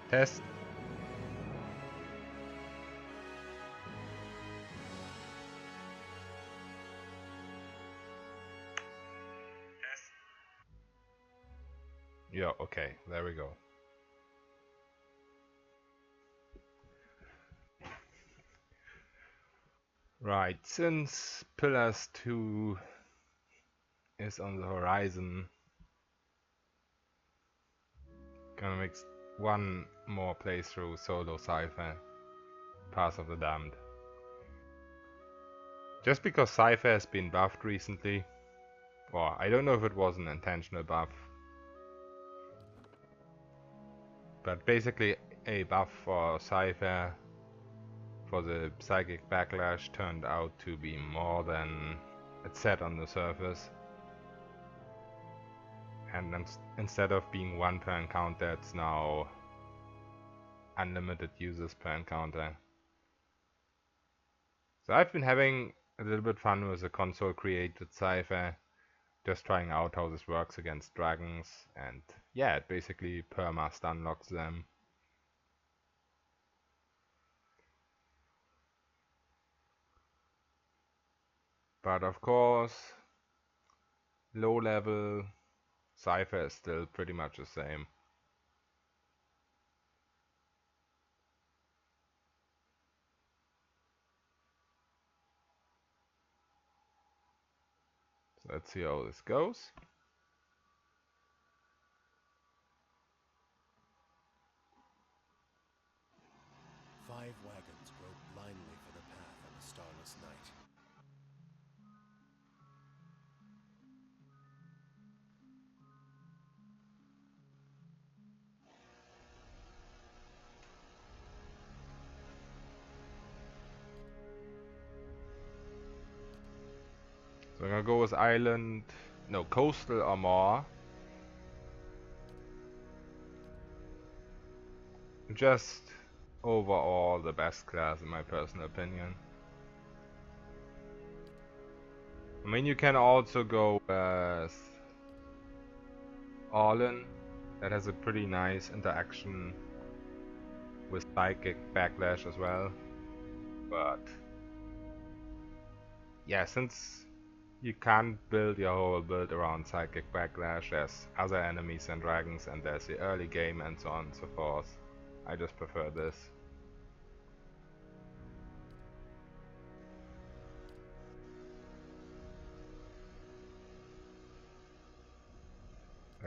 Test. Yeah, okay, there we go. Right, since Pillars 2 is on the horizon, gonna make one more playthrough Solo Cipher, Path of the Damned. Just because Cipher has been buffed recently, or I don't know if it was an intentional buff, but basically a buff for Cipher for the psychic backlash turned out to be more than it said on the surface. And instead of being 1 per encounter, it's now unlimited users per encounter. So I've been having a little bit fun with the console created Cipher, just trying out how this works against dragons, and yeah, it basically perma stunlocks them. But of course, low level Cipher is still pretty much the same. So let's see how this goes. Five wagons grope blindly for the path on a starless night. So I'm gonna go with island, no, coastal or more. Just overall the best class in my personal opinion. I mean, you can also go with All-in. That has a pretty nice interaction with psychic backlash as well. But yeah, since you can't build your whole build around psychic backlash, there's other enemies and dragons, and there's the early game and so on and so forth. I just prefer this.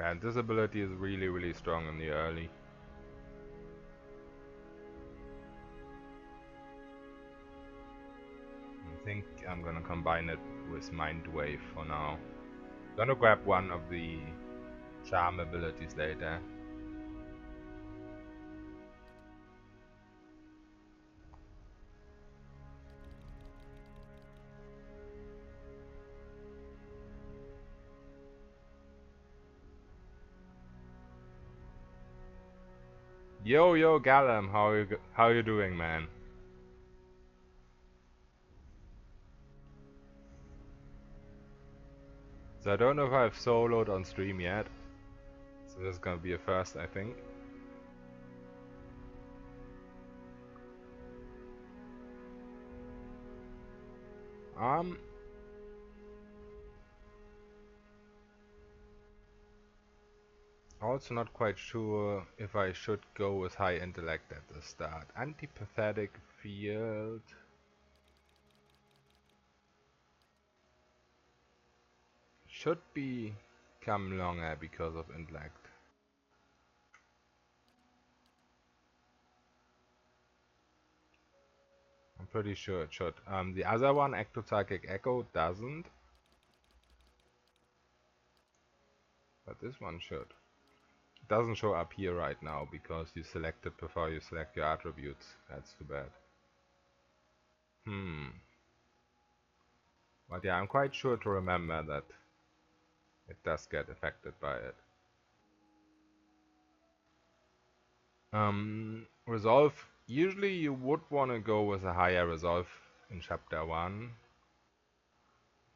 And this ability is really strong in the early. I think I'm gonna combine it with Mind Wave for now. Gonna grab one of the charm abilities later. Yo Gallum, how you doing, man? So I don't know if I've soloed on stream yet. So this is gonna be a first, I think. Also not quite sure if I should go with high intellect at the start. Antipathetic field. Should become longer because of intellect. I'm pretty sure it should. The other one, Ectopsychic Echo, doesn't. But this one should. It doesn't show up here right now because you select it before you select your attributes. That's too bad. But yeah, I'm quite sure to remember that it does get affected by it. Resolve. Usually you would want to go with a higher resolve in chapter 1.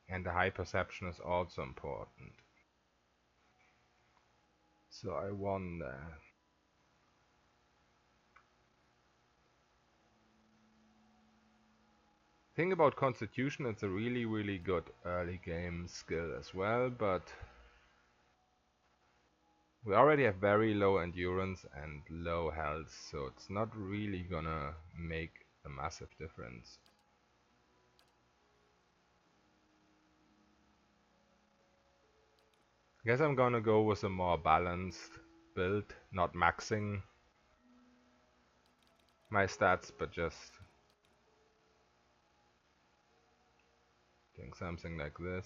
And the high perception is also important. So I wonder. Thing about Constitution, it's a really good early game skill as well, but we already have very low endurance and low health, so it's not really gonna make a massive difference. I guess I'm gonna go with a more balanced build, not maxing my stats, but just doing something like this.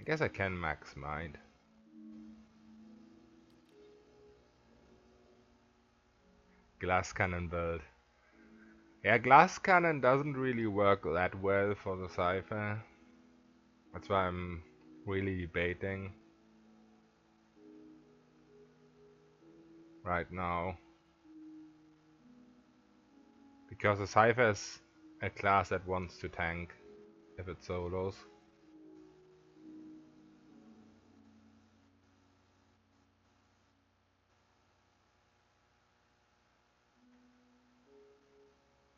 I guess I can max mine. Glass cannon build. Yeah, glass cannon doesn't really work that well for the Cipher. That's why I'm really debating right now. Because the Cipher is a class that wants to tank if it solos.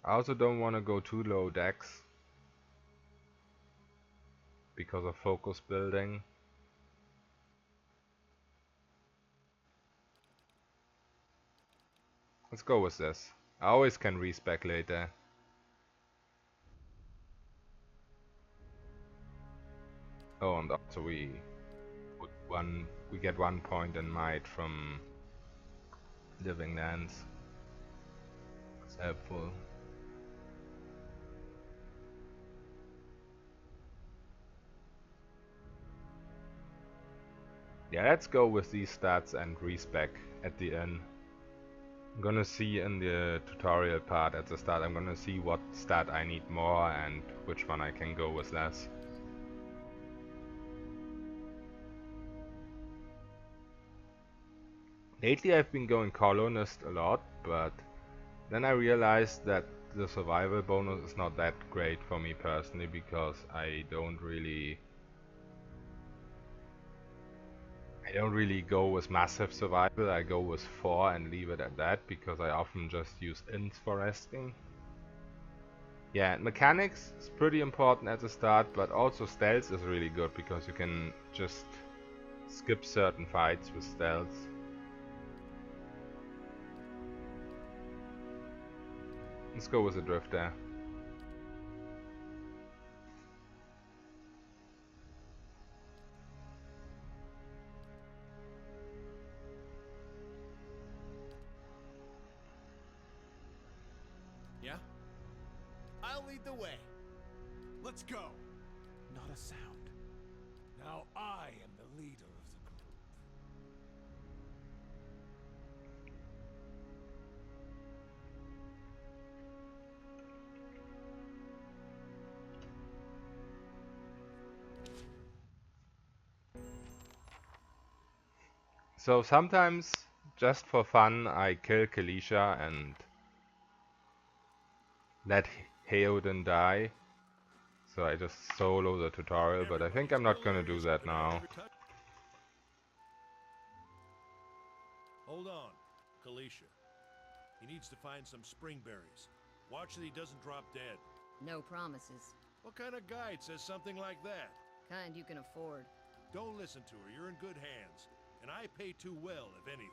I also don't want to go too low dex because of focus building. Let's go with this. I always can respec later. Oh, and also we get 1 point in might from living lands. It's helpful. Yeah, let's go with these stats and respec at the end. I'm gonna see in the tutorial part at the start, I'm gonna see what stat I need more and which one I can go with less. Lately I've been going colonist a lot, but then I realized that the survival bonus is not that great for me personally, because I don't really go with massive survival. I go with 4 and leave it at that, because I often just use ints for resting. Yeah, mechanics is pretty important at the start, but also stealth is really good, because you can just skip certain fights with stealth. Let's go with the drifter. Yeah? I'll lead the way. Let's go. Not a sound. Now I am the leader of the group. So sometimes, just for fun, I kill Kalisha and let Heoden die. So I just solo the tutorial, but I think I'm not gonna do that now. Hold on, Kalisha. He needs to find some spring berries. Watch that he doesn't drop dead. No promises. What kind of guide says something like that? Kind you can afford. Don't listen to her. You're in good hands. And I pay too well, if anything.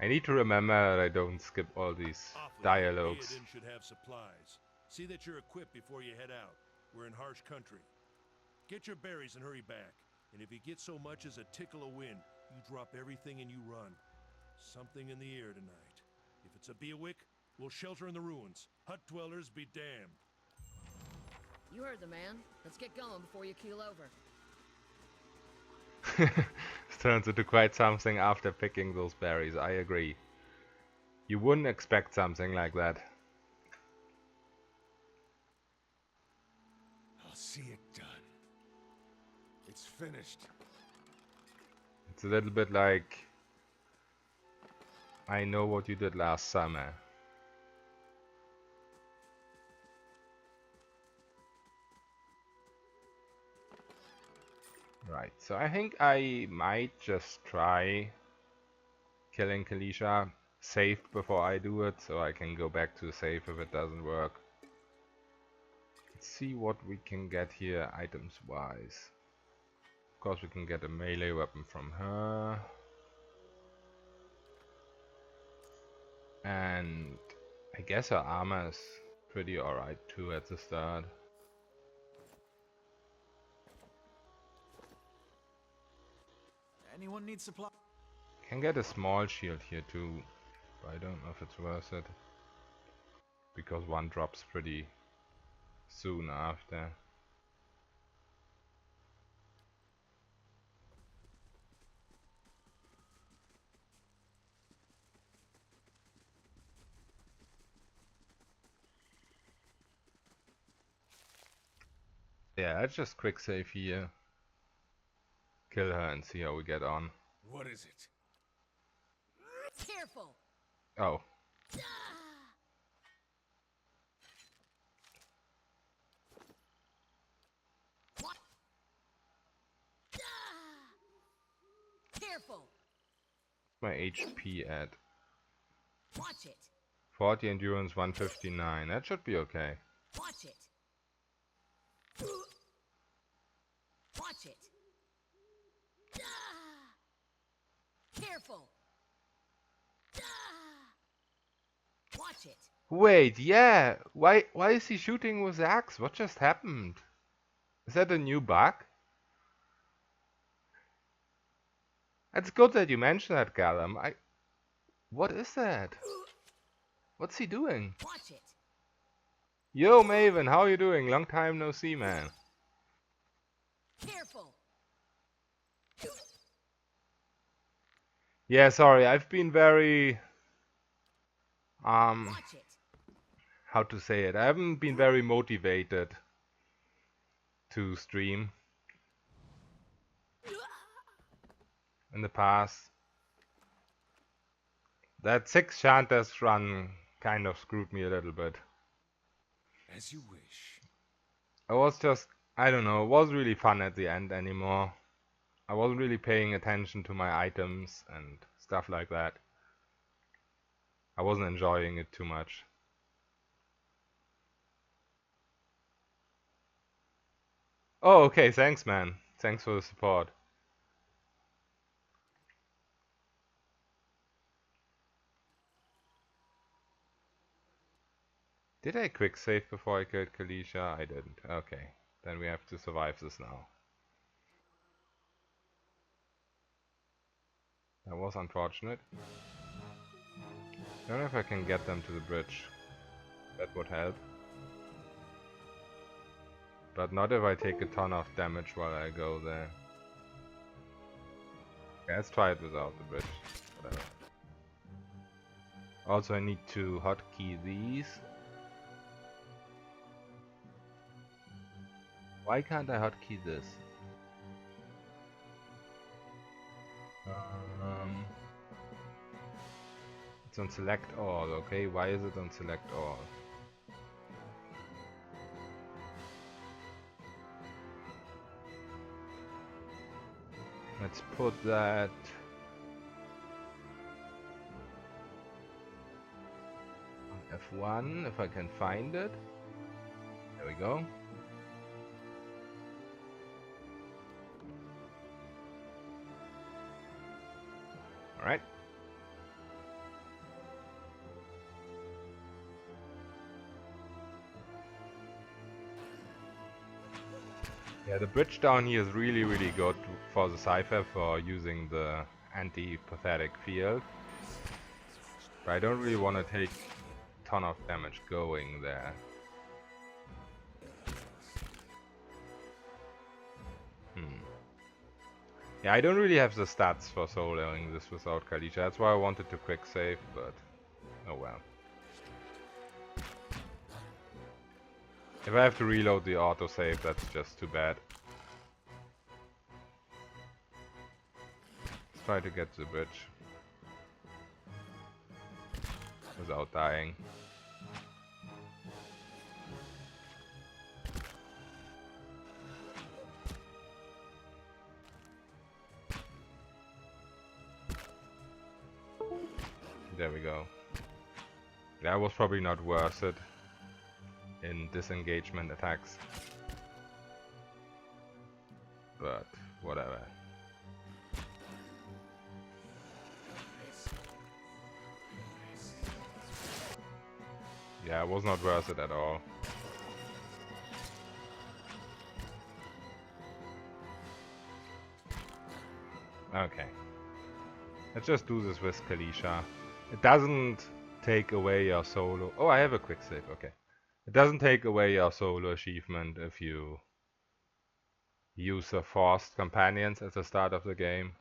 I need to remember that I don't skip all these dialogues. Theoden should have supplies. See that you're equipped before you head out. We're in harsh country. Get your berries and hurry back. And if you get so much as a tickle of wind, you drop everything and you run. Something in the air tonight. If it's a Beawick, we'll shelter in the ruins. Hut dwellers be damned. You heard the man. Let's get going before you keel over. This turns into quite something after picking those berries, I agree. You wouldn't expect something like that. I'll see it done. It's finished. It's a little bit like I know what you did last summer. Right, so I think I might just try killing Kalisha, saved before I do it, so I can go back to the save if it doesn't work. Let's see what we can get here items wise. Of course we can get a melee weapon from her. And I guess her armor is pretty alright too at the start. Anyone need supply? Can get a small shield here too, but I don't know if it's worth it. Because one drops pretty soon after. Yeah, let's just quick save here. Kill her and see how we get on. What is it? Careful. Oh. What? Careful. My HP at Watch it. 40 endurance, 159. That should be okay. Watch it. Watch it. Careful. Watch it. Wait, yeah. Why is he shooting with the axe? What just happened? Is that a new bug? It's good that you mentioned that, Gallum. What is that? What's he doing? Watch it. Yo, Maven, how you doing? Long time no see, man. Careful. Yeah, sorry. I've been very Watch it. how to say it? I haven't been very motivated to stream in the past. That 6 Shantas run kind of screwed me a little bit. As you wish. I was just, I don't know, it wasn't really fun at the end anymore. I wasn't really paying attention to my items and stuff like that. I wasn't enjoying it too much. Oh, okay, thanks, man. Thanks for the support. Did I quick save before I killed Kalisha? I didn't. Okay, then we have to survive this now. That was unfortunate. I don't know if I can get them to the bridge. That would help. But not if I take a ton of damage while I go there. Okay, let's try it without the bridge. Whatever. Also, I need to hotkey these. Why can't I hotkey this? It's on select all, okay? Why is it on select all? Let's put that on F1 if I can find it. There we go. Alright. Yeah, the bridge down here is really good for the Cipher for using the anti-pathetic field. But I don't really want to take a ton of damage going there. Yeah, I don't really have the stats for soloing this without Kalisha. That's why I wanted to quick save, but oh well. If I have to reload the autosave, that's just too bad. Let's try to get to the bridge. without dying. There we go. That was probably not worth it in disengagement attacks. But whatever. Yeah, it was not worth it at all. Okay. Let's just do this with Kalisha. It doesn't take away your solo. Oh, I have a quick save, okay. It doesn't take away your solo achievement if you use the forced companions at the start of the game.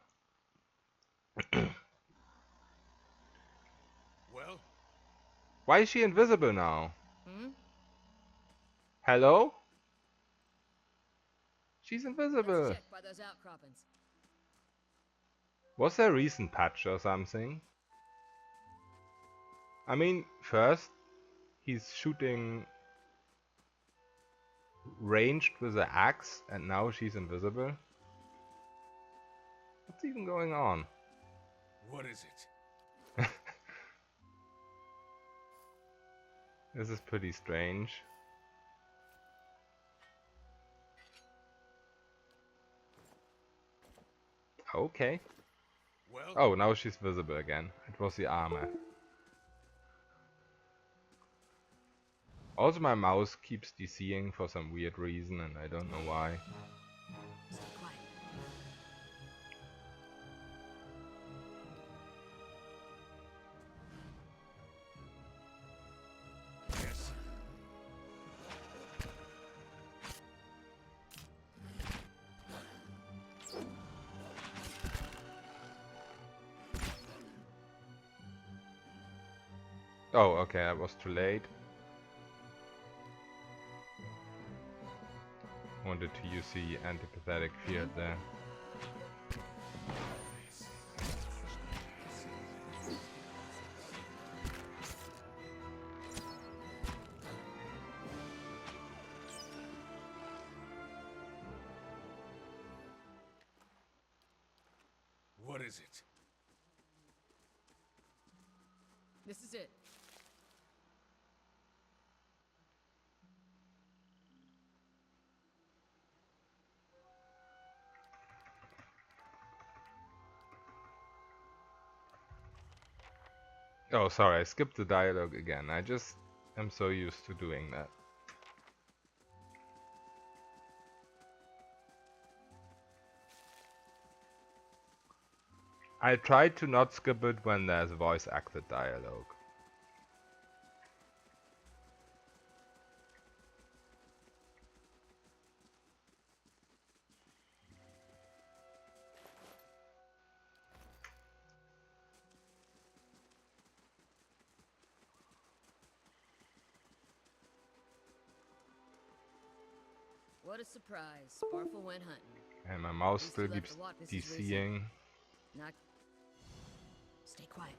Well? Why is she invisible now? Hmm? Hello? She's Let's invisible. check by those outcroppings. Was there a recent patch or something? I mean, first he's shooting ranged with the axe and now she's invisible. What's even going on? What is it? This is pretty strange. Okay. Well? Oh, now she's visible again. It was the armor. Also, my mouse keeps DCing for some weird reason, and I don't know why. Stay quiet. Yes. Oh, okay, I was too late. Wanted to use the antipathetic field there. What is it? This is it. Oh, sorry, I skipped the dialogue again. I just am so used to doing that. I try to not skip it when there's voice acted dialogue. What a surprise. Sparfle went hunting. And my mouse At least still you left keeps the walk. This is recent. DCing. Not. Stay quiet.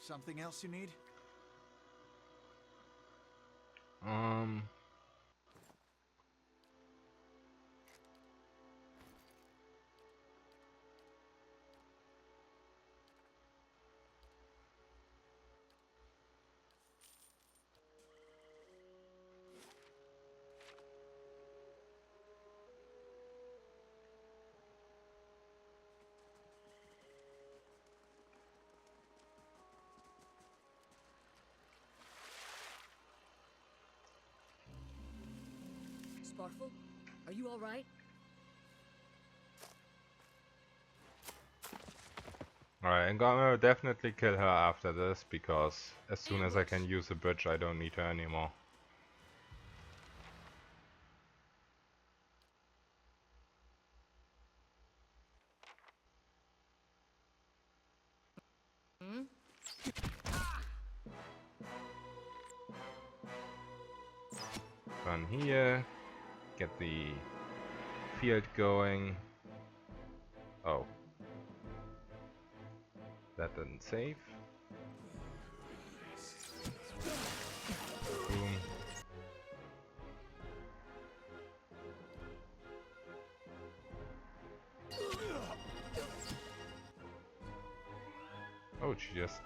Something else you need? Sparfle? Are you alright? Alright, I'm gonna definitely kill her after this, because as soon as I can use a bridge, I don't need her anymore. run here, get the field going. Oh. That didn't save. Boom. Oh, she just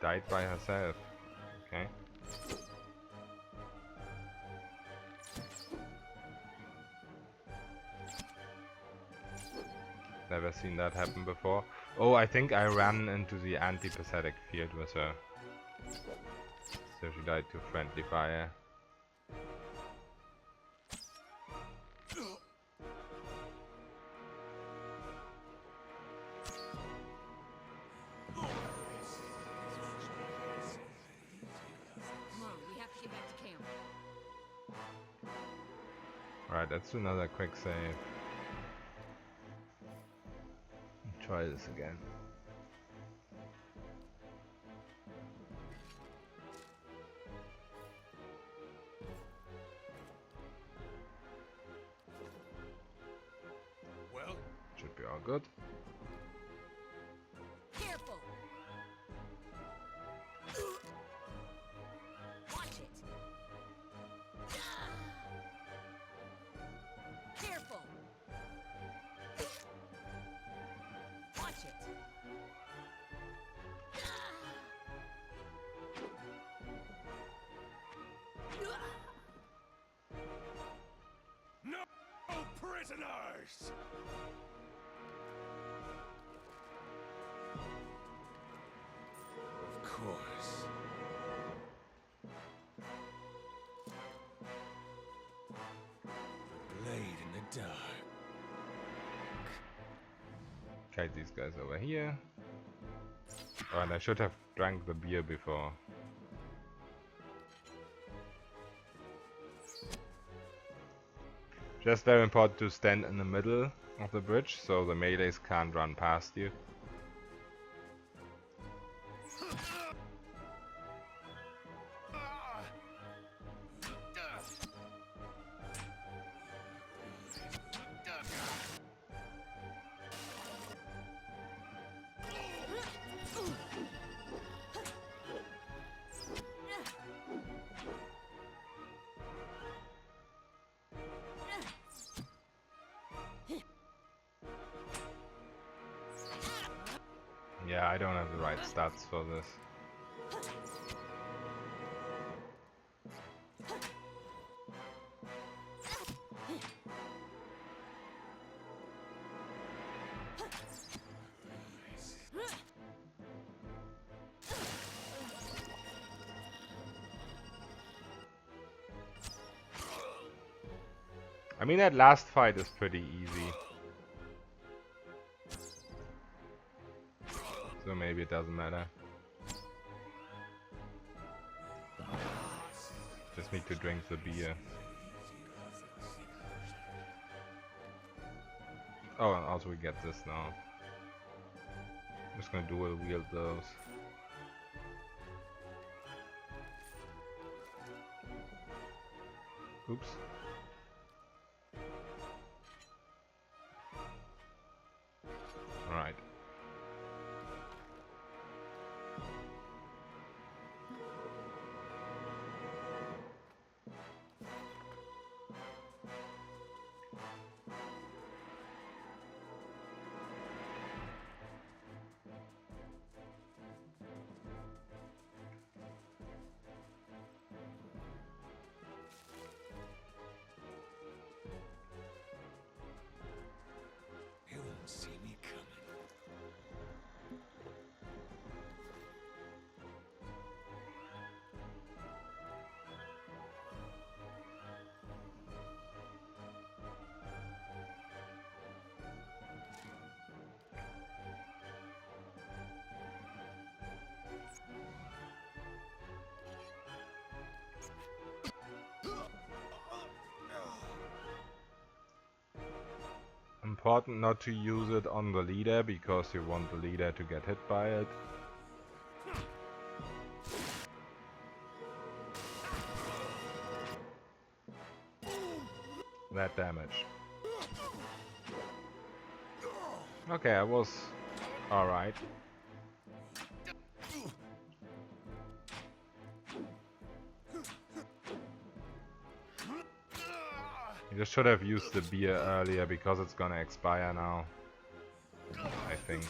died by herself. Okay. Never seen that happen before. Oh, I think I ran into the anti-pathetic field with her. So she died to friendly fire. Alright, let's do another quick save. Try this again. Well, should be all good. Careful. Watch it. Careful. Watch it. no prisoners! Of course. A blade in the dark. Okay, these guys over here. Oh, and I should have drank the beer before. Just very important to stand in the middle of the bridge so the melees can't run past you. Yeah, I don't have the right stats for this. I mean, that last fight is pretty easy. So maybe it doesn't matter. Just need to drink the beer. Oh, and also we get this now. I'm just gonna dual wield those. Oops. Alright. They won't see me coming. Important not to use it on the leader because you want the leader to get hit by it. that damage. Okay, I was alright. You just should have used the beer earlier because it's gonna expire now, I think.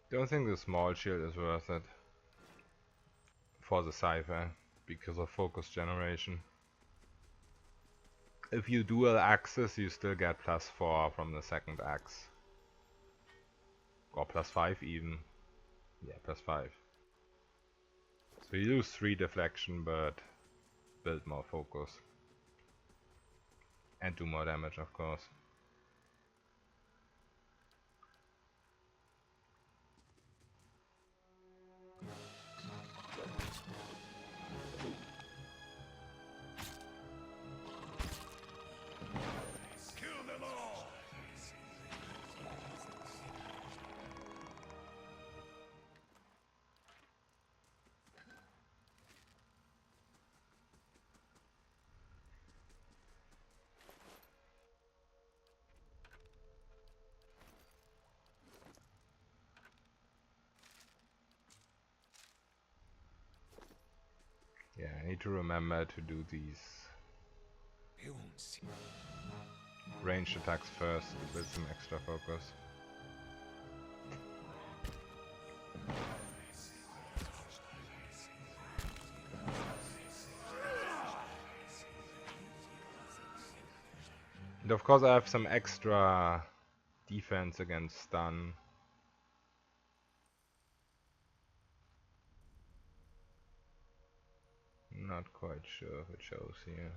Don't think the small shield is worth it for the Cipher because of focus generation. If you dual axes, you still get +4 from the second axe. Or +5 even. Yeah, +5. So you lose 3 deflection but build more focus. And do more damage, of course. Yeah, I need to remember to do these ranged attacks first to build some extra focus. And of course I have some extra defense against stun. Not quite sure if it shows here.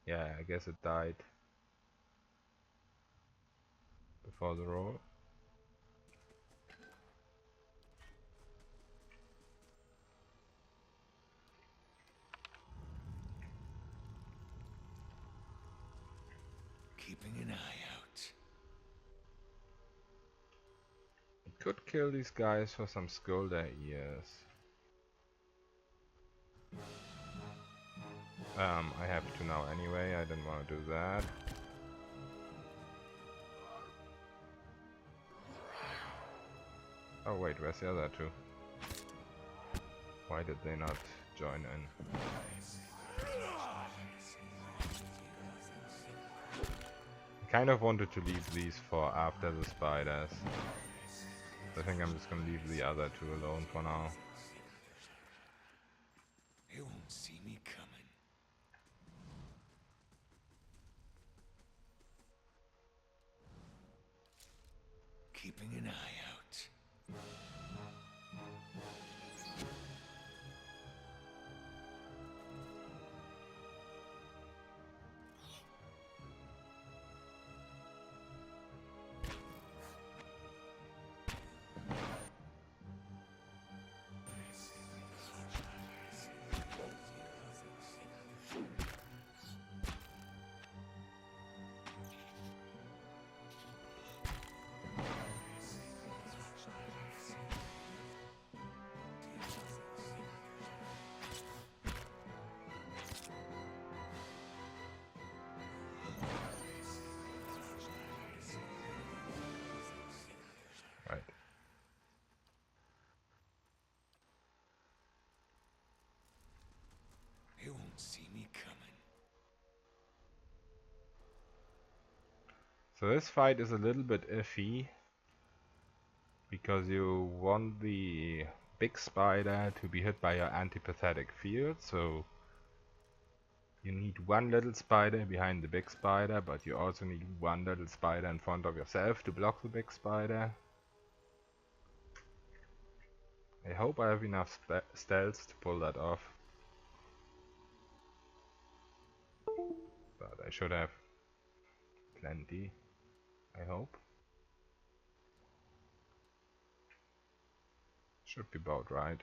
Yeah, I guess it died before the roll. Keeping an eye out. Could kill these guys for some Skulder ears. I have to now anyway, I didn't want to do that. Oh wait, where's the other two? Why did they not join in? I kind of wanted to leave these for after the spiders. I think I'm just gonna leave the other two alone for now. They won't see me coming. Keeping an eye out. So this fight is a little bit iffy, because you want the big spider to be hit by your antipathetic field, so you need one little spider behind the big spider, but you also need one little spider in front of yourself to block the big spider. I hope I have enough stealth to pull that off. But I should have plenty, I hope. Should be about right.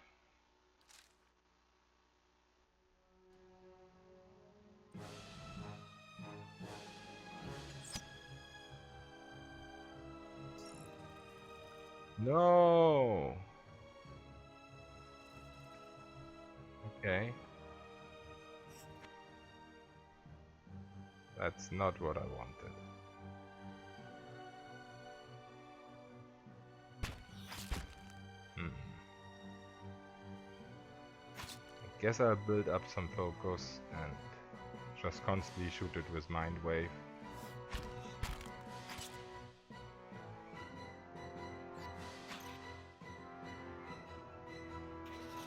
No! Okay. That's not what I wanted. I guess I'll build up some focus and just constantly shoot it with Mind Wave.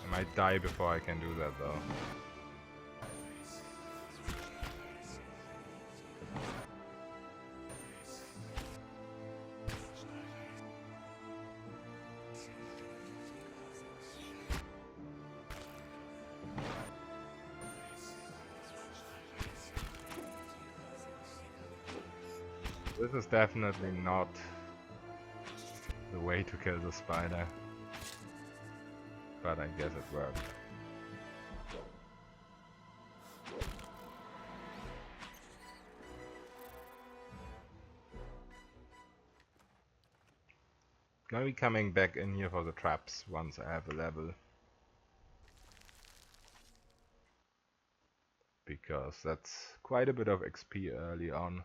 I might die before I can do that though. This is definitely not the way to kill the spider, but I guess it worked. Gonna be coming back in here for the traps once I have a level, because that's quite a bit of XP early on.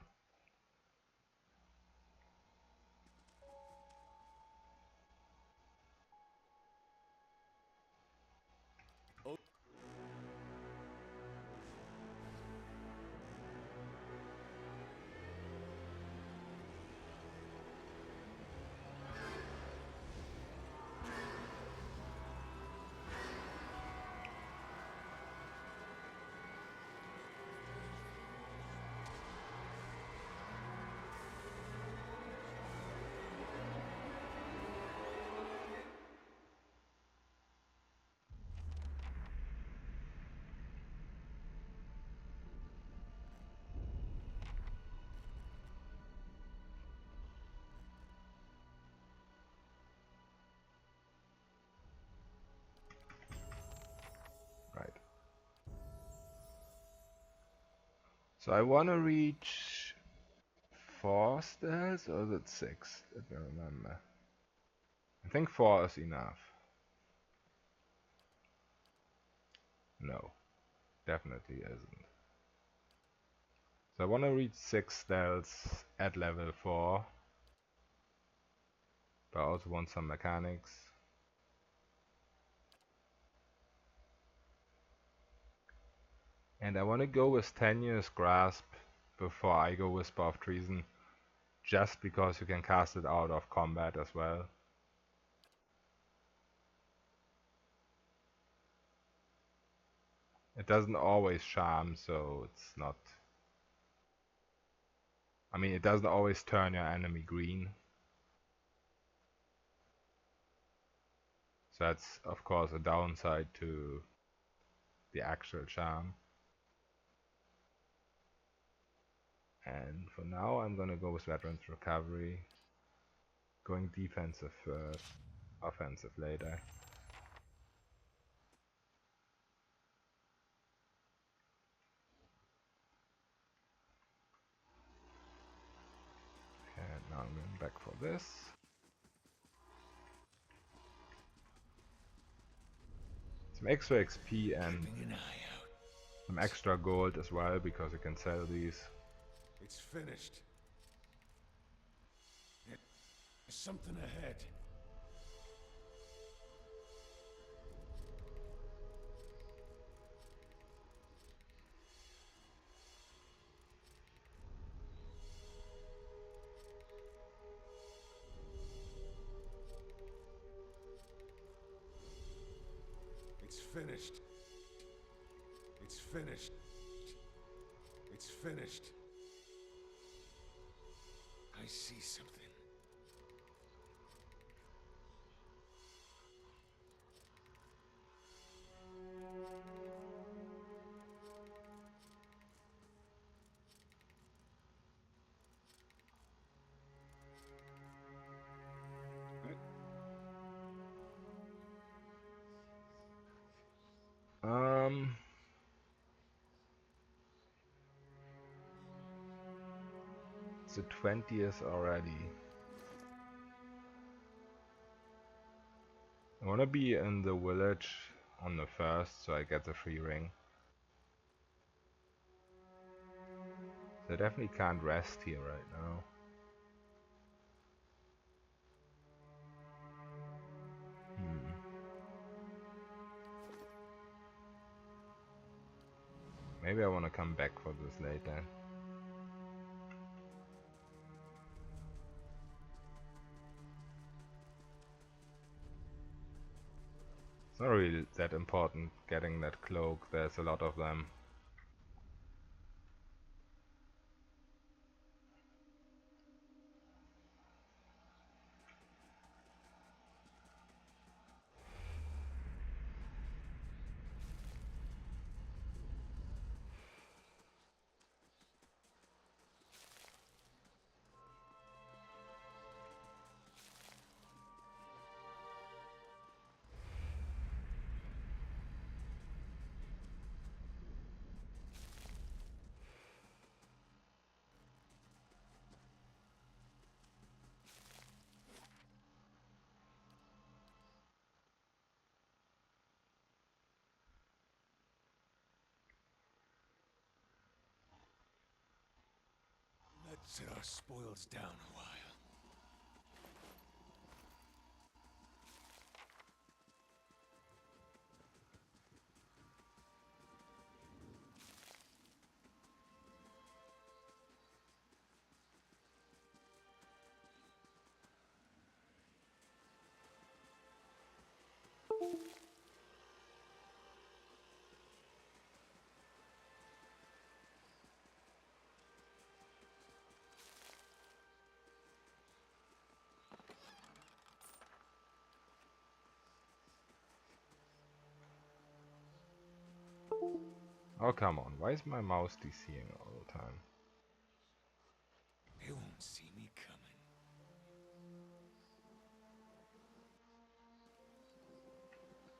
So I want to reach 4 stairs, or is it 6? Let me remember. I think 4 is enough. No, definitely isn't. So I want to reach 6 stairs at level 4. But I also want some mechanics. And I want to go with Tenuous Grasp before I go Whisper of Treason, just because you can cast it out of combat as well. It doesn't always charm, so it's not... I mean, it doesn't always turn your enemy green. So that's, of course, a downside to the actual charm. And for now, I'm gonna go with Veteran's Recovery. Going defensive first, offensive later. And now I'm going back for this. Some extra XP and some extra gold as well, because you can sell these. It's finished. There's something ahead. finished. It's finished. It's finished. I see something. It's the 20th already. I wanna be in the village on the 1st, so I get the free ring. So I definitely can't rest here right now. Maybe I wanna come back for this later. It's not really that important getting that cloak, there's a lot of them. Let's sit our spoils down a while. Oh come on, why is my mouse DCing all the time? They won't see me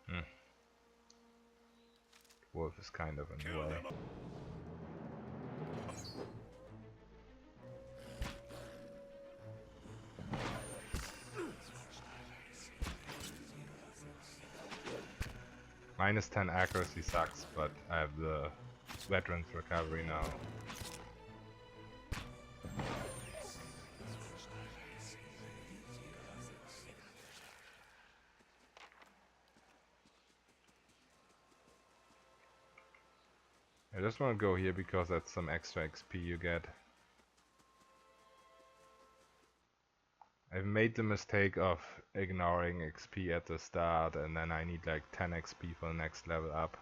coming. Wolf is kind of in the way. Minus 10 accuracy sucks, but I have the veteran's recovery now. I just want to go here because that's some extra XP you get. I've made the mistake of ignoring XP at the start, and then I need like 10 XP for the next level up.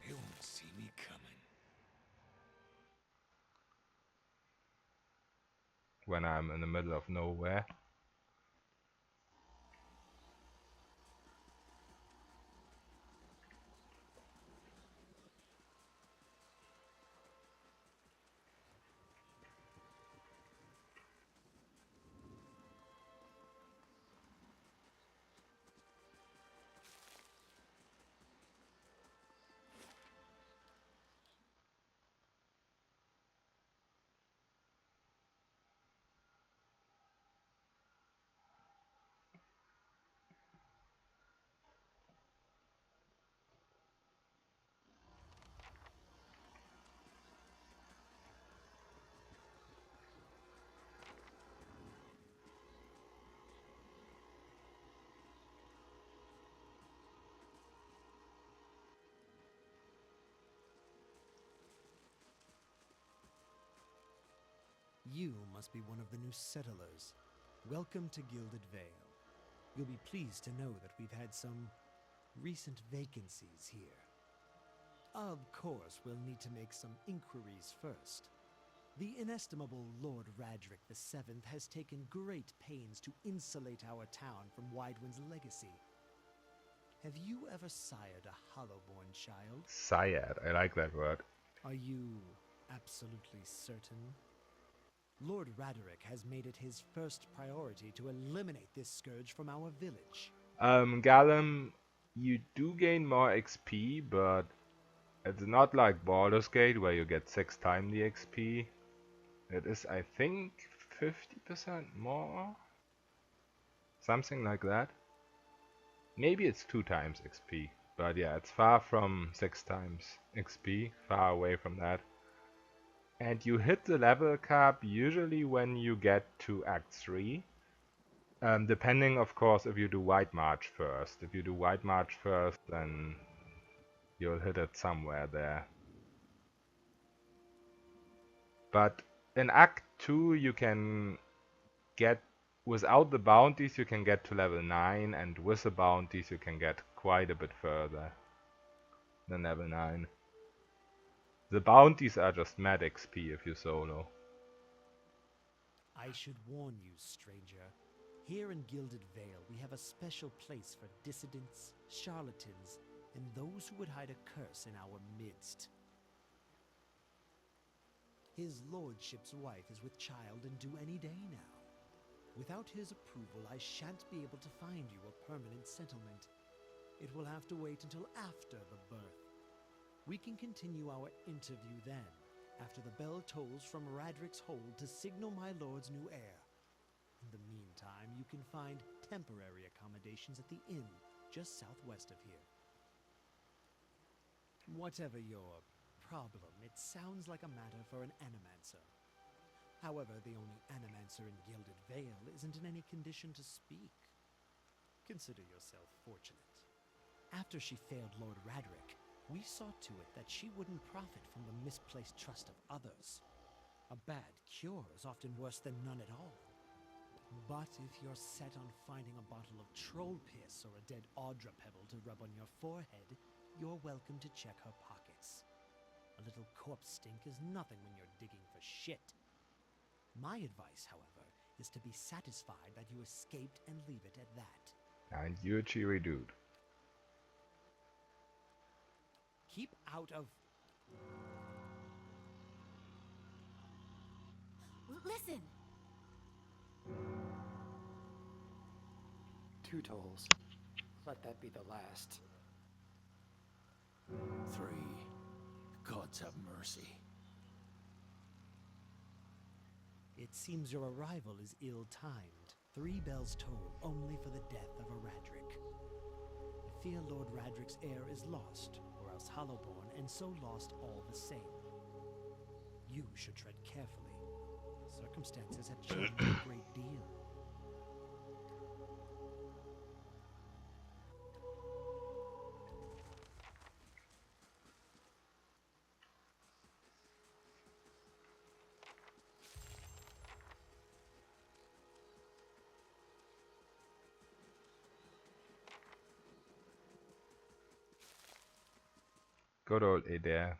They won't see me coming. When I'm in the middle of nowhere. You must be one of the new settlers. Welcome to Gilded Vale. You'll be pleased to know that we've had some recent vacancies here. Of course, we'll need to make some inquiries first. The inestimable Lord Raedric VII has taken great pains to insulate our town from Widewind's legacy. Have you ever sired a Hollowborn child? Sired, I like that word. Are you absolutely certain? Lord Raedric has made it his first priority to eliminate this scourge from our village. Gallum, you do gain more XP, but it's not like Baldur's Gate where you get 6 times the XP. It is, I think, 50% more? Something like that. Maybe it's 2 times XP, but yeah, it's far from 6 times XP, far away from that. And you hit the level cap usually when you get to Act 3. Depending, of course, if you do White March first. If you do White March first, then you'll hit it somewhere there. But in Act 2 you can get, without the bounties you can get to level 9, and with the bounties you can get quite a bit further than level 9. The bounties are just mad XP if you solo. I should warn you, stranger. Here in Gilded Vale, we have a special place for dissidents, charlatans, and those who would hide a curse in our midst. His lordship's wife is with child and due any day now. Without his approval, I shan't be able to find you a permanent settlement. It will have to wait until after the birth. We can continue our interview then, after the bell tolls from Raedric's hold to signal my lord's new heir. In the meantime, you can find temporary accommodations at the inn, just southwest of here. Whatever your problem, it sounds like a matter for an animancer. However, the only animancer in Gilded Vale isn't in any condition to speak. Consider yourself fortunate. After she failed Lord Raedric, we saw to it that she wouldn't profit from the misplaced trust of others. A bad cure is often worse than none at all. But if you're set on finding a bottle of troll piss or a dead Audra pebble to rub on your forehead, you're welcome to check her pockets. A little corpse stink is nothing when you're digging for shit. My advice, however, is to be satisfied that you escaped and leave it at that. And you're a cheery dude. Keep out of... Listen! 2 tolls. Let that be the last. 3. Gods have mercy. It seems your arrival is ill-timed. 3 bells toll only for the death of a Raedric. I fear Lord Raedric's heir is lost, or else Hollowborn, and so lost all the same. You should tread carefully. Circumstances have changed a great deal. Good old Adair.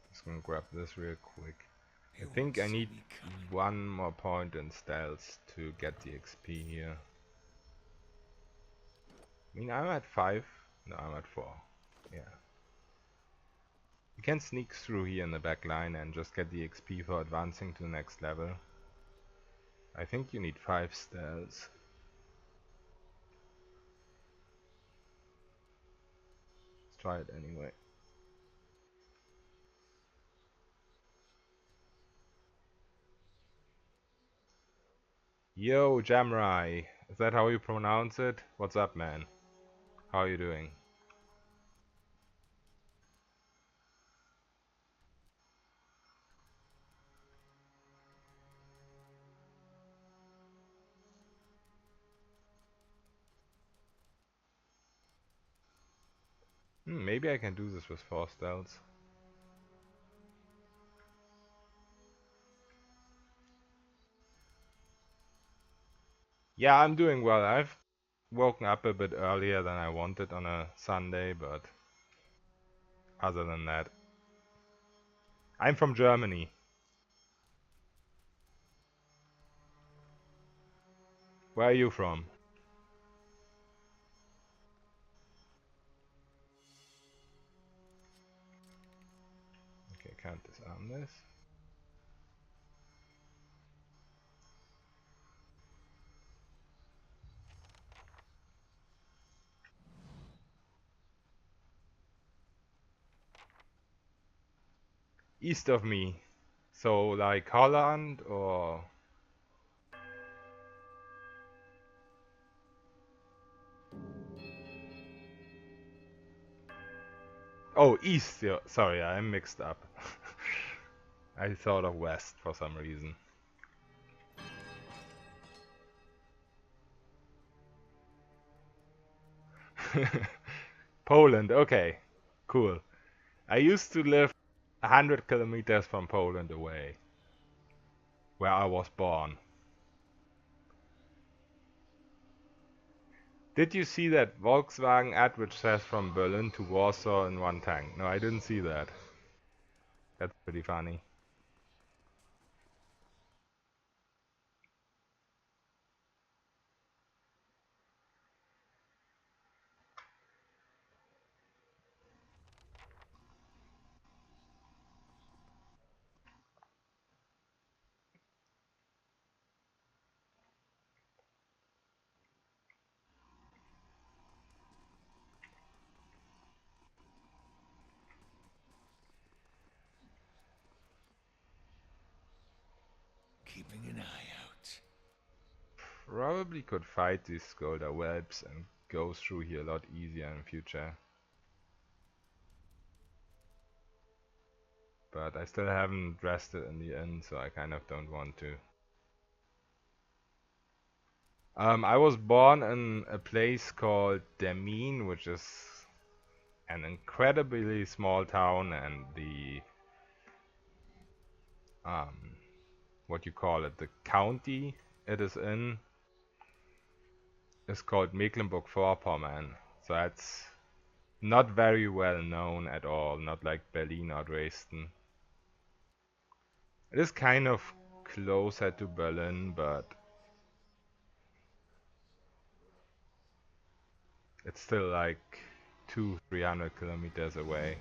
Just gonna grab this real quick. I think I need 1 more point in stealth to get the XP here. I mean, I'm at 5. No, I'm at 4. Yeah. You can sneak through here in the back line and just get the XP for advancing to the next level. I think you need 5 stealth. Let's try it anyway. Yo, Jamrai, is that how you pronounce it? What's up, man? How are you doing? Maybe I can do this with 4 stealths. Yeah, I'm doing well. I've woken up a bit earlier than I wanted on a Sunday, but other than that, I'm from Germany. Where are you from? Okay, can't disarm this. East of me. So like Holland or... Oh, east. Yeah, sorry, I'm mixed up. I thought of west for some reason. Poland, okay. Cool. I used to live 100 kilometers from Poland away, where I was born. Did you see that Volkswagen ad which says from Berlin to Warsaw in 1 tank? No, I didn't see that. That's pretty funny. Keeping an eye out. Probably could fight these Skolder whelps and go through here a lot easier in future. But I still haven't rested in the inn, so I kind of don't want to. I was born in a place called Demmin, which is an incredibly small town, and the what you call it, the county it is in is called Mecklenburg-Vorpommern. So that's not very well known at all, not like Berlin or Dresden. It is kind of closer to Berlin, but it's still like 200-300 kilometers away.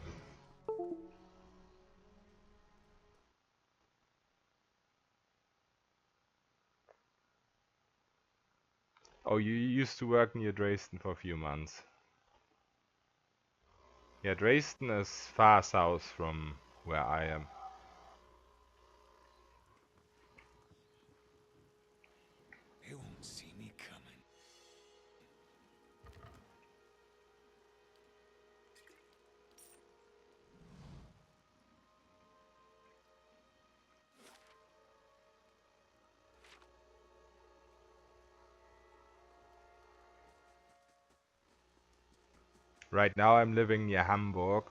Oh, you used to work near Dresden for a few months. Yeah, Dresden is far south from where I am. They won't see me coming. Right now I'm living near Hamburg.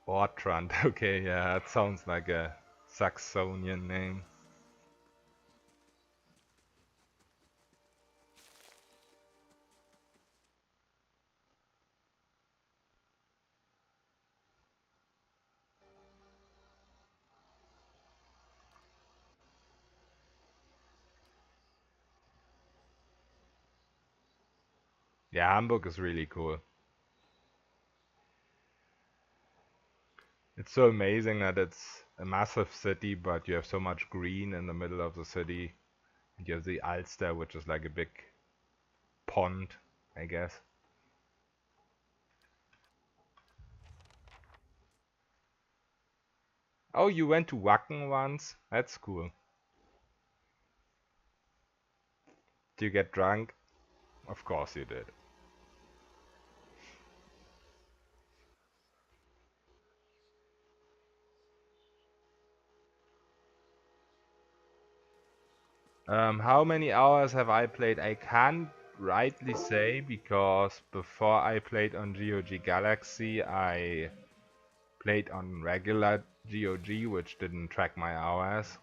Ortrand, okay, yeah, that sounds like a Saxonian name. Yeah, Hamburg is really cool. It's so amazing that it's a massive city, but you have so much green in the middle of the city. And you have the Alster, which is like a big pond, I guess. Oh, you went to Wacken once? That's cool. Did you get drunk? Of course you did. How many hours have I played? I can't rightly say, because before I played on GOG Galaxy, I played on regular GOG, which didn't track my hours.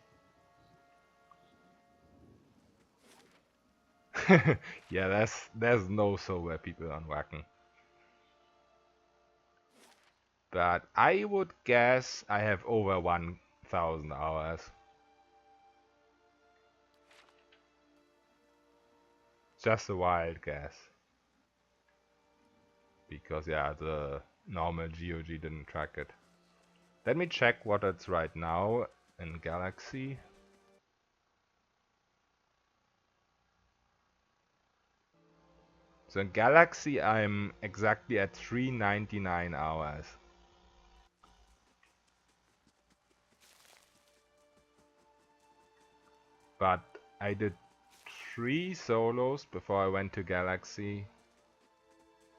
Yeah, there's no sober people on Wacken. But I would guess I have over 1,000 hours. Just a wild guess. Because yeah, the normal GOG didn't track it. Let me check what it's right now in Galaxy. So in Galaxy I'm exactly at 399 hours. But I did 3 solos before I went to Galaxy.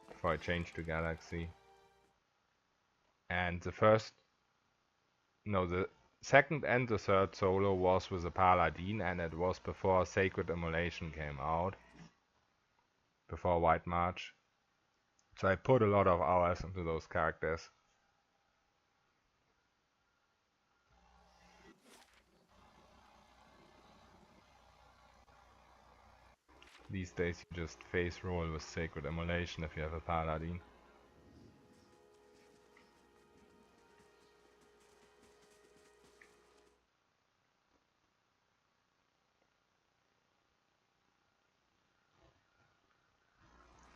Before I changed to Galaxy. And the second and the third solo was with a Paladin, and it was before Sacred Immolation came out. Before White March. So I put a lot of hours into those characters. These days you just face roll with Sacred Immolation if you have a Paladin.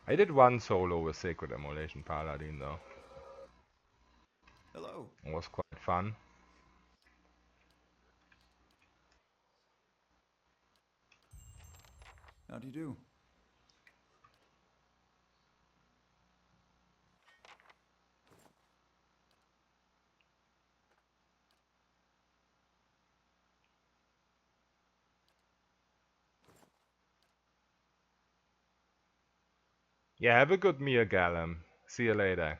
I did one solo with Sacred Immolation Paladin though. Hello. It was quite fun. How do you do? Yeah, have a good meal, Gallum. See you later.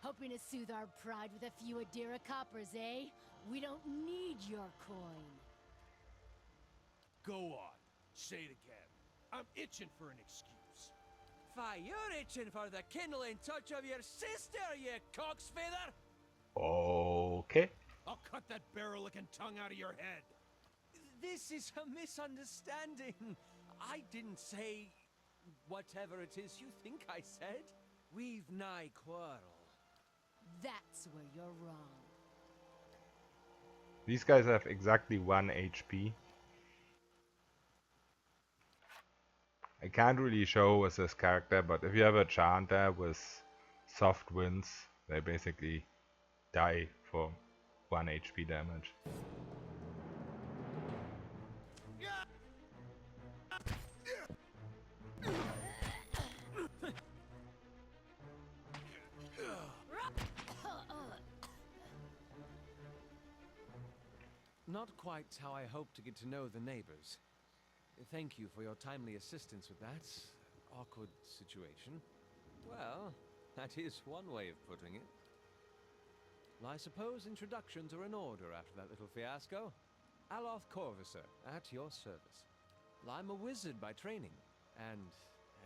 Hoping to soothe our pride with a few Adira coppers, eh? We don't need your coin. Go on. Say it again. I'm itching for an excuse. Why, you're itching for the kindling touch of your sister, you cocksfeather! Okay. I'll cut that barrel-looking tongue out of your head. This is a misunderstanding. I didn't say whatever it is you think I said. We've nigh quarrel. That's where you're wrong. These guys have exactly 1 HP. I can't really show with this character, but if you have a Chanter with soft winds, they basically die for 1 HP damage. Not quite how I hoped to get to know the neighbors. Thank you for your timely assistance with that awkward situation. Well, that is one way of putting it. I suppose introductions are in order after that little fiasco. Aloth Corvisor, at your service. I'm a wizard by training, and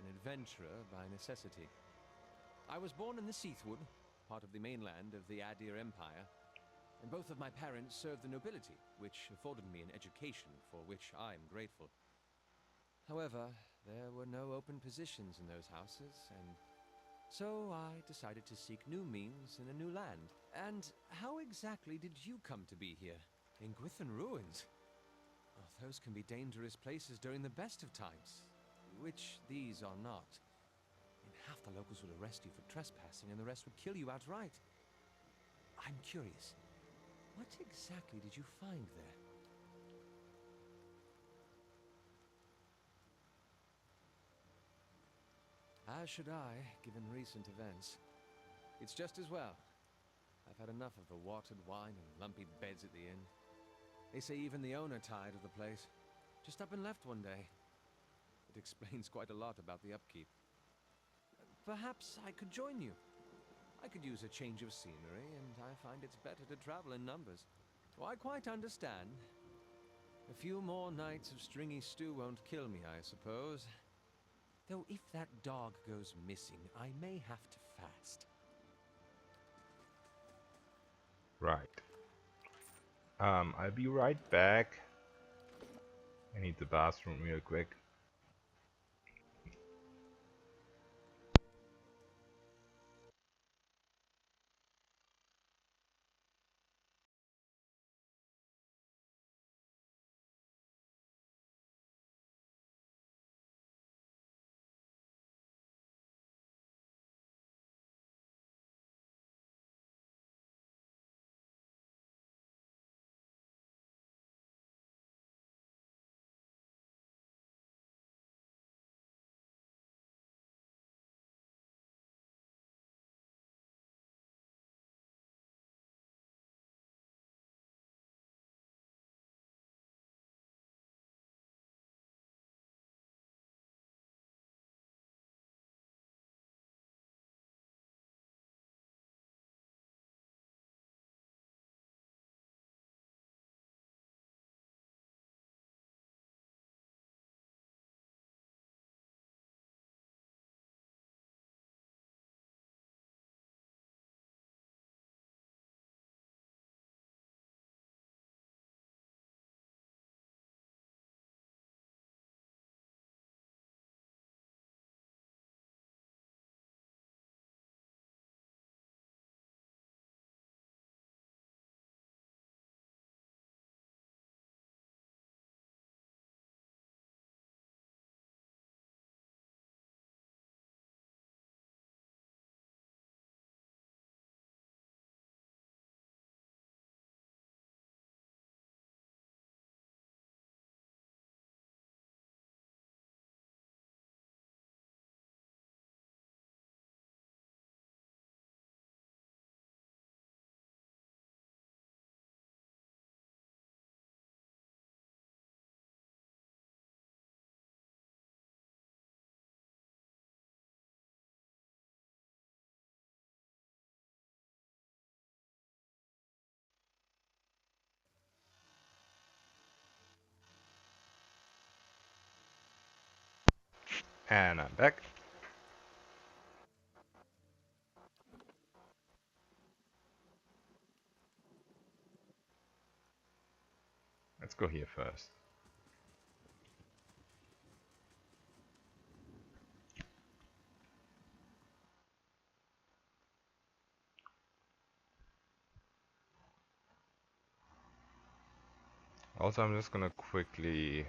an adventurer by necessity. I was born in the Seathwood, part of the mainland of the Adir Empire, and both of my parents served the nobility, which afforded me an education for which I'm grateful. However, There were no open positions in those houses, and so I decided to seek new means in a new land. And how exactly did you come to be here? In Gwithan Ruins? Oh, those can be dangerous places during the best of times, which these are not. And half the locals would arrest you for trespassing, and the rest would kill you outright. I'm curious, what exactly did you find there? As should I, given recent events. It's just as well. I've had enough of the watered wine and lumpy beds at the inn. They say even the owner tired of the place. Just up and left one day. It explains quite a lot about the upkeep. Perhaps I could join you. I could use a change of scenery, and I find it's better to travel in numbers. Oh, I quite understand. A few more nights of stringy stew won't kill me, I suppose. Though if that dog goes missing, I may have to fast. Right. I'll be right back. I need the bathroom real quick. And I'm back. Let's go here first. Also, I'm just gonna quickly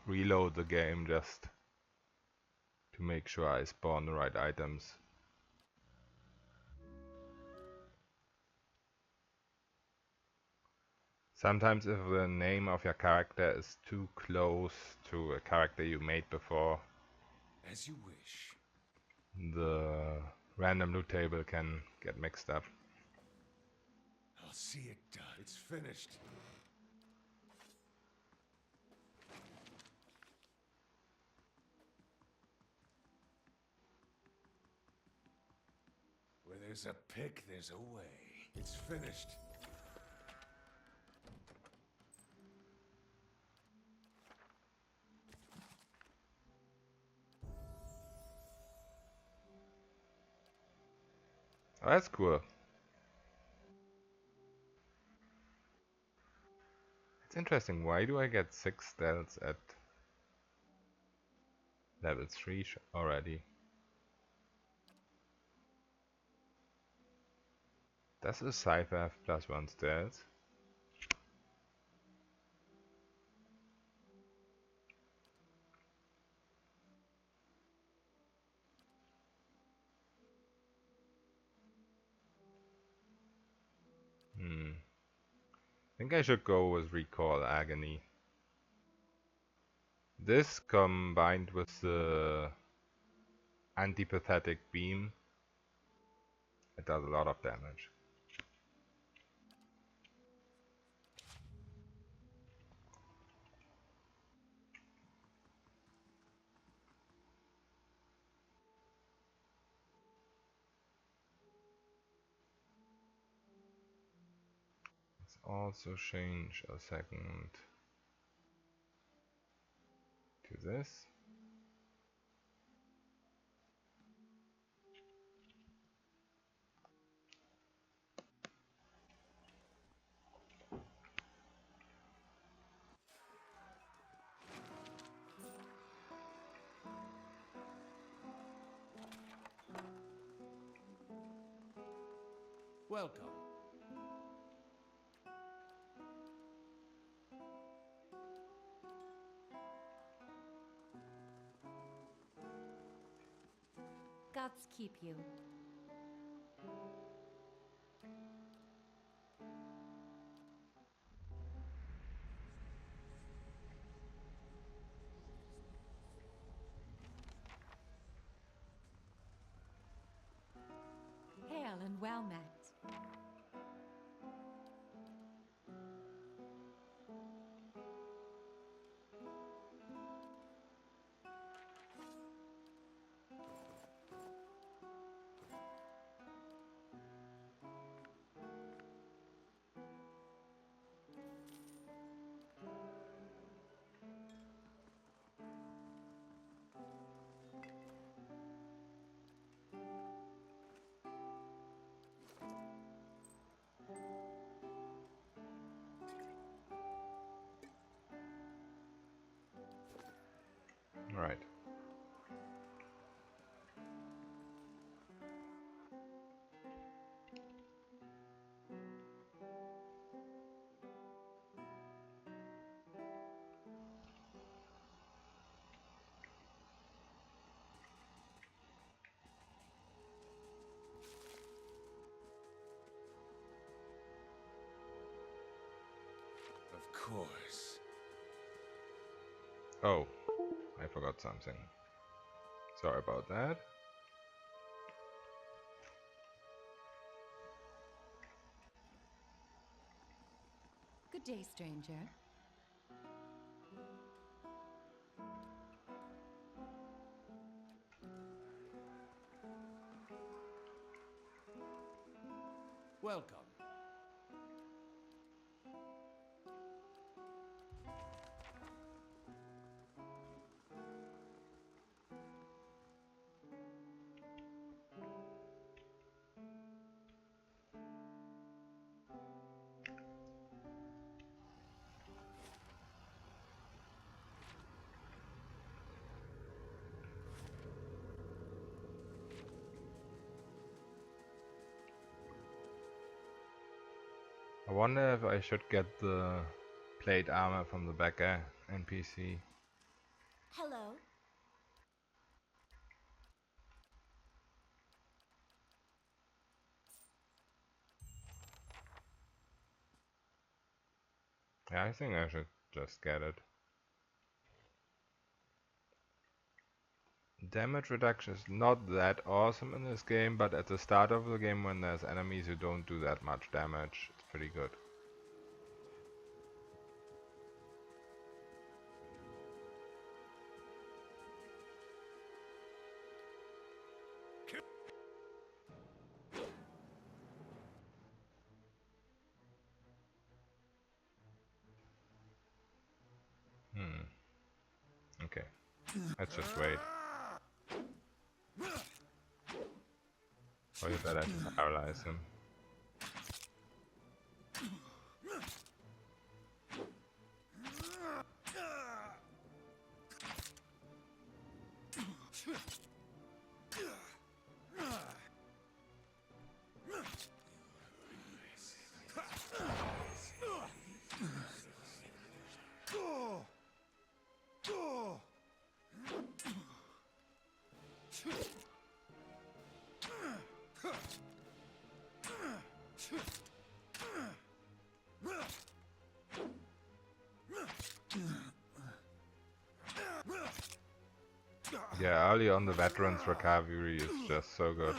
reload the game just to make sure I spawn the right items. Sometimes if the name of your character is too close to a character you made before, As you wish. the random loot table can get mixed up. I'll see it done. It's finished. Where there's a pick, there's a way. It's finished. Oh, that's cool. It's interesting, why do I get 6 stealths at Level 3 already. Does a Cipher have +1 stealth? I think I should go with Recall Agony. This combined with the Antipathetic Beam, it does a lot of damage. Let's also change a second to this. Welcome. Gods keep you. Hail and well met. Right. Of course. Oh, I forgot something. Sorry about that. Good day, stranger. Welcome. I wonder if I should get the plate armor from the back NPC. Hello. Yeah, I think I should just get it. Damage reduction is not that awesome in this game, but at the start of the game when there's enemies who don't do that much damage, it's pretty good. Okay, let's just wait. Or you better paralyze him. Yeah, early on the veterans recovery is just so good.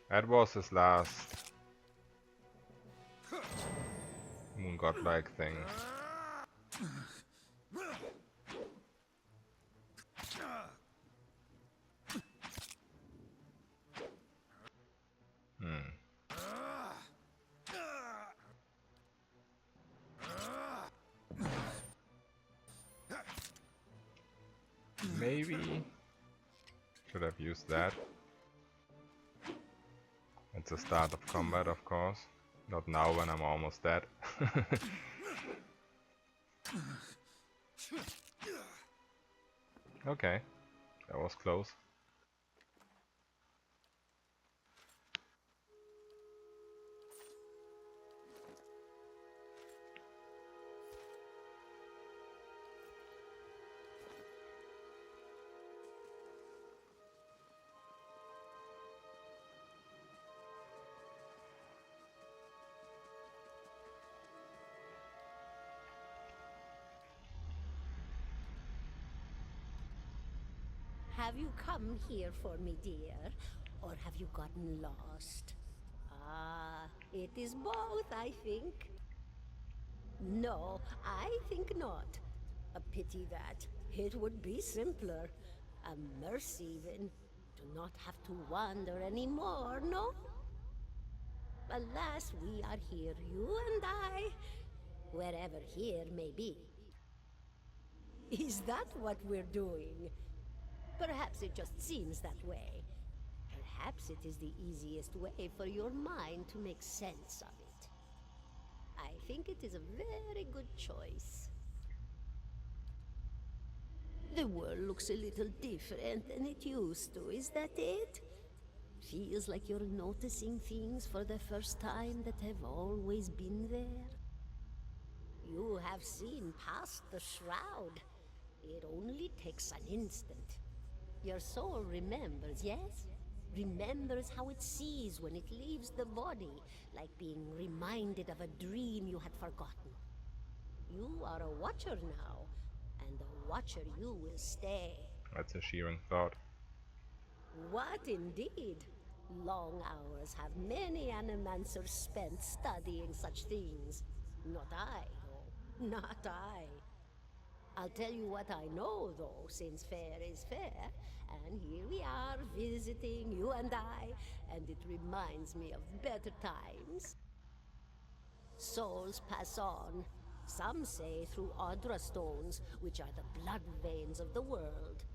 That was his last moon godlike thing. Maybe should have used that. It's the start of combat, of course. Not now when I'm almost dead. Okay, that was close. Have you come here for me, dear? Or have you gotten lost? Ah, it is both, I think. No, I think not. A pity that. It would be simpler. A mercy even. To not have to wander anymore, no? Alas, we are here, you and I. Wherever here may be. Is that what we're doing? Perhaps it just seems that way. Perhaps it is the easiest way for your mind to make sense of it. I think it is a very good choice. The world looks a little different than it used to, is that it? Feels like you're noticing things for the first time that have always been there. You have seen past the shroud. It only takes an instant. Your soul remembers, yes? Remembers how it sees when it leaves the body, like being reminded of a dream you had forgotten. You are a watcher now, and a watcher you will stay. That's a shearing thought. What indeed? Long hours have many animancers spent studying such things. Not I, though. Not I. I'll tell you what I know, though, since fair is fair. And here we are, visiting, you and I, and it reminds me of better times. Souls pass on. Some say through Audra stones, which are the blood veins of the world.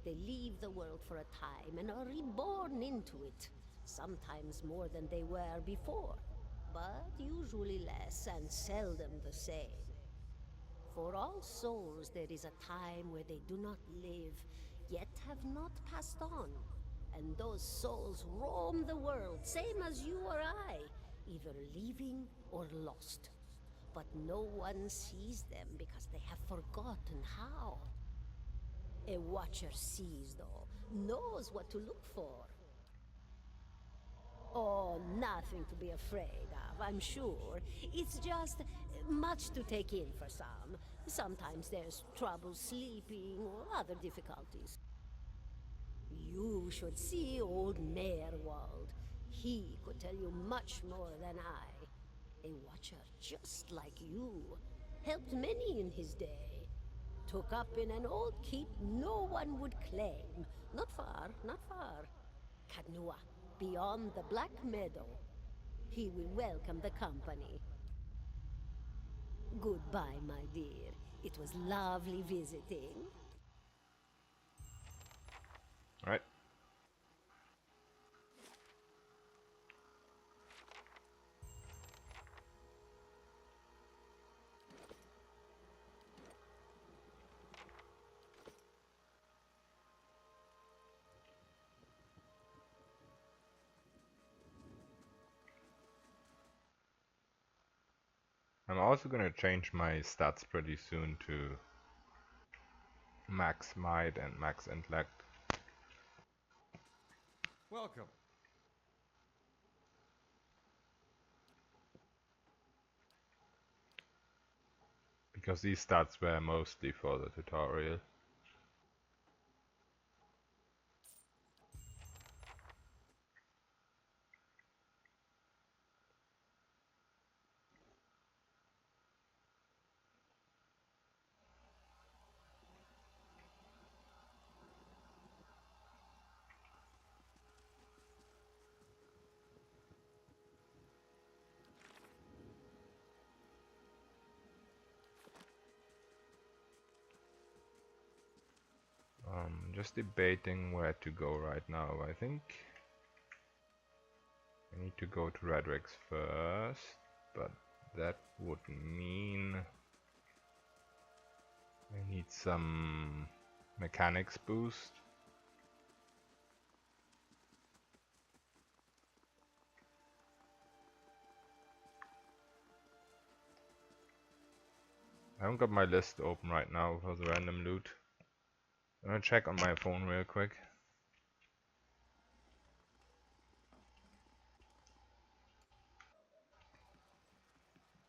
They leave the world for a time and are reborn into it. Sometimes more than they were before, but usually less and seldom the same. For all souls there is a time where they do not live, yet have not passed on. And those souls roam the world, same as you or I, either living or lost. But no one sees them because they have forgotten how. A watcher sees, though, knows what to look for. Oh, nothing to be afraid of, I'm sure. It's just much to take in for some. Sometimes there's trouble sleeping or other difficulties. You should see old Merwald. He could tell you much more than I. A watcher just like you. Helped many in his day. Took up in an old keep no one would claim. Not far, not far. Kadnua, beyond the Black Meadow. He will welcome the company. Goodbye, my dear. It was lovely visiting. Right. I'm also gonna change my stats pretty soon to max might and max intellect. Welcome. Because these stats were mostly for the tutorial. Just debating where to go right now. I think I need to go to Raedric's first, but that would mean I need some mechanics boost. I haven't got my list open right now for the random loot. I'm gonna check on my phone real quick.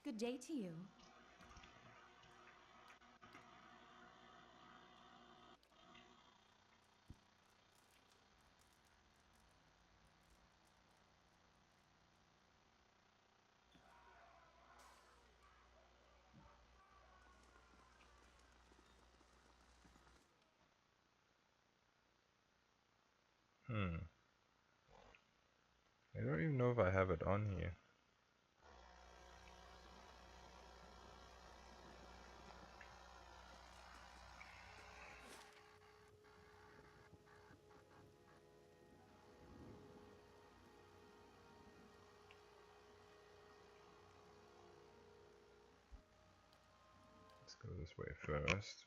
Good day to you. I don't even know if I have it on here. Let's go this way first.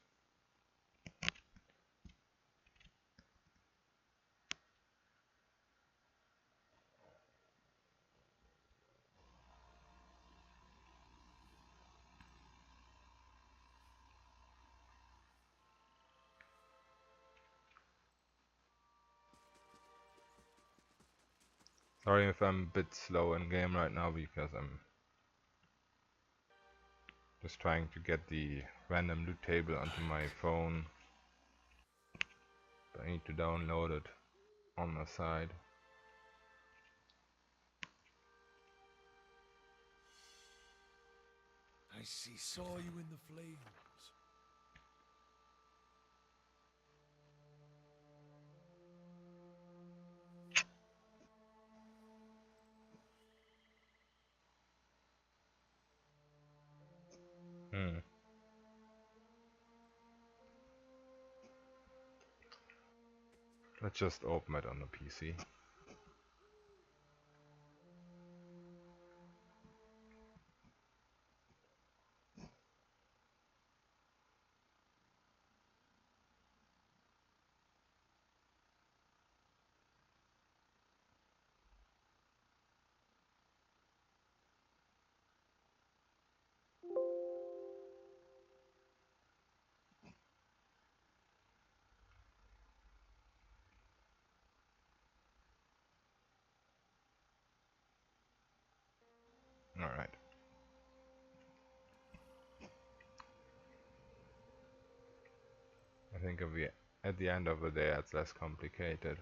Sorry if I'm a bit slow in game right now because I'm just trying to get the random loot table onto my phone. But I need to download it on the side. Saw you in the flames. Let's just open it on the PC. Alright. I think at the end of the day it's less complicated.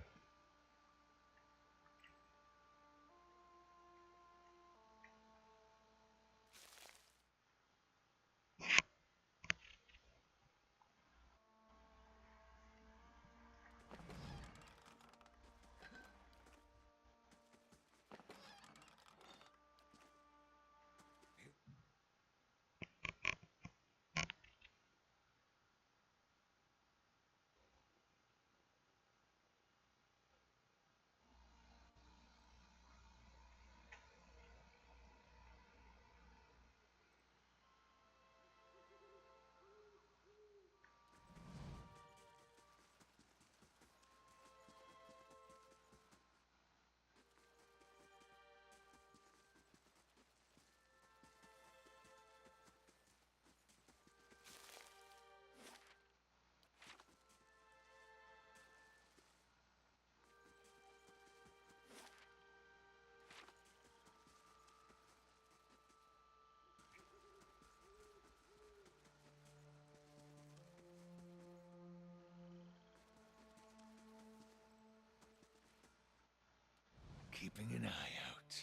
Keeping an eye out.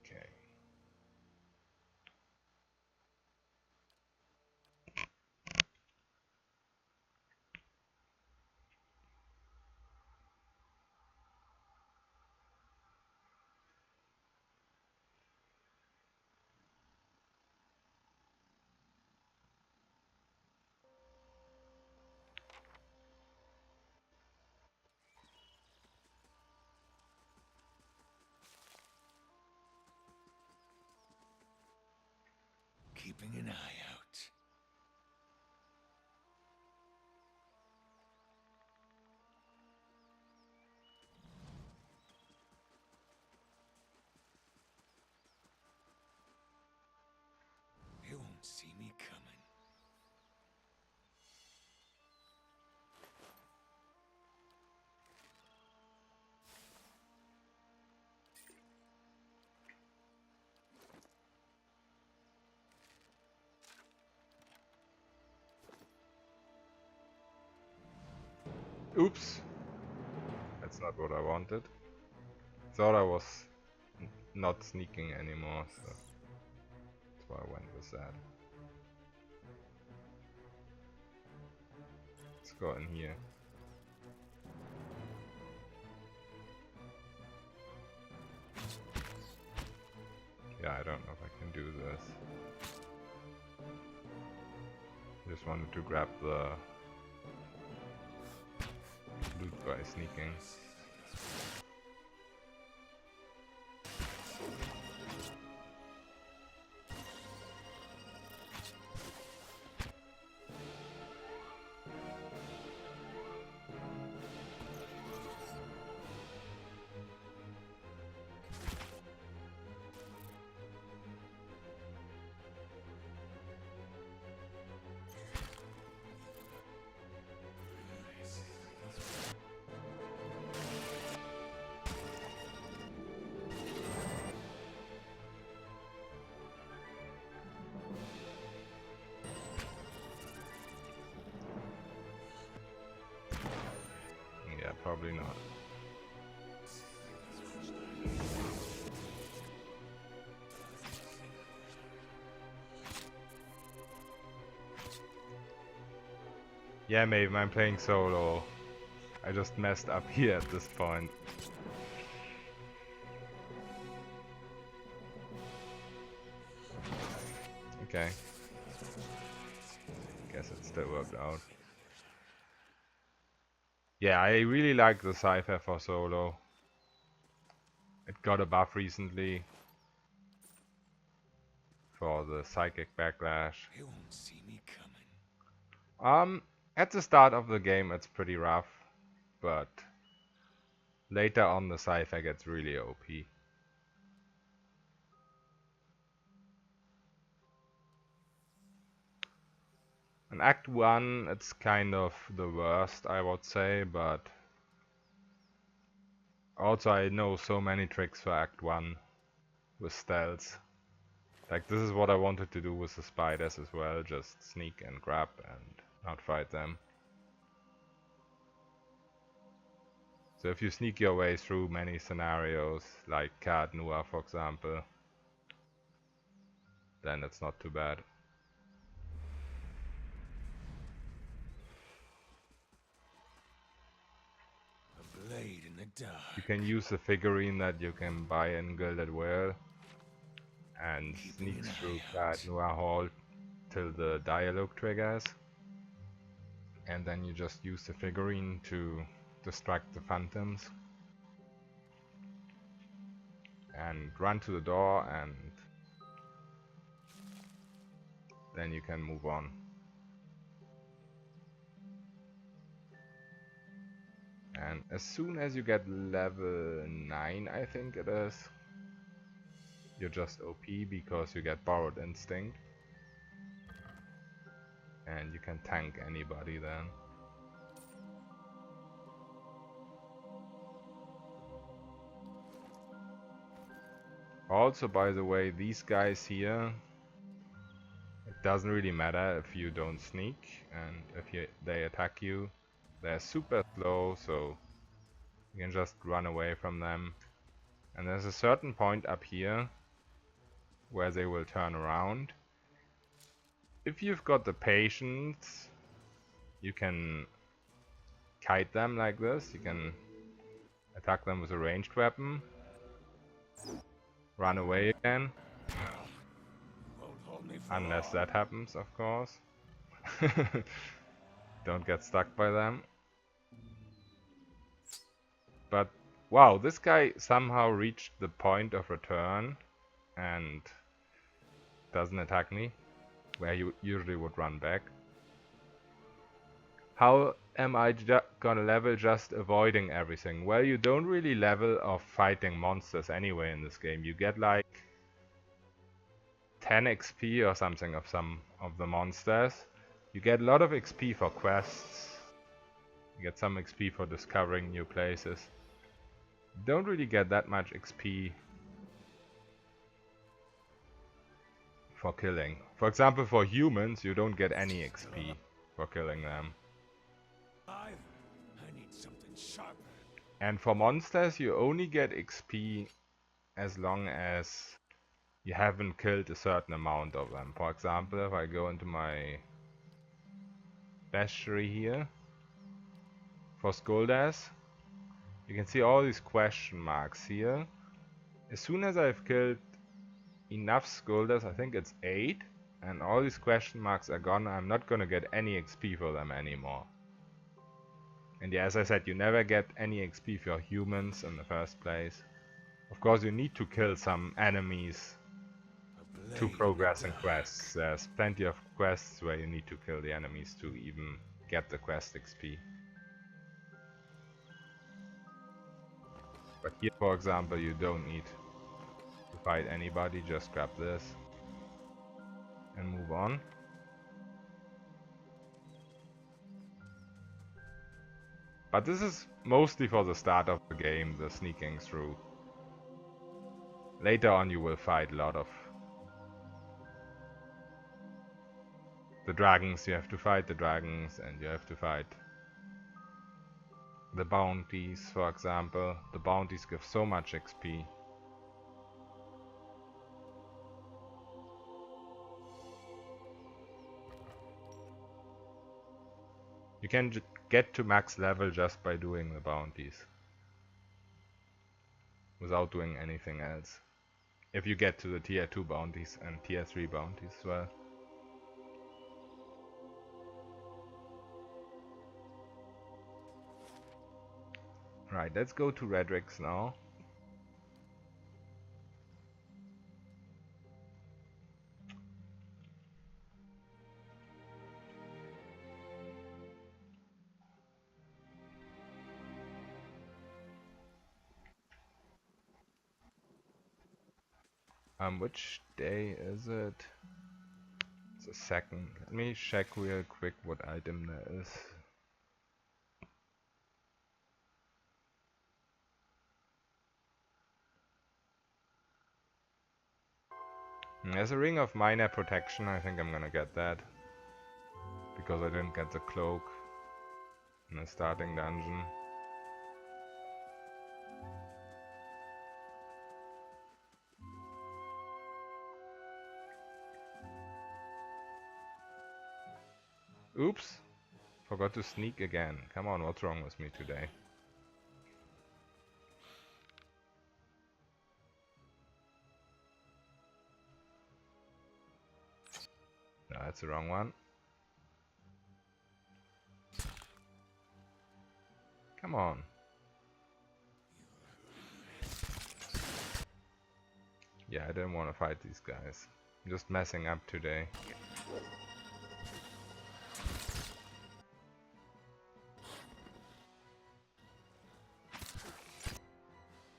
Okay. Keeping an eye out. They won't see me coming. Oops. That's not what I wanted. Thought I was not sneaking anymore, so that's why I went with that. Let's go in here. Yeah, I don't know if I can do this. Just wanted to grab the loot by sneaking. Yeah, probably not. Yeah, maybe I'm playing solo. I just messed up here at this point. Okay. Guess it still worked out. Yeah, I really like the Cipher for solo. It got a buff recently for the psychic backlash. They won't see me coming. At the start of the game it's pretty rough, but later on the Cipher gets really OP. In Act 1 it's kind of the worst, I would say, but also I know so many tricks for Act 1 with stealth. Like, this is what I wanted to do with the spiders as well, just sneak and grab and not fight them. So if you sneak your way through many scenarios, like Card Noir for example, then it's not too bad. A blade in the dark. You can use the figurine that you can buy in Gilded Vale and sneak through Card Noir Hall till the dialogue triggers, and then you just use the figurine to distract the phantoms and run to the door, and then you can move on. And as soon as you get level 9, I think it is, you're just OP because you get Borrowed Instinct. And you can tank anybody then. Also, by the way, these guys here, it doesn't really matter if you don't sneak, and if they attack you, they're super slow, so you can just run away from them. And there's a certain point up here where they will turn around. If you've got the patience, you can kite them like this. You can attack them with a ranged weapon, run away again, unless that happens, of course. Don't get stuck by them. But wow, this guy somehow reached the point of return and doesn't attack me, where you usually would run back. How am I gonna level just avoiding everything? Well, you don't really level of fighting monsters anyway in this game. You get like 10 XP or something of some of the monsters. You get a lot of XP for quests. You get some XP for discovering new places. You don't really get that much XP for killing. For example, for humans, you don't get any XP for killing them. I need something sharper. And for monsters, you only get XP as long as you haven't killed a certain amount of them. For example, if I go into my bestiary here, for Skoldas, you can see all these question marks here. As soon as I've killed enough Skoldas, I think it's 8, and all these question marks are gone, I'm not gonna get any XP for them anymore. And yeah, as I said, you never get any XP for humans in the first place. Of course, you need to kill some enemies to progress in quests. There's plenty of quests where you need to kill the enemies to even get the quest XP. But here, for example, you don't need to fight anybody, just grab this and move on. But this is mostly for the start of the game, the sneaking through. Later on you will fight a lot of the dragons. You have to fight the dragons, and you have to fight the bounties, for example. The bounties give so much XP. You can get to max level just by doing the bounties, without doing anything else. If you get to the tier 2 bounties and tier 3 bounties as well. Right, let's go to Raedric's now. Which day is it? It's the 2nd. Let me check real quick what item there is. There's a ring of minor protection. I think I'm gonna get that, because I didn't get the cloak in the starting dungeon. Oops! Forgot to sneak again. Come on, what's wrong with me today? No, that's the wrong one. Come on. Yeah, I didn't want to fight these guys. I'm just messing up today.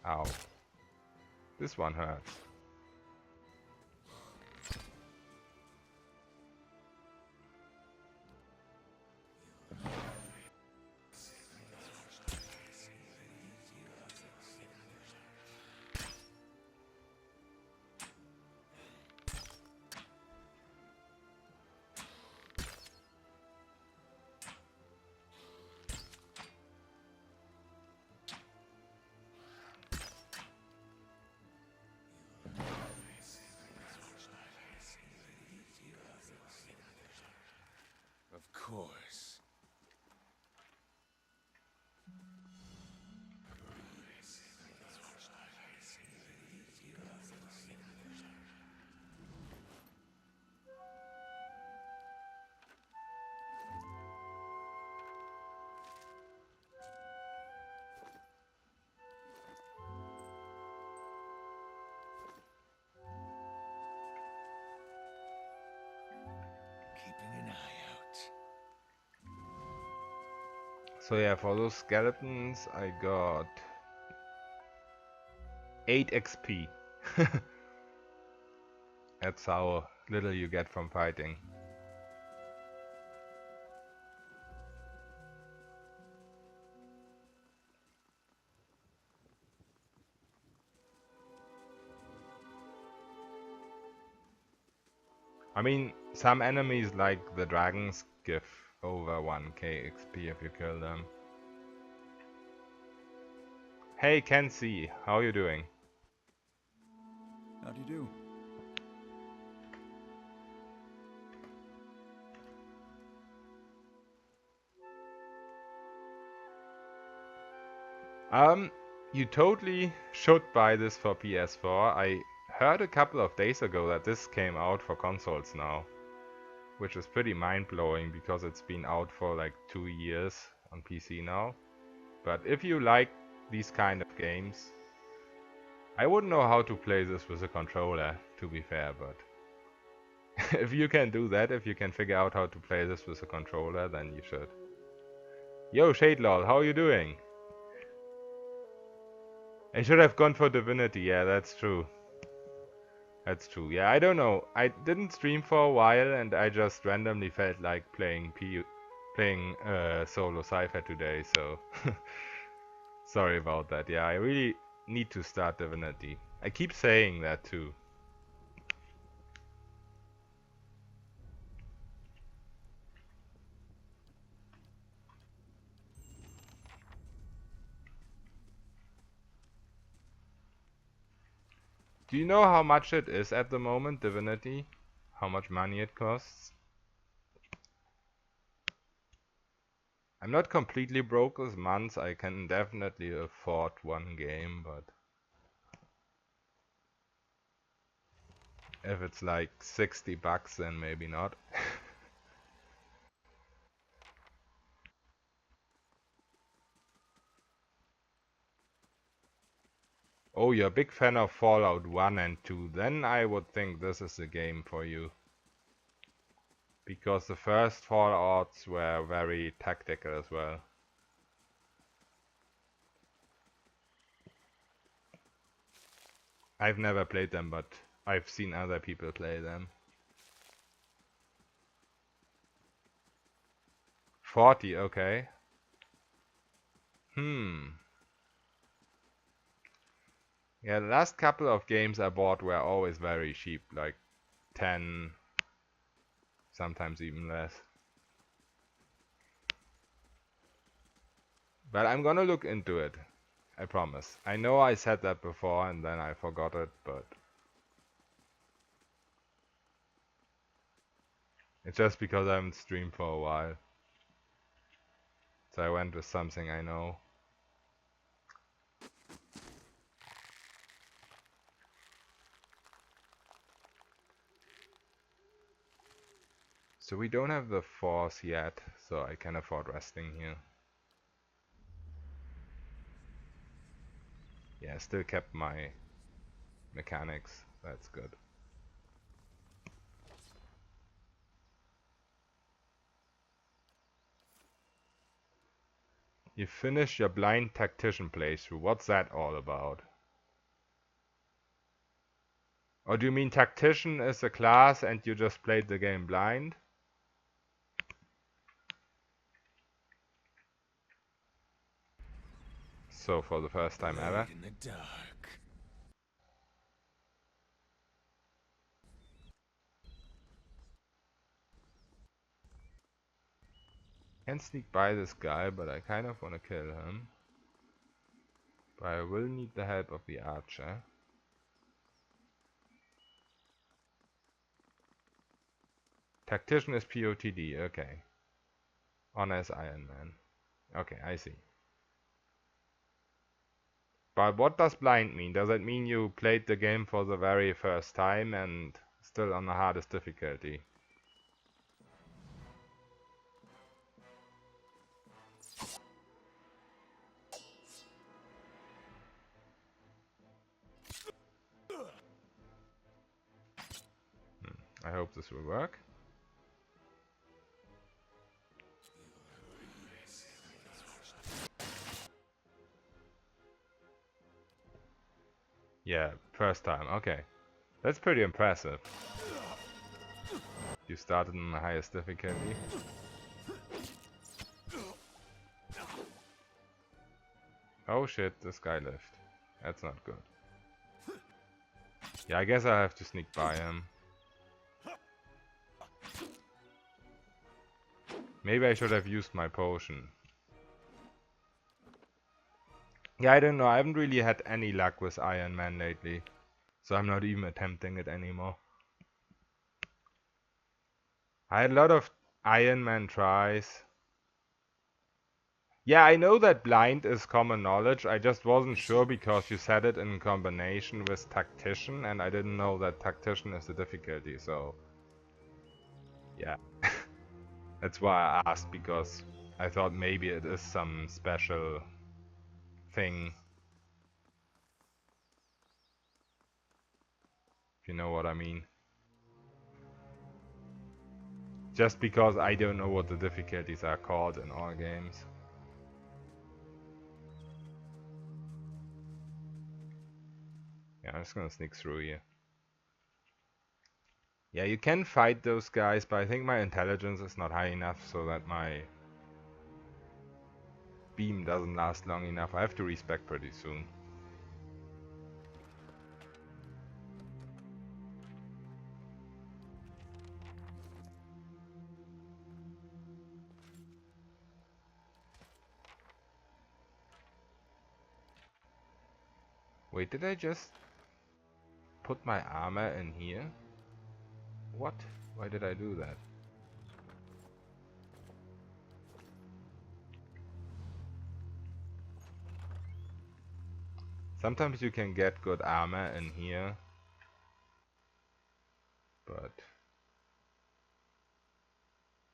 Ow. This one hurts. So yeah, for those skeletons I got 8 XP. That's how little you get from fighting. I mean, some enemies like the dragons give over 1k XP if you kill them. Hey Kenzie, how you doing? How do you do? You totally should buy this for PS4. I heard a couple of days ago that this came out for consoles now, which is pretty mind-blowing because it's been out for like 2 years on PC now. But if you like these kind of games, I wouldn't know how to play this with a controller, to be fair, but if you can do that, if you can figure out how to play this with a controller, then you should. Yo, Shadelol, how are you doing? I should have gone for Divinity, yeah, that's true. That's true, yeah, I don't know. I didn't stream for a while and I just randomly felt like playing Solo Cipher today, so sorry about that. Yeah, I really need to start Divinity. I keep saying that too. Do you know how much it is at the moment, Divinity? How much money it costs? I'm not completely broke this month. I can definitely afford one game, but if it's like 60 bucks, then maybe not. Oh, you're a big fan of Fallout 1 and 2, then I would think this is the game for you. Because the first Fallouts were very tactical as well. I've never played them, but I've seen other people play them. 40, okay. Yeah, the last couple of games I bought were always very cheap, like 10, sometimes even less. But I'm gonna look into it, I promise. I know I said that before and then I forgot it, but it's just because I haven't streamed for a while. So I went with something I know. So we don't have the force yet, so I can afford resting here. Yeah, still kept my mechanics, that's good. You finished your blind tactician playthrough, what's that all about? Or do you mean tactician is a class and you just played the game blind? So for the first time ever? In the dark. Can sneak by this guy, but I kind of want to kill him. But I will need the help of the archer. Tactician is POTD, okay. Honor is Iron Man. Okay, I see. But what does blind mean? Does it mean you played the game for the very first time and still on the hardest difficulty? I hope this will work. Yeah, first time. Okay. That's pretty impressive. You started in the highest difficulty. Oh shit, this guy lived. That's not good. Yeah, I guess I have to sneak by him. Maybe I should have used my potion. Yeah, I don't know. I haven't really had any luck with Iron Man lately. So I'm not even attempting it anymore. I had a lot of Iron Man tries. Yeah, I know that blind is common knowledge. I just wasn't sure because you said it in combination with tactician, and I didn't know that tactician is the difficulty, so yeah. That's why I asked, because I thought maybe it is some special thing. If you know what I mean. Just because I don't know what the difficulties are called in all games. Yeah, I'm just gonna sneak through here. Yeah, you can fight those guys, but I think my intelligence is not high enough so that my beam doesn't last long enough. I have to respec pretty soon. Wait, did I just put my armor in here? What? Why did I do that? Sometimes you can get good armor in here, but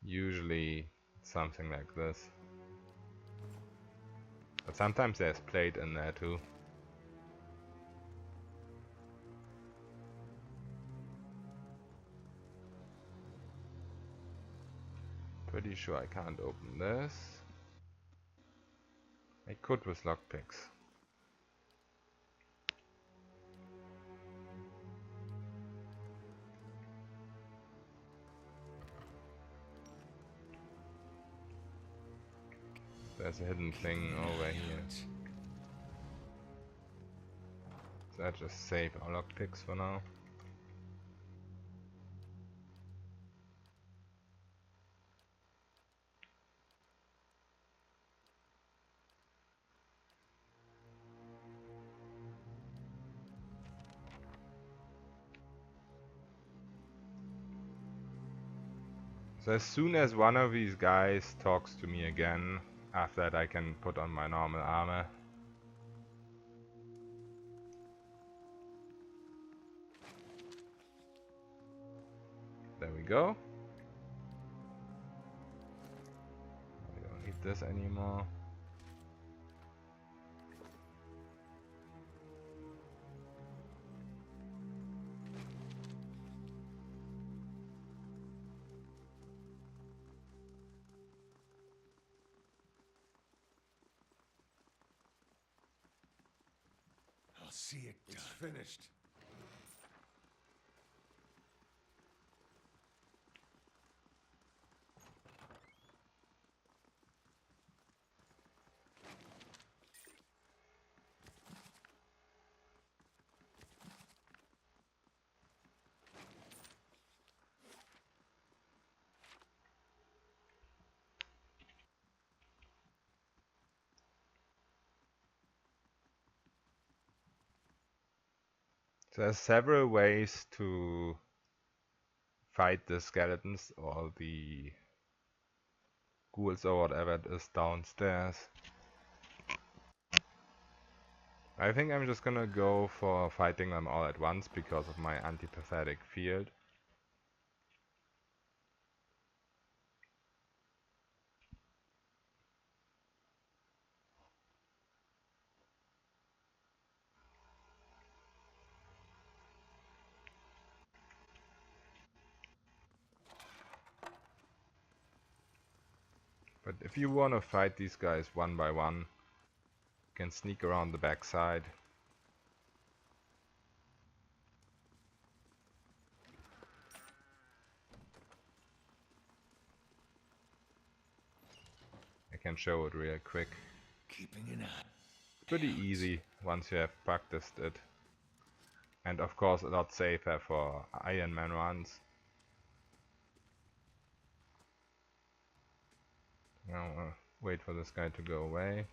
usually it's something like this. But sometimes there's plate in there too. Pretty sure I can't open this. I could with lockpicks. There's a hidden thing over here. So I just save our lockpicks for now. So as soon as one of these guys talks to me again, after that I can put on my normal armor. There we go. I don't need this anymore. I'll see it done. It's finished. So there's several ways to fight the skeletons or the ghouls or whatever it is downstairs. I think I'm just gonna go for fighting them all at once because of my antipathetic field. But if you want to fight these guys one by one, you can sneak around the backside. can show it real quick. Keeping an eye. It's pretty easy once you have practiced it. And of course a lot safer for Iron Man runs. Now wait for this guy to go away.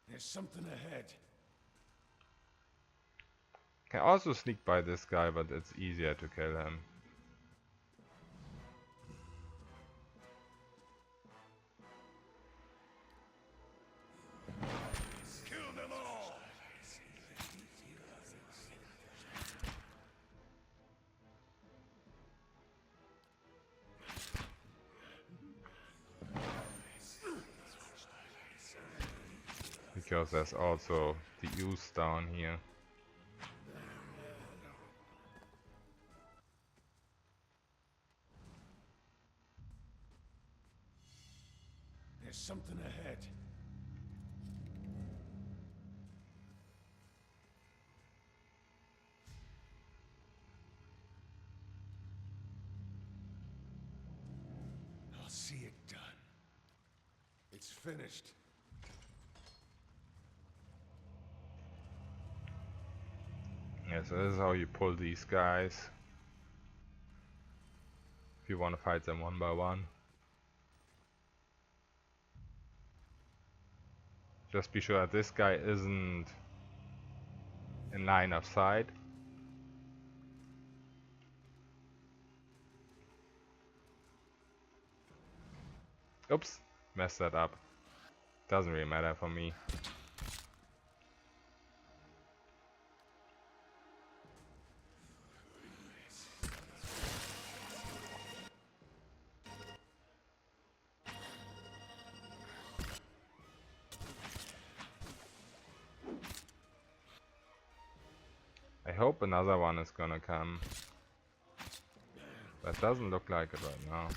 There's something ahead. Can also sneak by this guy, but it's easier to kill him. Kill them all. Because there's also the use down here. There's something ahead. I'll see it done. It's finished. Yeah, so this is how you pull these guys. If you want to fight them one by one. Just be sure that this guy isn't in line of sight. Oops, messed that up. Doesn't really matter for me. I hope another one is gonna come. That doesn't look like it right now.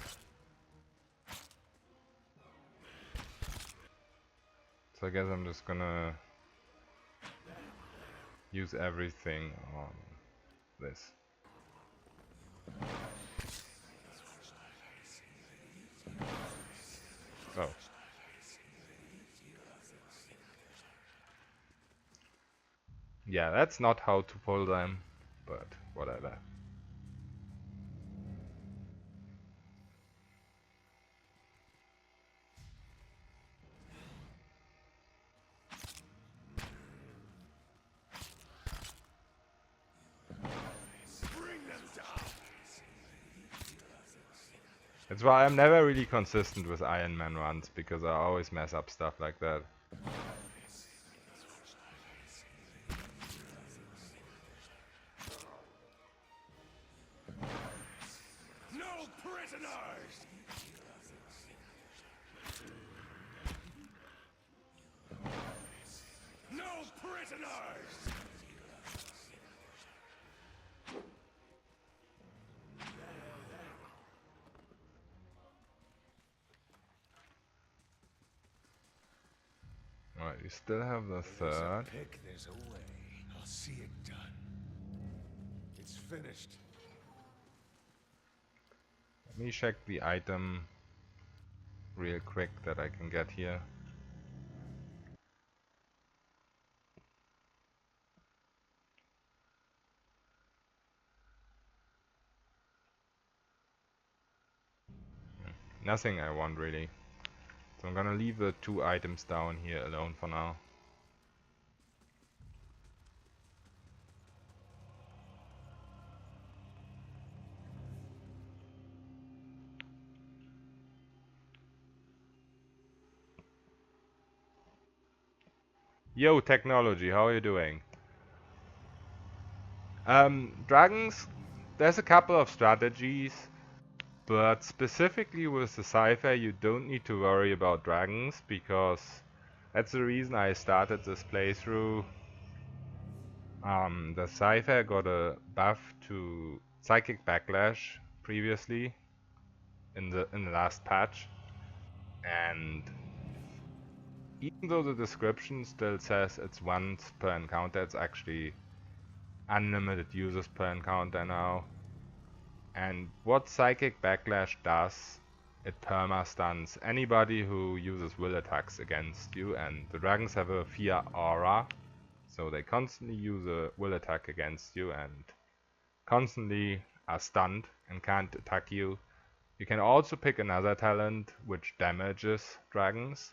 So I guess I'm just gonna use everything on this. Oh. Yeah, that's not how to pull them, but whatever. That's why I'm never really consistent with Iron Man runs, because I always mess up stuff like that. No prisoners! No prisoners! Alright, you still have the third. There's a way. I'll see it done. It's finished. Let me check the item real quick that I can get here. Nothing I want really. So I'm gonna leave the 2 items down here alone for now. Yo, technology, how are you doing? Dragons, there's a couple of strategies, but specifically with the Cipher you don't need to worry about dragons, because that's the reason I started this playthrough. The Cipher got a buff to Psychic Backlash previously, in the last patch, and even though the description still says it's once per encounter, it's actually unlimited uses per encounter now. And what Psychic Backlash does, it perma-stuns anybody who uses will attacks against you, and the dragons have a fear aura, so they constantly use a will attack against you and constantly are stunned and can't attack you. You can also pick another talent which damages dragons,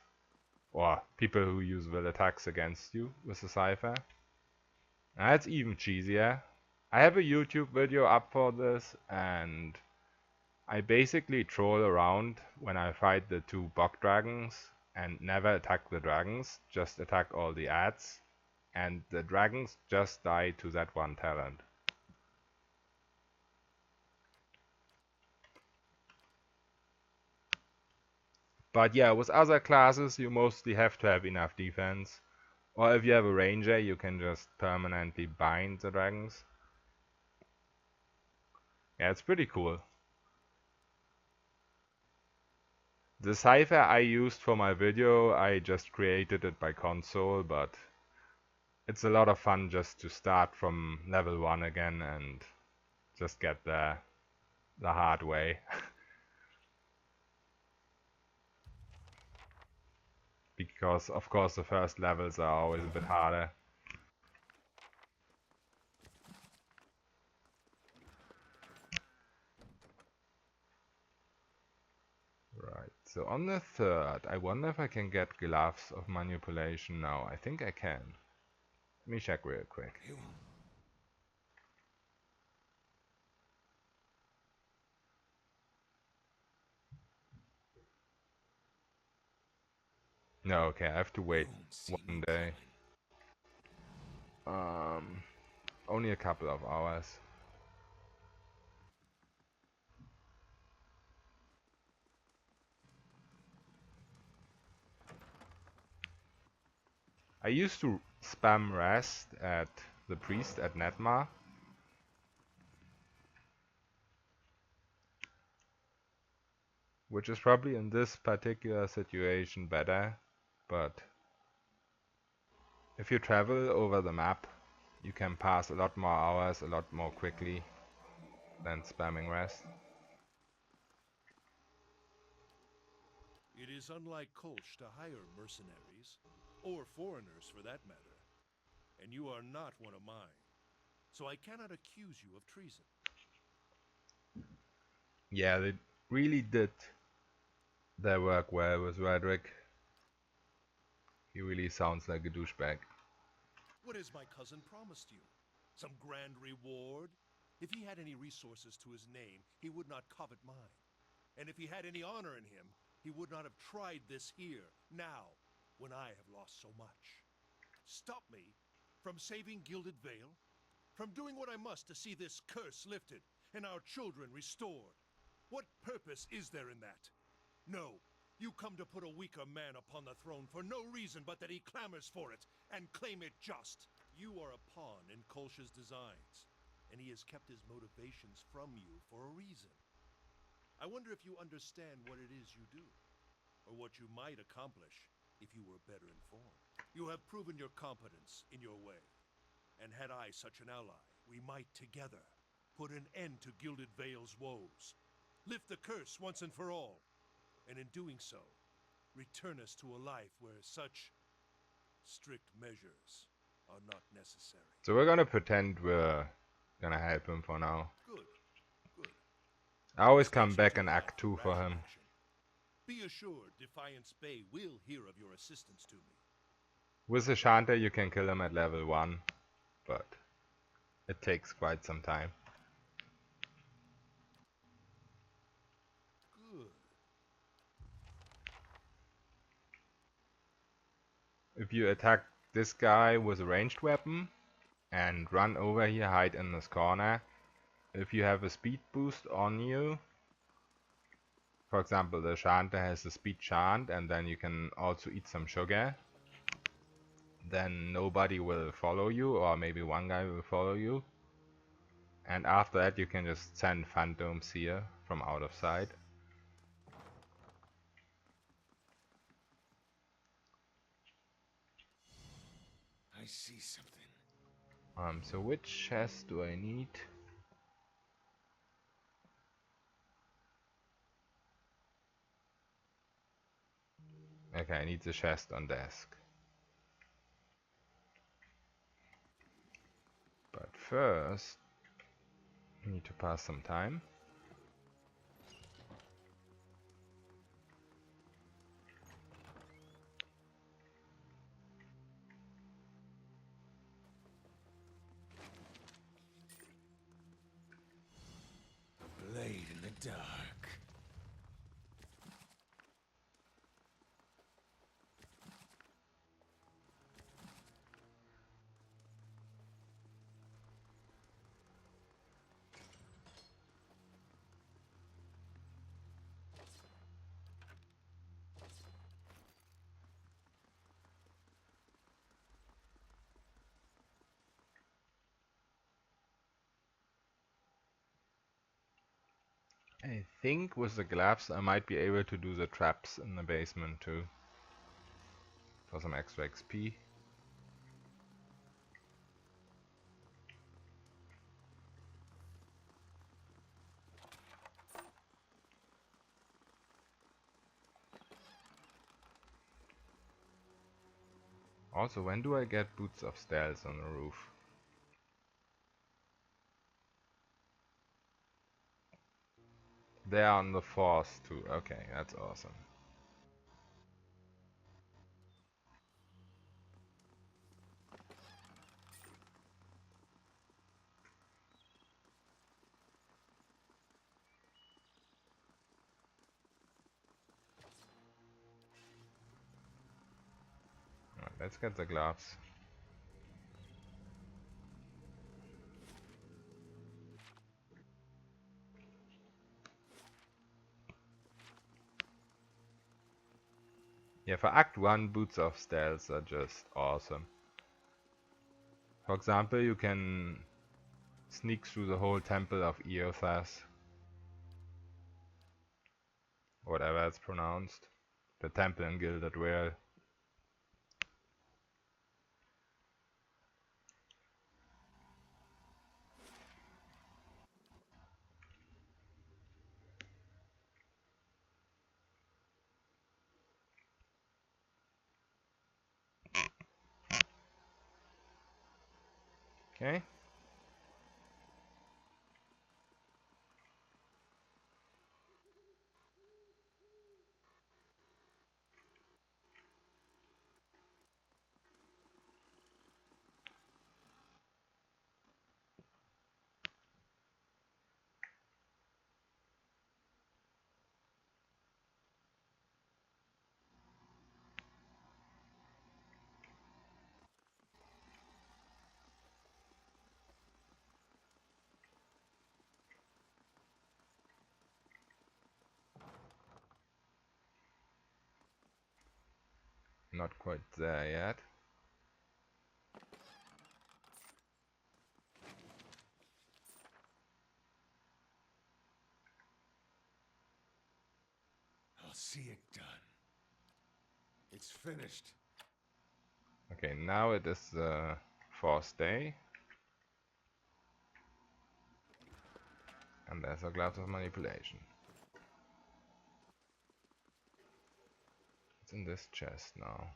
or people who use will attacks against you with the Cipher. And that's even cheesier. I have a YouTube video up for this, and I basically troll around when I fight the two bog dragons and never attack the dragons, just attack all the ads, and the dragons just die to that one talent. But yeah, with other classes you mostly have to have enough defense, or if you have a ranger you can just permanently bind the dragons. Yeah, it's pretty cool. The cipher I used for my video, I just created it by console, but it's a lot of fun just to start from level 1 again and just get there the hard way. Because of course the first levels are always a bit harder. Right, so on the third, I wonder if I can get gloves of manipulation now. I think I can. Let me check real quick. No, okay, I have to wait one day. Only a couple of hours. I used to spam rest at the priest at Netmar. Which is probably in this particular situation better, but if you travel over the map, you can pass a lot more hours a lot more quickly than spamming rest. It is unlike Kolsch to hire mercenaries, or foreigners for that matter. And you are not one of mine, so I cannot accuse you of treason. Yeah, they really did their work well with Raedric. He really sounds like a douchebag. What has my cousin promised you? Some grand reward? If he had any resources to his name, he would not covet mine. And if he had any honor in him, he would not have tried this here, now, when I have lost so much. Stop me from saving Gilded Vale, from doing what I must to see this curse lifted and our children restored. What purpose is there in that? No, you come to put a weaker man upon the throne for no reason but that he clamors for it and claim it just. You are a pawn in Kolsch's designs, and he has kept his motivations from you for a reason. I wonder if you understand what it is you do, or what you might accomplish if you were better informed. You have proven your competence in your way, and had I such an ally, we might together put an end to Gilded Vale's woes, lift the curse once and for all, and in doing so, return us to a life where such strict measures are not necessary. So we're gonna pretend we're gonna help him for now. Good, good. I always come back in Act 2 for him. Be assured Defiance Bay will hear of your assistance to me. With the Shanter you can kill him at level 1, but it takes quite some time. Good. If you attack this guy with a ranged weapon and run over here, hide in this corner, if you have a speed boost on you, for example the Shanter has a speed chant and then you can also eat some sugar, then nobody will follow you, or maybe one guy will follow you, and after that you can just send phantoms here from out of sight. see something. So which chest do I need? Okay, I need the chest on desk. But first, I need to pass some time. A blade in the dark. I think with the gloves I might be able to do the traps in the basement too. For some extra XP. Also, when do I get boots of stealth on the roof? They are on the force too. Okay, that's awesome. Alright, let's get the gloves. Yeah, for Act 1, boots of stealth are just awesome. For example, you can sneak through the whole temple of Eothas. Whatever it's pronounced. The temple in Gilded Vale. Okay. Not quite there yet. I'll see it done. It's finished. Okay, now it is the 4th day. And there's a glass of manipulation. It's in this chest now.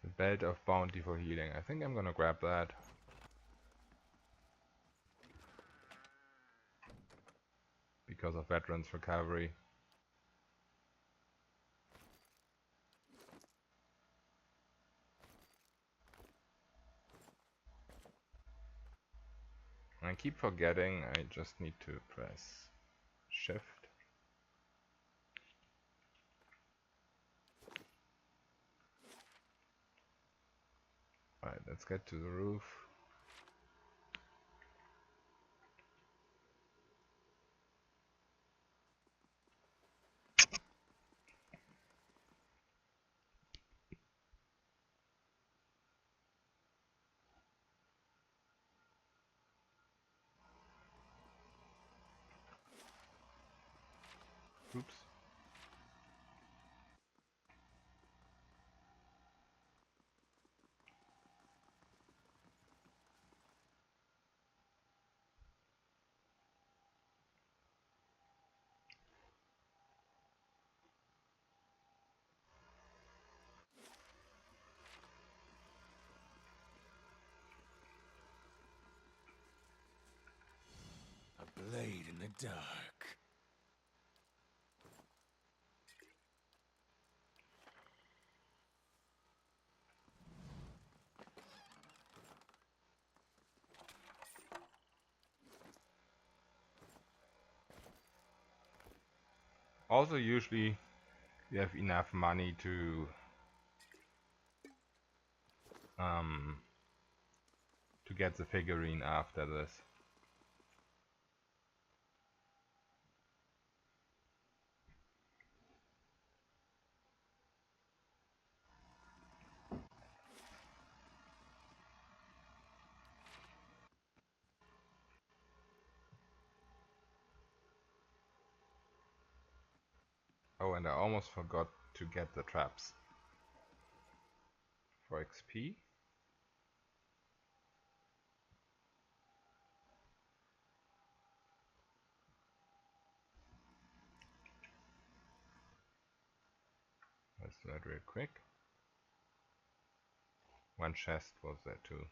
The belt of bounty for healing. I think I'm gonna grab that. Because of veterans recovery. I keep forgetting, I just need to press shift. Alright, let's get to the roof. Oops. A blade in the dark. Also, usually you have enough money to get the figurine after this. Oh, and I almost forgot to get the traps for XP. Let's do that real quick. One chest was there too.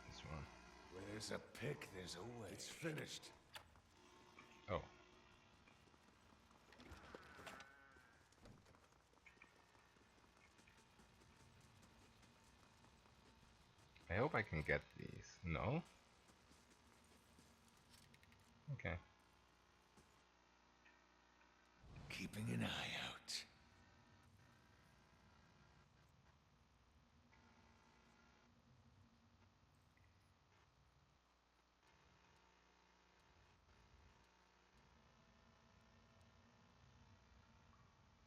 This one. Where there's a pick, there's a way. It's finished. Oh. I hope I can get these. No? Okay. Keeping an eye out.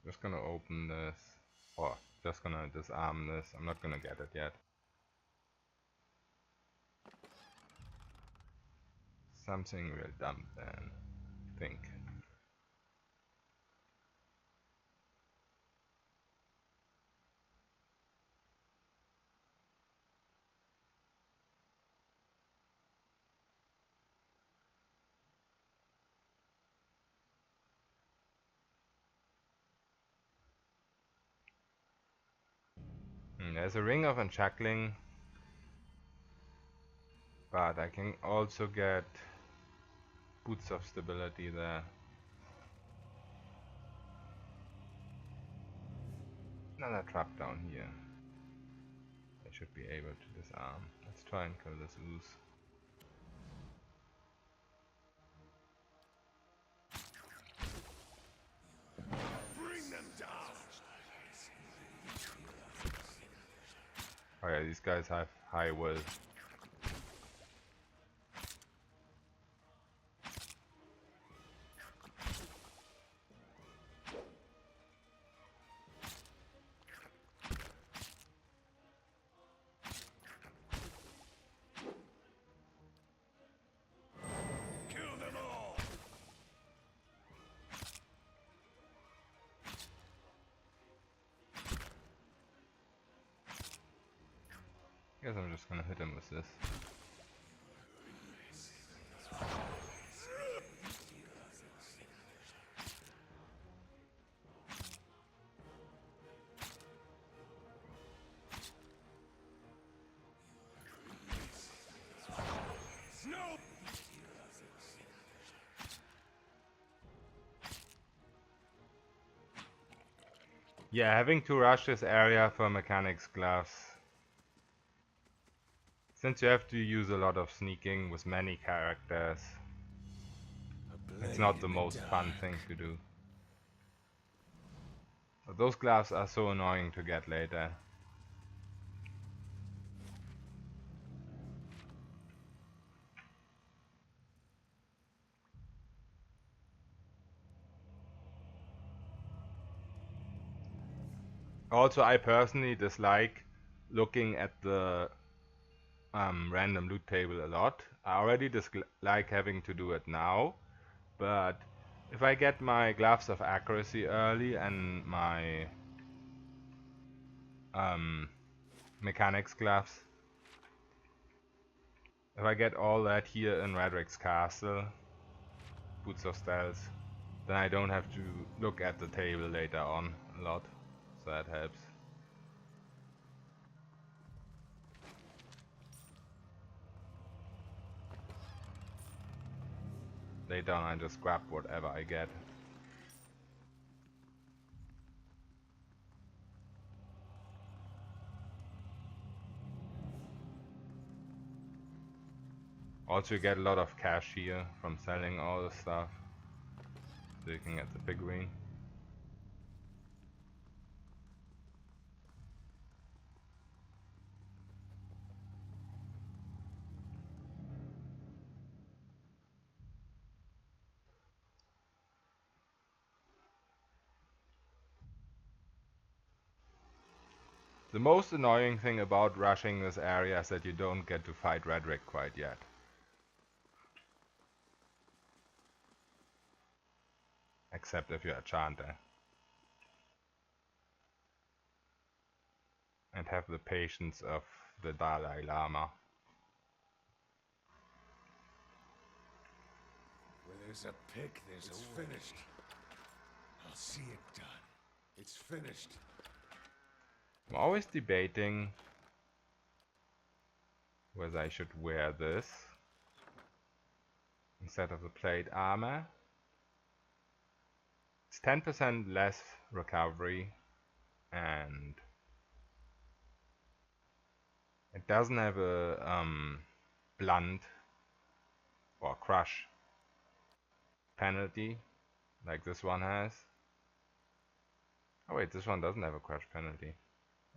Just gonna open this. Or just gonna disarm this. I'm not gonna get it yet. Something real dumb then. Think. There's a ring of unshackling, but I can also get boots of stability there. Another trap down here. I should be able to disarm. Let's try and kill this ooze. Bring them down. Oh yeah, these guys have high will. Kill them all. Guess I'm just gonna hit him with this. Nope. Yeah, having to rush this area for mechanics gloves. Since you have to use a lot of sneaking with many characters, it's not the most fun thing to do. But those gloves are so annoying to get later. Also, I personally dislike looking at the random loot table a lot. I already dislike having to do it now, but if I get my gloves of accuracy early and my mechanics gloves, if I get all that here in Raedric's castle, boots of stealth, then I don't have to look at the table later on a lot, so that helps. Later on I just grab whatever I get. Also you get a lot of cash here from selling all the stuff, so you can get the figurine. The most annoying thing about rushing this area is that you don't get to fight Raedric quite yet. Except if you're a chanter. And have the patience of the Dalai Lama. Where there's a pick, there's a way. Finished. I'll see it done. It's finished. I'm always debating whether I should wear this instead of the plate armor. It's 10% less recovery and it doesn't have a blunt or crush penalty like this one has. Oh wait, this one doesn't have a crush penalty.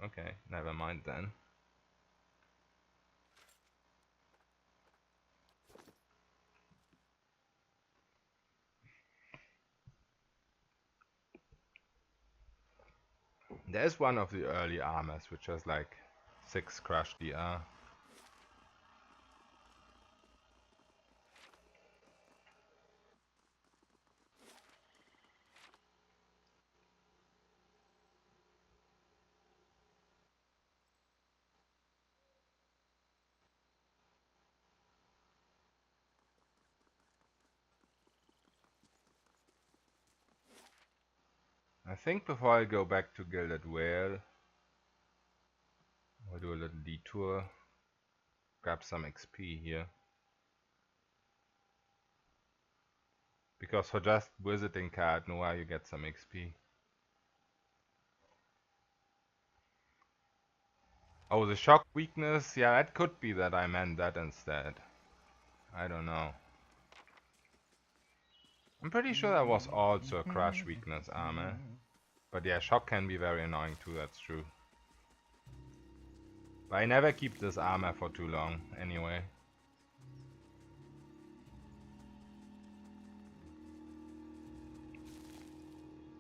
Okay, never mind then. There's one of the early armors which has like 6 crush DR. I think before I go back to Gilded Vale, I'll do a little detour, grab some XP here. Because for just visiting Card Noir you get some XP. Oh, the shock weakness, yeah, that could be that I meant that instead. I don't know. I'm pretty sure that was also a crush weakness armor. But yeah, shock can be very annoying too, that's true. But I never keep this armor for too long, anyway.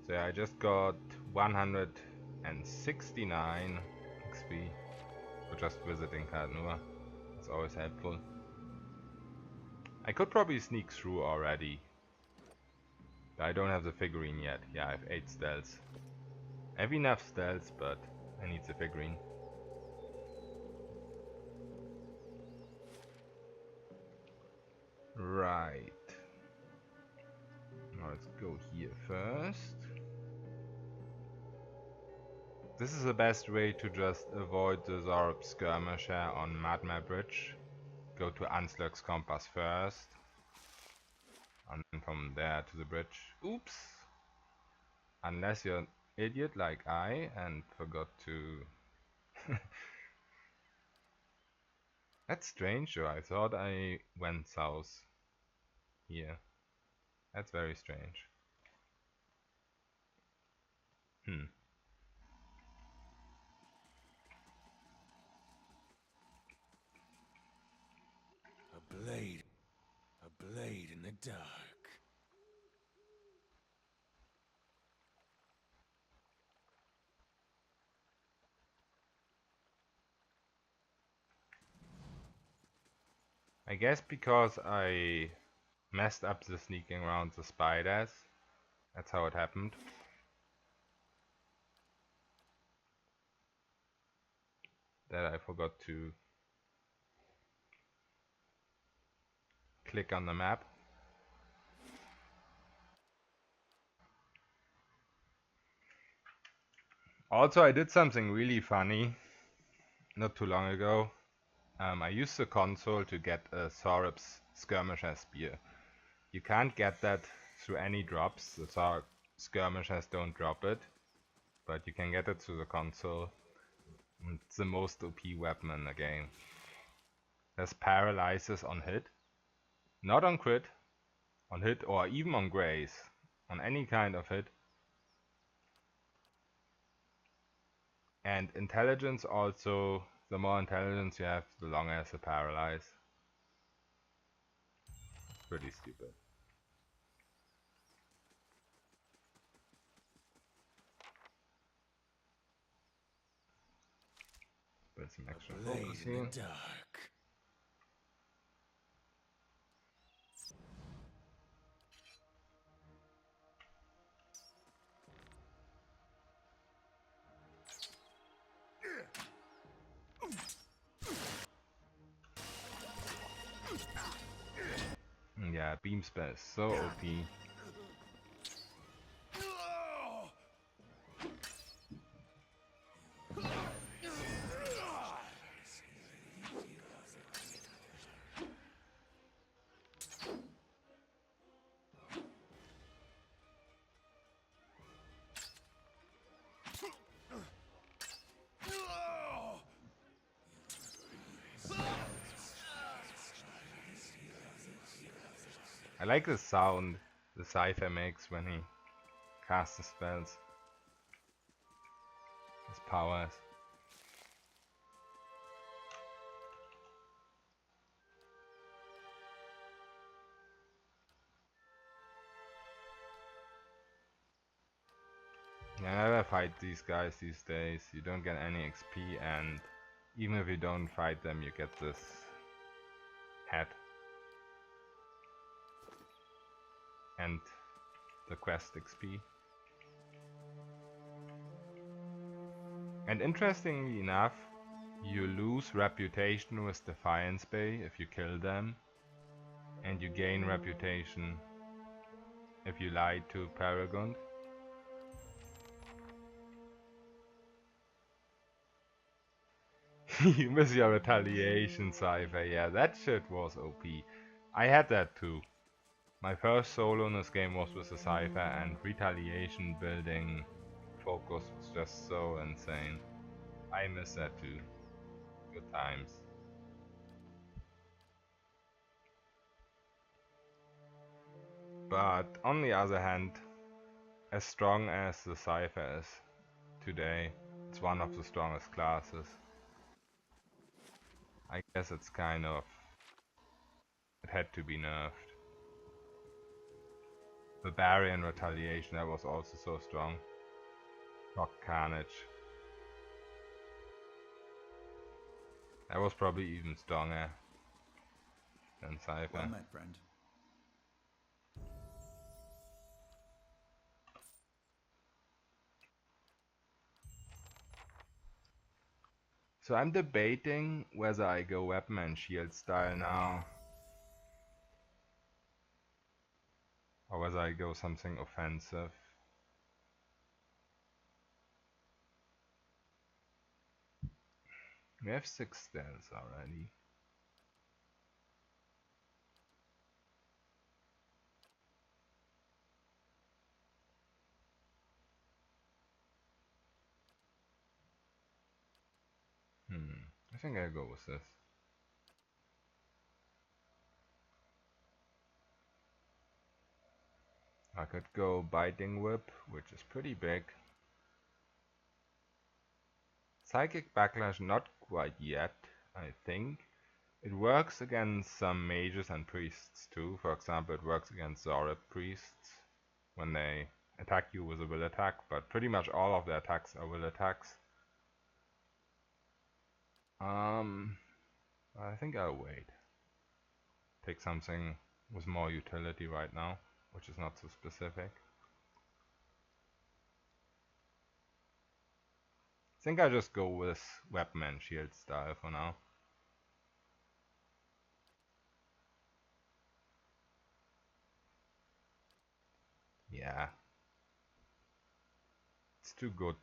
So yeah, I just got 169 XP for just visiting Card Noir. It's always helpful. I could probably sneak through already. But I don't have the figurine yet. Yeah, I have 8 stealths. I have enough stealths, but I need the figurine. Right. Now let's go here first. This is the best way to just avoid the Zorb skirmisher on Madmare Bridge. Go to Anslug's Compass first. And then from there to the bridge. Oops! Unless you're an idiot like I and forgot to... That's strange though, I thought I went south here. That's very strange. A blade in the dark. I guess because I messed up the sneaking around the spiders. That's how it happened. That I forgot to click on the map. Also, I did something really funny not too long ago. I used the console to get a Sorib's Skirmisher Spear. You can't get that through any drops. The Skirmishers don't drop it, but you can get it through the console. It's the most OP weapon in the game. There's paralyzes on hit, not on crit, on hit or even on graze, on any kind of hit. And intelligence also, the more intelligence you have, the longer the paralyze. Pretty stupid. But some extra focus here. Dark. Yeah, beam spell is so OP. I like the sound the Cipher makes when he casts the spells. His powers. I never fight these guys these days. You don't get any XP, and even if you don't fight them, you get this hat. And the quest XP. And interestingly enough, you lose reputation with Defiance Bay if you kill them, and you gain reputation if you lie to Paragon. You miss your retaliation, Cipher. Yeah, that shit was OP. I had that too. My first solo in this game was with the Cipher, and retaliation building focus was just so insane. I miss that too. Good times. But on the other hand, as strong as the Cipher is today, it's one of the strongest classes. I guess it's kind of... it had to be nerfed. Barbarian retaliation, that was also so strong. Rock Carnage. That was probably even stronger than Cipher. Well met, friend. So I'm debating whether I go weapon and shield style now, or whether I go something offensive. We have 6 stealth already. I think I'll go with this. I could go Biting Whip, which is pretty big. Psychic Backlash, not quite yet, I think. It works against some mages and priests too. For example, it works against Zorib priests when they attack you with a will attack, but pretty much all of the attacks are will attacks. I think I'll wait. Take something with more utility right now, which is not so specific. I think I just go with weapon and shield style for now. Yeah. It's too good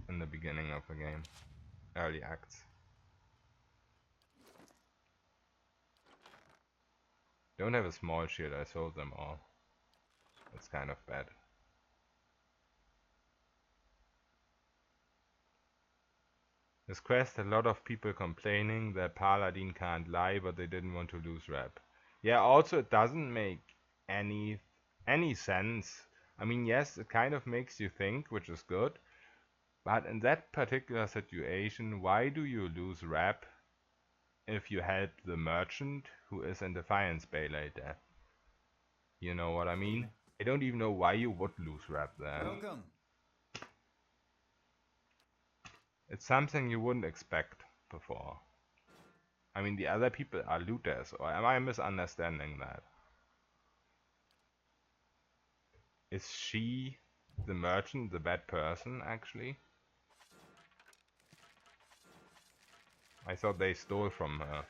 in the beginning of the game. Early acts. Don't have a small shield, I sold them all. It's kind of bad. This quest had a lot of people complaining that Paladin can't lie, but they didn't want to lose rep. Yeah, also it doesn't make any sense. I mean, yes, it kind of makes you think, which is good. But in that particular situation, why do you lose rep if you help the merchant who is in Defiance Bay later? You know what I mean? I don't even know why you would lose rep there. Welcome. It's something you wouldn't expect before. I mean, the other people are looters, or am I misunderstanding that? Is she, the merchant, the bad person, actually? I thought they stole from her.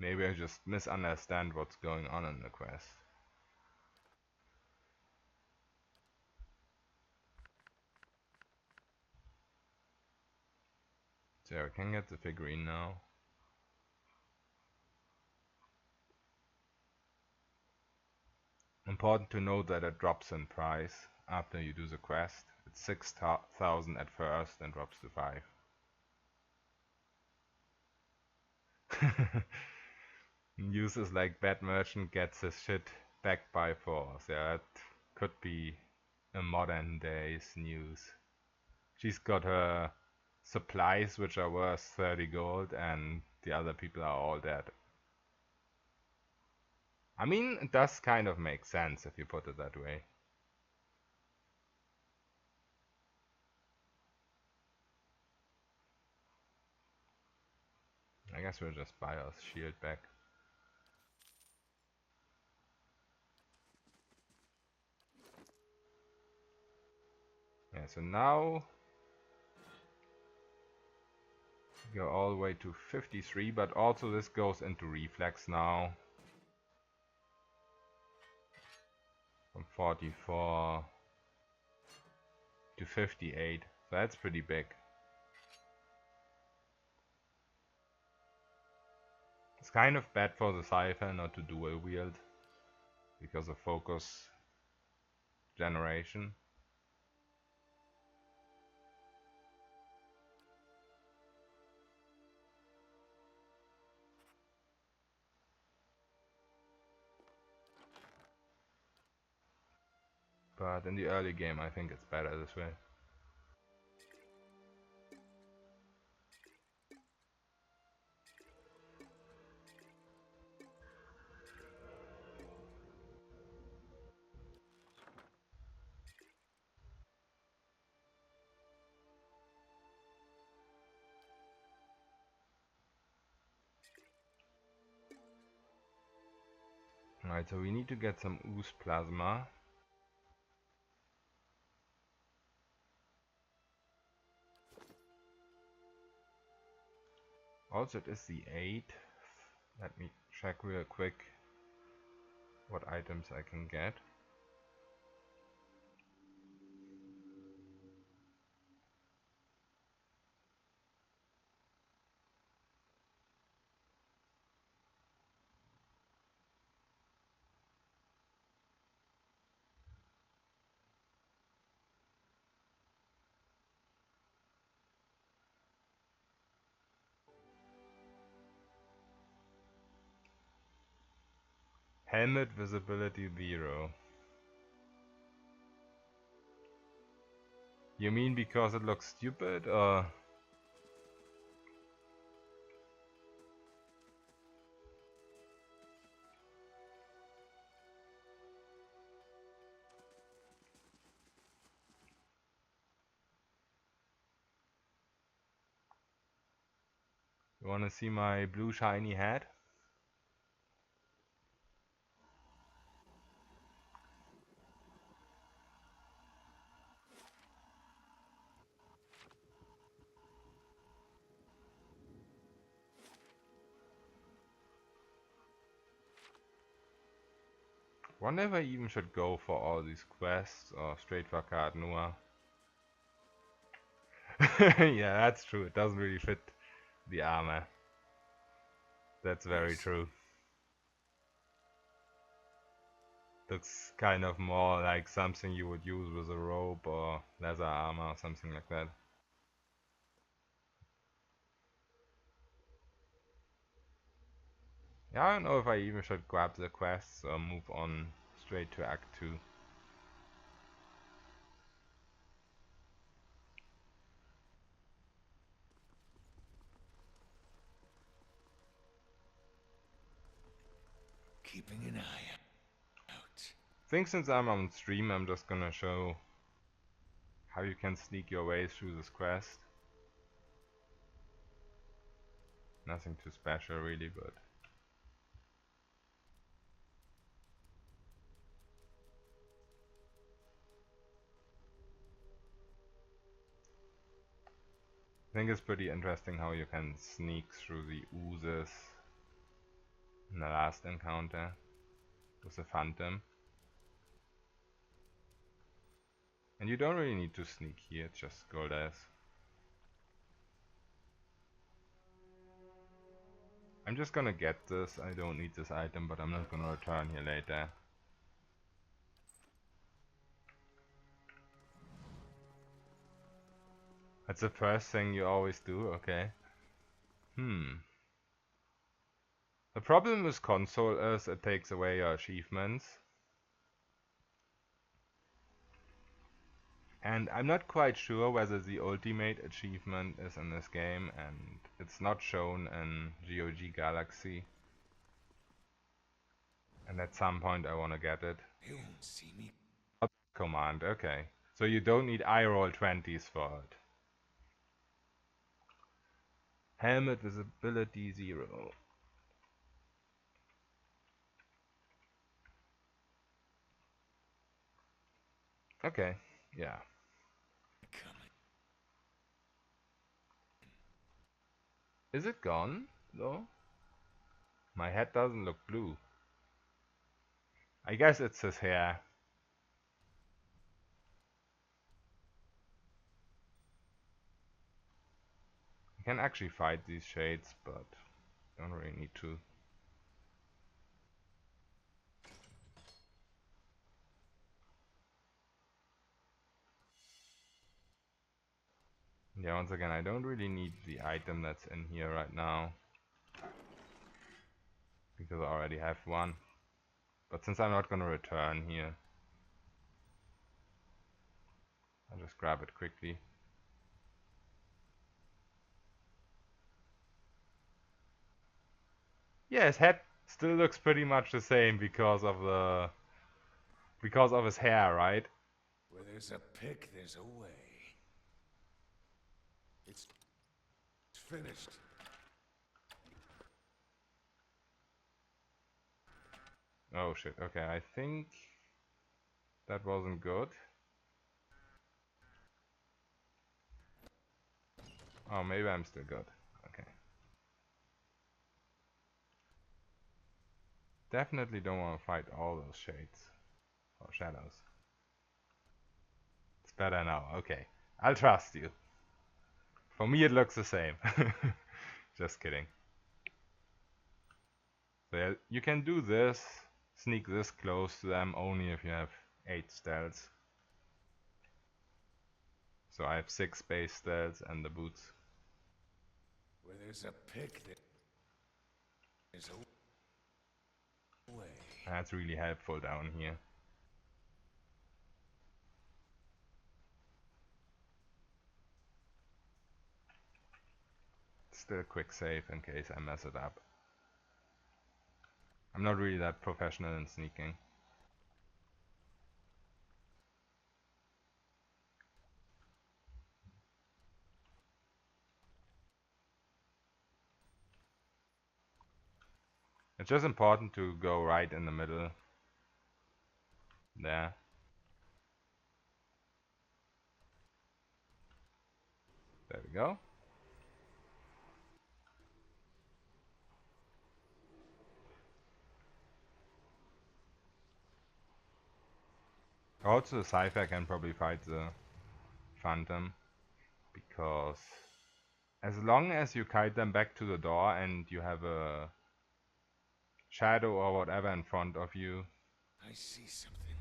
Maybe I just misunderstand what's going on in the quest. So I can get the figurine now. Important to note that it drops in price after you do the quest. It's 6,000 at first and drops to 5. Users like Bad Merchant gets his shit back by force. Yeah, that could be a modern day's news. She's got her supplies which are worth 30 gold and the other people are all dead. I mean, it does kind of make sense if you put it that way. I guess we'll just buy our shield back. Yeah, so now go all the way to 53, but also this goes into reflex now. From 44 to 58, so that's pretty big. It's kind of bad for the Cipher not to dual wield because of focus generation. But in the early game I think it's better this way. Right, so we need to get some ooze plasma. Also it is the 8th. Let me check real quick what items I can get. Helmet visibility 0. You mean because it looks stupid, or? You wanna see my blue shiny head? Wonder if I even should go for all these quests or straight for Card Noir. Yeah, that's true. It doesn't really fit the armor. That's very true. Looks kind of more like something you would use with a robe or leather armor or something like that. Yeah, I don't know if I even should grab the quests or move on straight to Act 2. Keeping an eye out. I think since I'm on stream, I'm just gonna show how you can sneak your way through this quest. Nothing too special really, but I think it's pretty interesting how you can sneak through the oozes in the last encounter with the Phantom. And you don't really need to sneak here, it's just Goldas. I'm just gonna get this, I don't need this item, but I'm not gonna return here later. That's the first thing you always do, okay. The problem with console is it takes away your achievements. And I'm not quite sure whether the ultimate achievement is in this game, and it's not shown in GOG Galaxy. And at some point I wanna get it. They won't see me. Command, okay. So you don't need eye-roll 20s for it. Helmet visibility 0. Okay, yeah. Is it gone, though? My head doesn't look blue. I guess it's his hair. I can actually fight these shades, but don't really need to. Yeah, once again, I don't really need the item that's in here right now, because I already have one. But since I'm not gonna return here, I'll just grab it quickly. Yeah, his head still looks pretty much the same because of his hair, right? Where there's a pick, there's a way. It's finished. Oh shit, okay, I think that wasn't good. Oh, maybe I'm still good. Okay. Definitely don't want to fight all those shades or shadows. It's better now, okay. I'll trust you. For me it looks the same. Just kidding. So yeah, you can do this, sneak this close to them only if you have 8 stealths. So I have 6 base stealths and the boots. Where there's a pick, there's a way. That's really helpful down here. Still a quick save in case I mess it up. I'm not really that professional in sneaking. It's just important to go right in the middle. There. There we go. Also, the Cipher can probably fight the Phantom, because as long as you kite them back to the door and you have a shadow or whatever in front of you, I see something.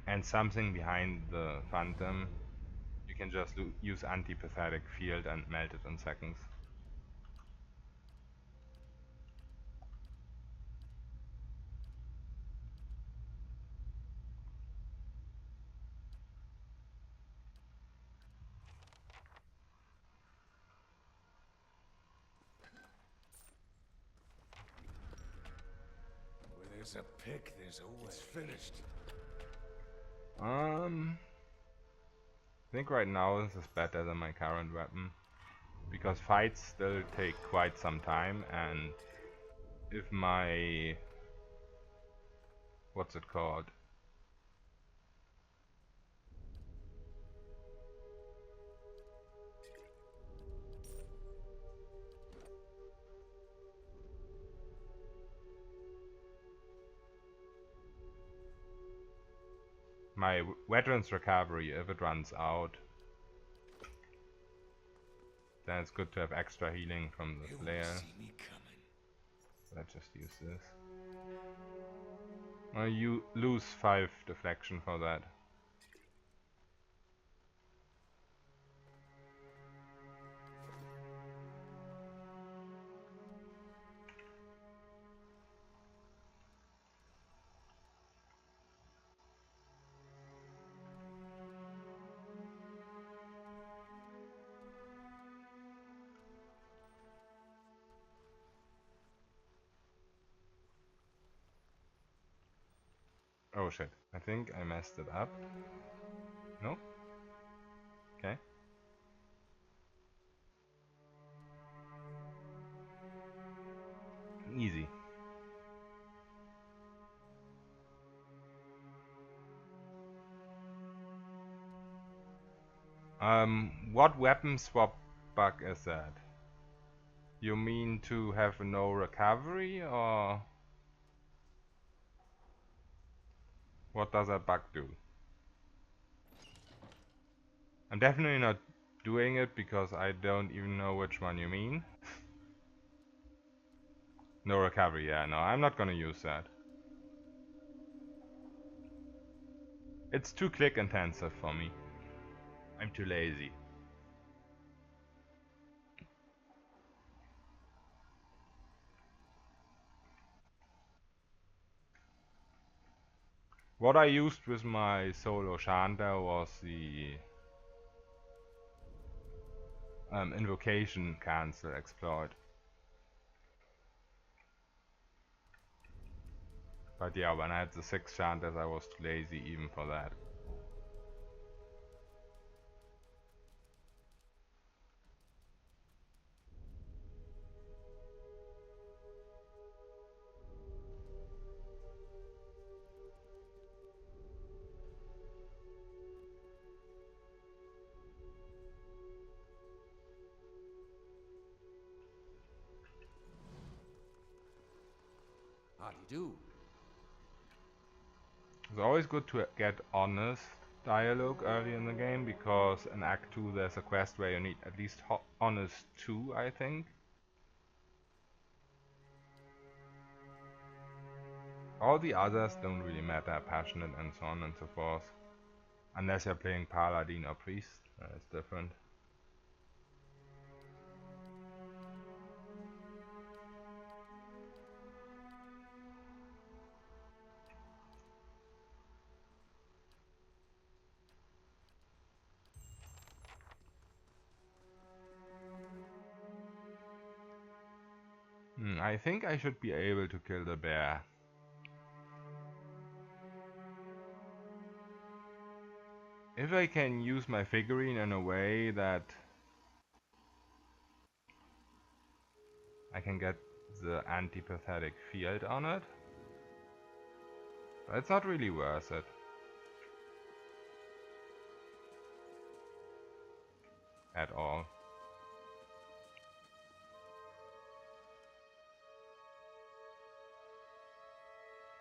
and something behind the Phantom, you can just use anti-pathetic field and melt it in seconds. Where there's a pick, there's a way. It's finished. I think right now this is better than my current weapon, because fights still take quite some time, and if my... what's it called? My veteran's recovery, if it runs out, then it's good to have extra healing from the Slayer. Let's just use this. Well, you lose 5 deflection for that. Oh shit, I think I messed it up. No? Okay. Easy. What weapon swap bug is that? You mean to have no recovery, or what does that bug do? I'm definitely not doing it because I don't even know which one you mean. No recovery, yeah, no, I'm not gonna use that. It's too click intensive for me. I'm too lazy. What I used with my solo Shanta was the invocation cancel exploit. But yeah, when I had the 6 Shantas I was too lazy even for that. Howdy do. It's always good to get honest dialogue early in the game, because in Act 2 there's a quest where you need at least honest 2, I think. All the others don't really matter, passionate and so on and so forth. Unless you're playing Paladin or Priest, it's different. I think I should be able to kill the bear. If I can use my figurine in a way that I can get the antipathetic field on it. But it's not really worth it. At all.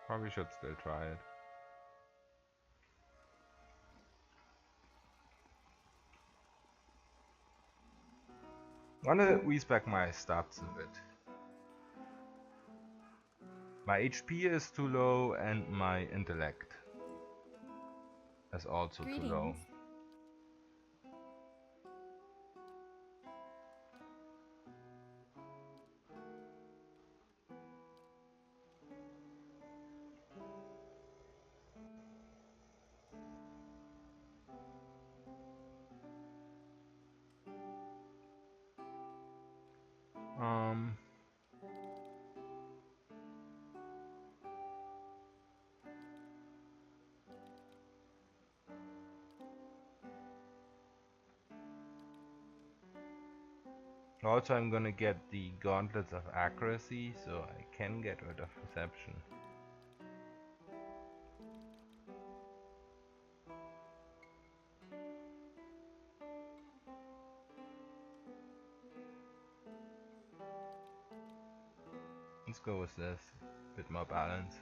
Probably should still try it. Wanna respec my stats a bit. My HP is too low and my intellect is also too low. Also, I'm gonna get the gauntlets of accuracy, so I can get rid of perception. Let's go with this, bit more balance.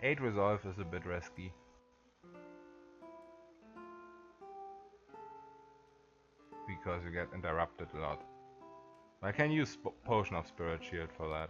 8 resolve is a bit risky. Because you get interrupted a lot. I can use Potion of Spirit Shield for that.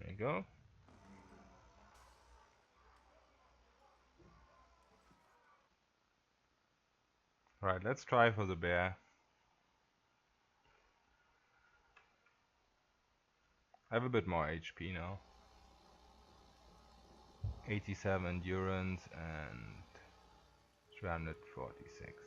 There you go. Right, let's try for the bear. I have a bit more HP now. 87 endurance and 346.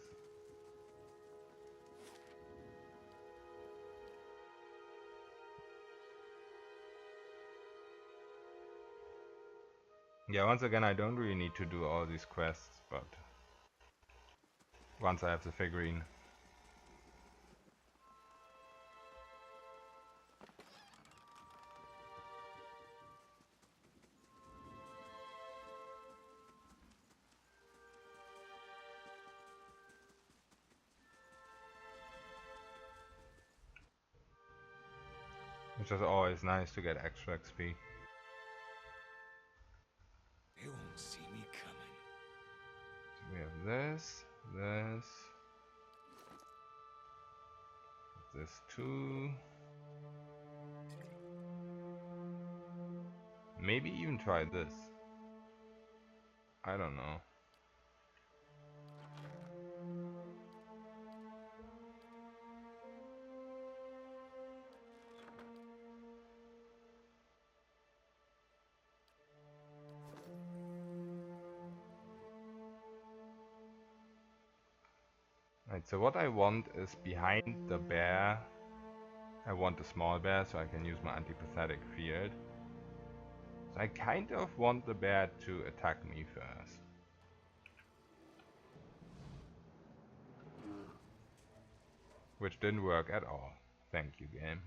Yeah, once again, I don't really need to do all these quests, but once I have the figurine. Which is always nice to get extra XP. They won't see me coming. So we have this, this too. Maybe even try this. I don't know. Right, so what I want is behind the bear. I want a small bear so I can use my antipathetic field. So I kind of want the bear to attack me first. Which didn't work at all. Thank you, game.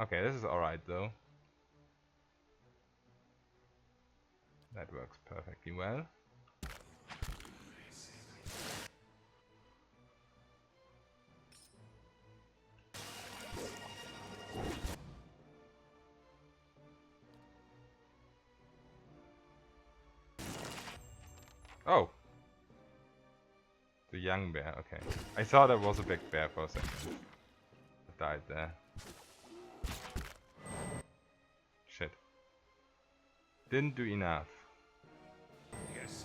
Okay, this is alright though. That works perfectly well. Oh! The young bear, okay. I thought it was a big bear for a second. It died there. Shit. Didn't do enough. Yes.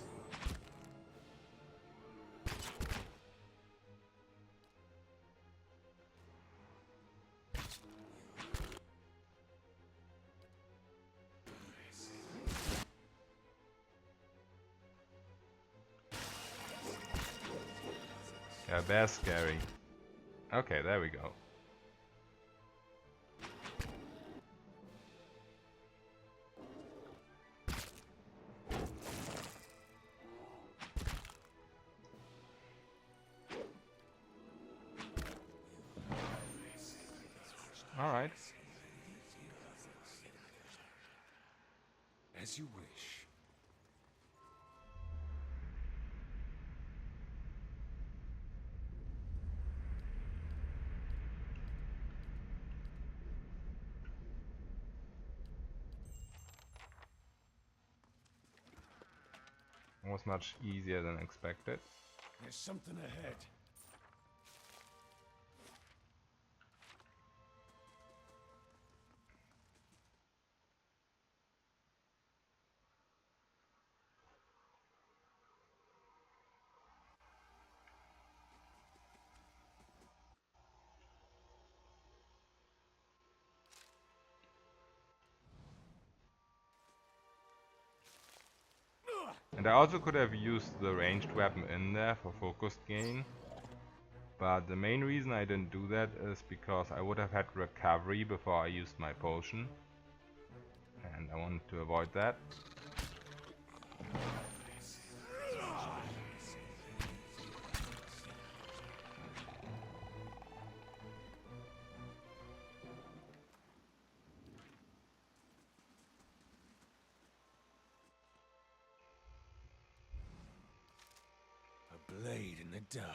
Yeah, bear's scary. Okay, there we go. Alright. As you wish. It was much easier than expected. There's something ahead. And I also could have used the ranged weapon in there for focused gain. But the main reason I didn't do that is because I would have had recovery before I used my potion. And I wanted to avoid that. A blade in the dark.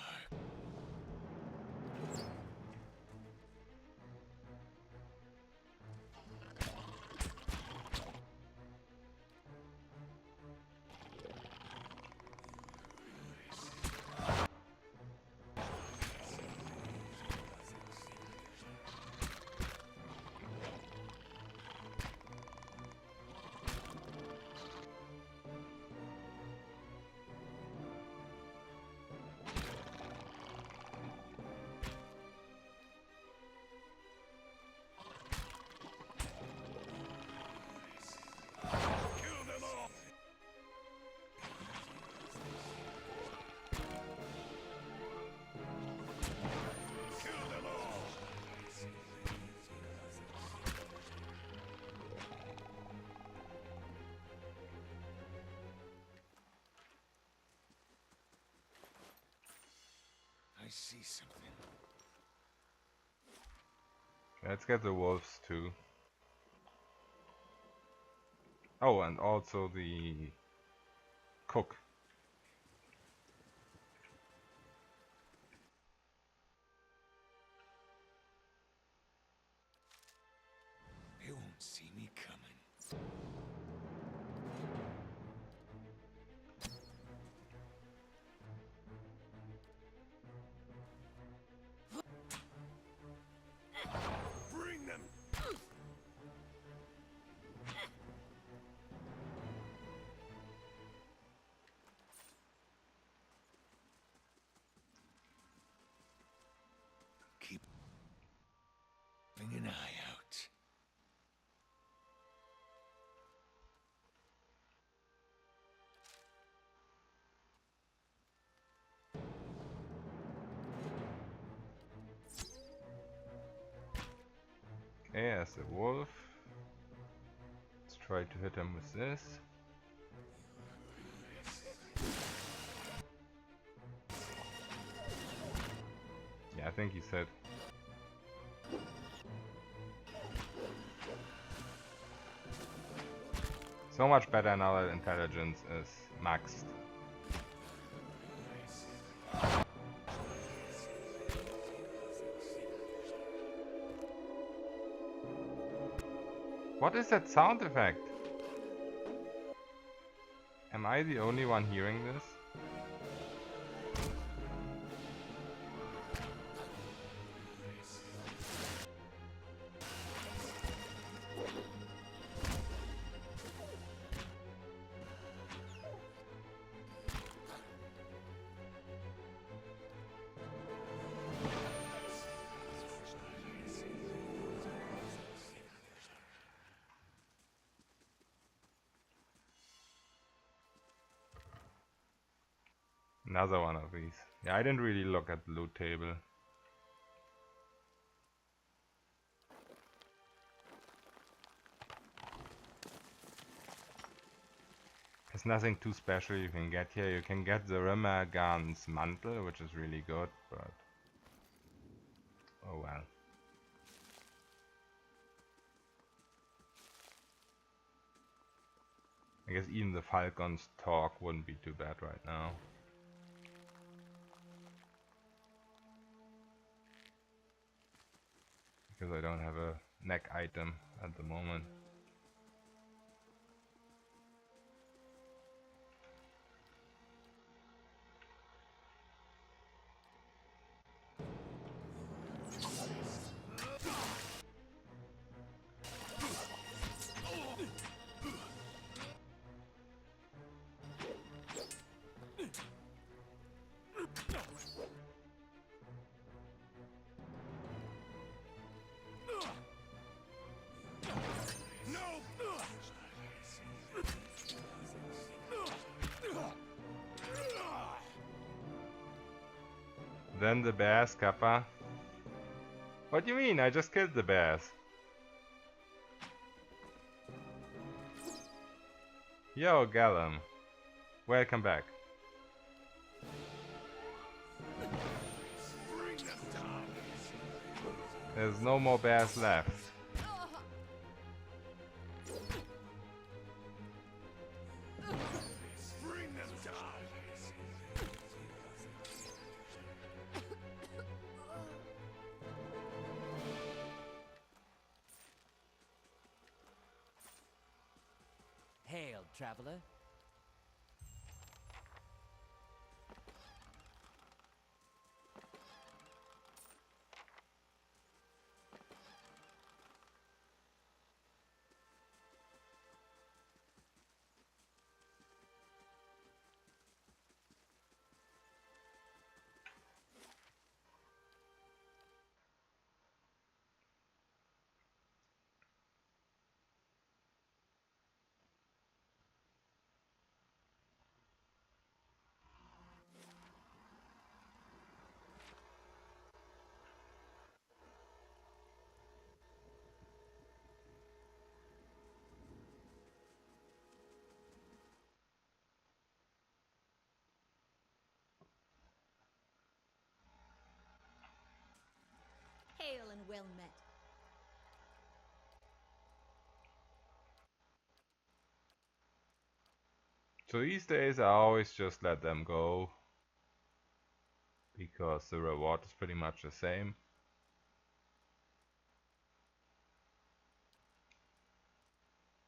I see something. Let's get the wolves too. Oh, and also the cook. They won't see me coming. Bring them! Keep an eye out. Okay, as the wolf. Let's try to hit him with this. Yeah, I think he said. So much better now that intelligence is maxed. What is that sound effect? Am I the only one hearing this? Another one of these. Yeah, I didn't really look at the loot table. There's nothing too special you can get here. You can get the Rimagan's mantle, which is really good, but oh well. I guess even the Falcon's talk wouldn't be too bad right now. Because I don't have a neck item at the moment. Then the bears, Kappa. What do you mean? I just killed the bears. Yo, Gallum. Welcome back. There's no more bears left. Hail, traveler. Hail and well met. So these days I always just let them go, because the reward is pretty much the same.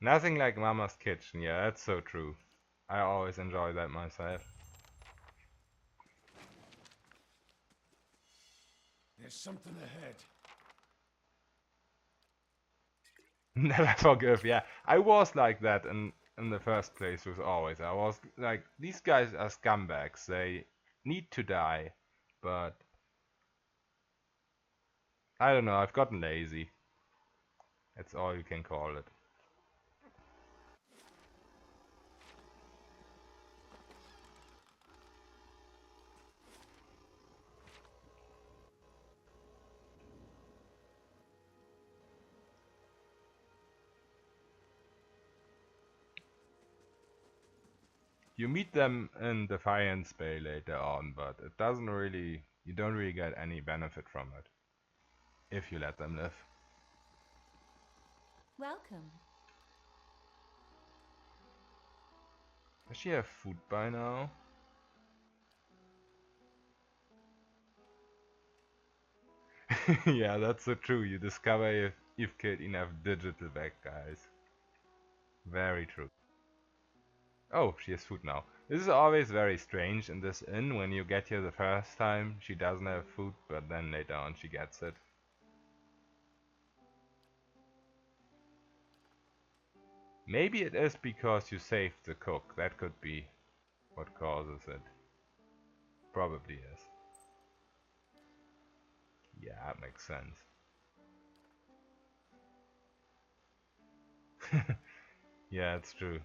Nothing like Mama's kitchen, yeah, that's so true. I always enjoy that myself. There's something ahead. Never forgive, yeah. I was like that in the first place with always. I was like, these guys are scumbags. They need to die, but I don't know, I've gotten lazy. That's all you can call it. You meet them in Defiance Bay later on, but it doesn't really, you don't really get any benefit from it. If you let them live. Welcome. Does she have food by now? Yeah, that's so true. You discover if you've killed enough digital bad guys. Very true. Oh, she has food now. This is always very strange in this inn. When you get here the first time, she doesn't have food, but then later on she gets it. Maybe it is because you saved the cook. That could be what causes it. Probably is. Yeah, that makes sense. Yeah, it's true.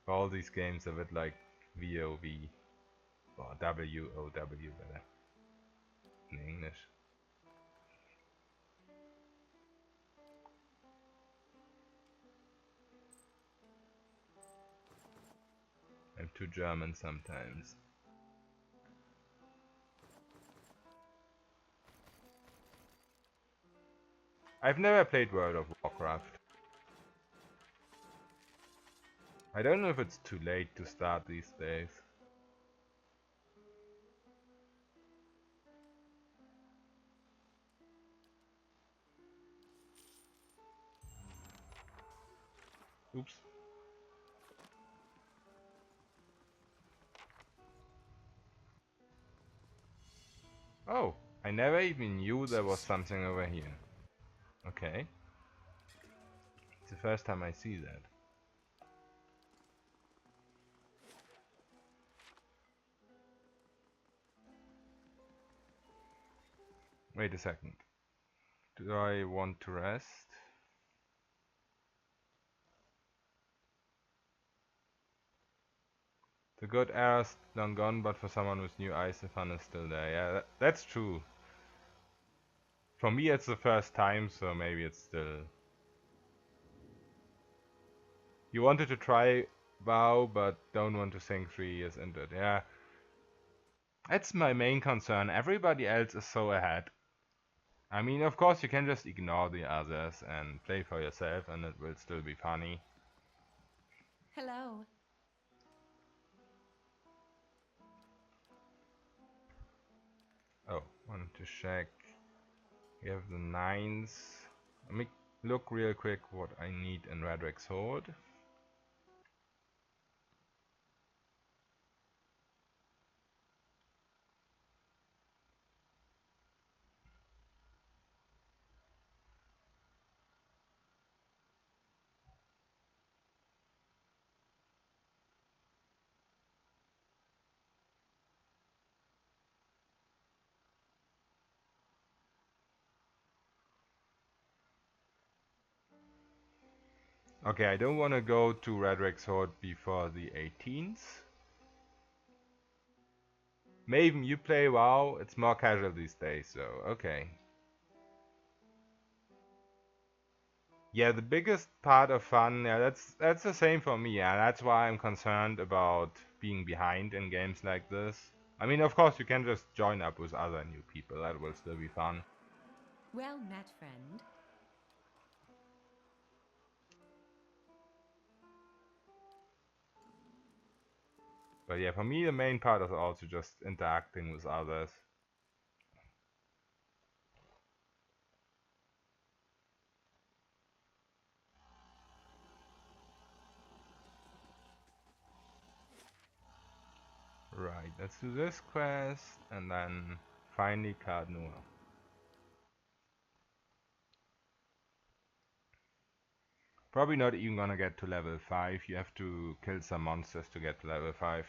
All these games have it like VOV or WOW better in English. I'm too German sometimes. I've never played World of Warcraft. I don't know if it's too late to start these days. Oops. Oh, I never even knew there was something over here. Okay. It's the first time I see that. Wait a second. Do I want to rest? The good era's long gone, but for someone with new eyes, the fun is still there. Yeah, that's true. For me, it's the first time, so maybe it's still... You wanted to try WoW, but don't want to sink 3 years into it. Yeah. That's my main concern. Everybody else is so ahead. I mean, of course, you can just ignore the others and play for yourself, and it will still be funny. Hello. Oh, wanted to check. We have the 9s. Let me look real quick what I need in Raedric's sword. Okay, I don't want to go to Raedric's sword before the 18th. Maven, you play WoW, it's more casual these days, so okay. Yeah, the biggest part of fun, yeah, that's the same for me, yeah, that's why I'm concerned about being behind in games like this. I mean, of course, you can just join up with other new people, that will still be fun. Well met, friend. But yeah, for me the main part is also just interacting with others. Right, let's do this quest and then finally Card Noir. Probably not even gonna get to level 5, you have to kill some monsters to get to level 5.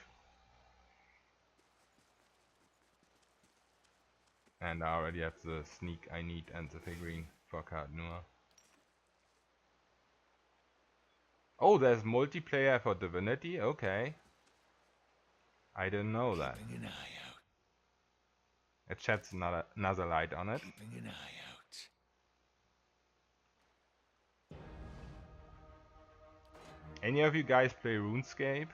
And I already have the sneak I need and the figurine for Card Noir. Oh, there's multiplayer for Divinity? Okay. I didn't know that. Keeping an eye out. It sheds another light on it. Keeping an eye out. Any of you guys play RuneScape?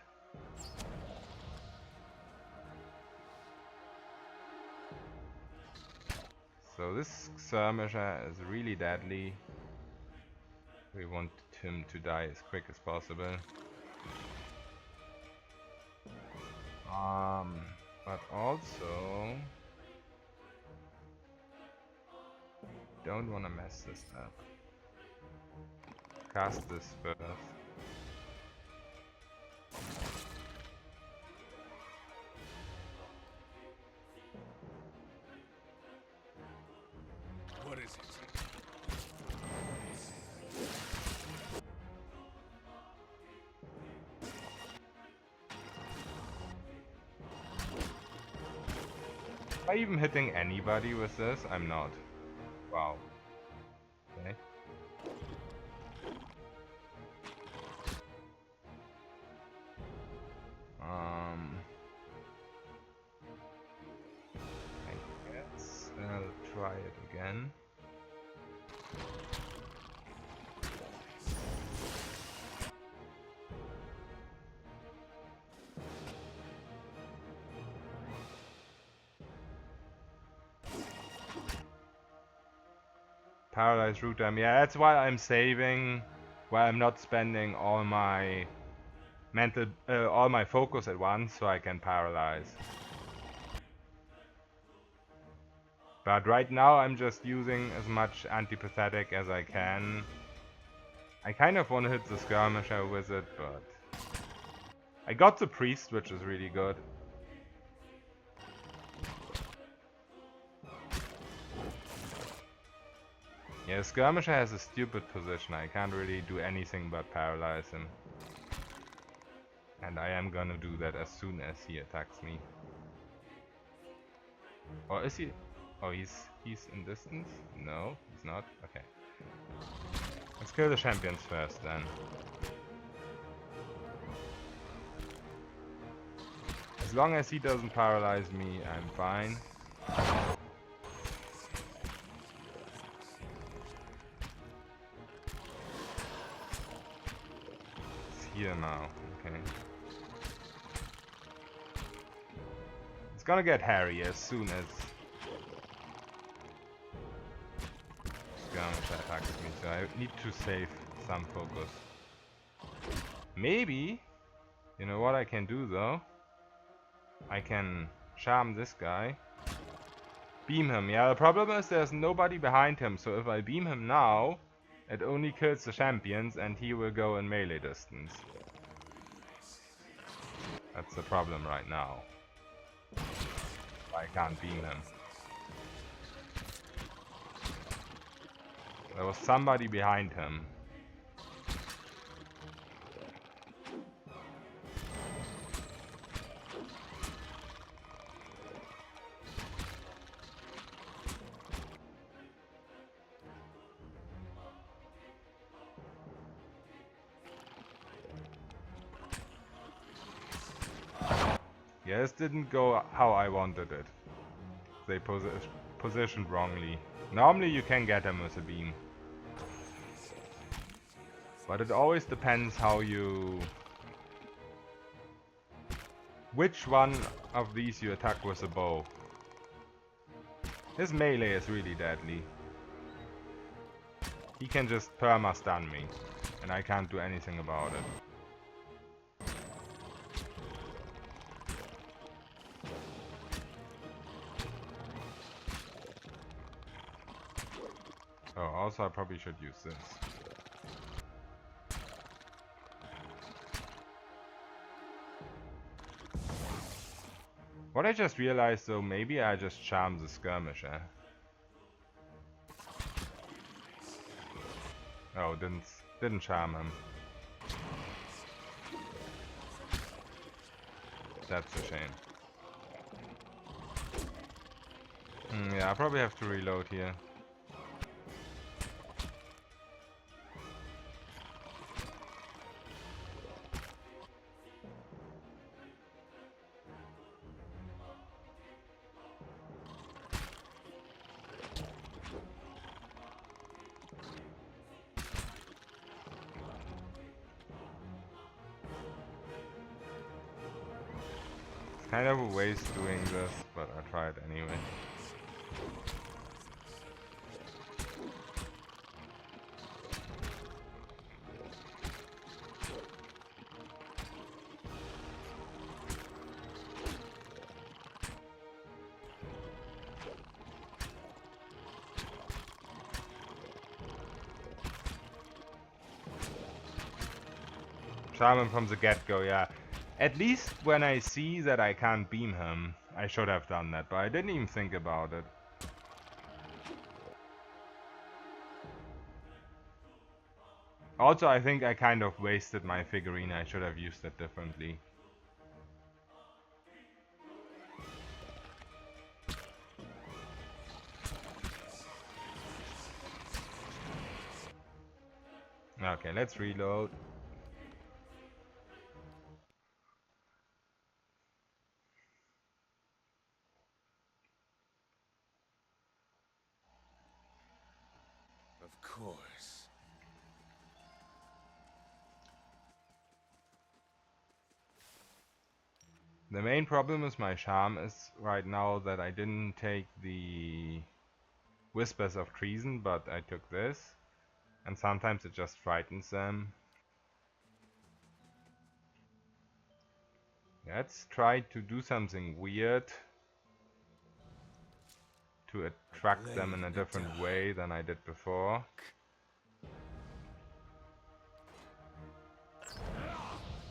So this skirmisher is really deadly. We want him to die as quick as possible. But also don't want to mess this up. Cast this first. What is it? Am I even hitting anybody with this? I'm not. Wow. Okay. I guess I'll try it again. Paralyze root them. Yeah, that's why I'm saving, why I'm not spending all my mental, all my focus at once, so I can paralyze. But right now I'm just using as much antipathetic as I can. I kind of want to hit the skirmisher with it, but I got the priest, which is really good. Yeah, skirmisher has a stupid position. I can't really do anything but paralyze him. And I am gonna do that as soon as he attacks me. Or is he? Oh, he's in distance? No, he's not. Okay. Let's kill the champions first then. As long as he doesn't paralyze me, I'm fine. It's here now. Okay. It's gonna get hairy as soon as skirmisher attacks me, so I need to save some focus. Maybe, you know what I can do though? I can charm this guy. Beam him. Yeah, the problem is there's nobody behind him, so if I beam him now, it only kills the champions and he will go in melee distance. That's the problem right now. I can't beam him. There was somebody behind him. Yeah, this didn't go how I wanted it. They positioned wrongly. Normally you can get them with a beam. But it always depends how you... which one of these you attack with a bow. His melee is really deadly. He can just perma-stun me, and I can't do anything about it. Oh, also I probably should use this. What I just realized though, maybe I just charm the skirmisher. Oh, didn't charm him. That's a shame. Yeah, I probably have to reload here. Kind of a waste doing this, but I tried anyway. Charm him from the get-go, yeah. At least when I see that I can't beam him, I should have done that, but I didn't even think about it. Also, I think I kind of wasted my figurine. I should have used it differently. Okay, let's reload. Of course. The main problem with my charm is right now that I didn't take the Whispers of Treason, but I took this. And sometimes it just frightens them. Let's try to do something weird to attract them in a different way than I did before.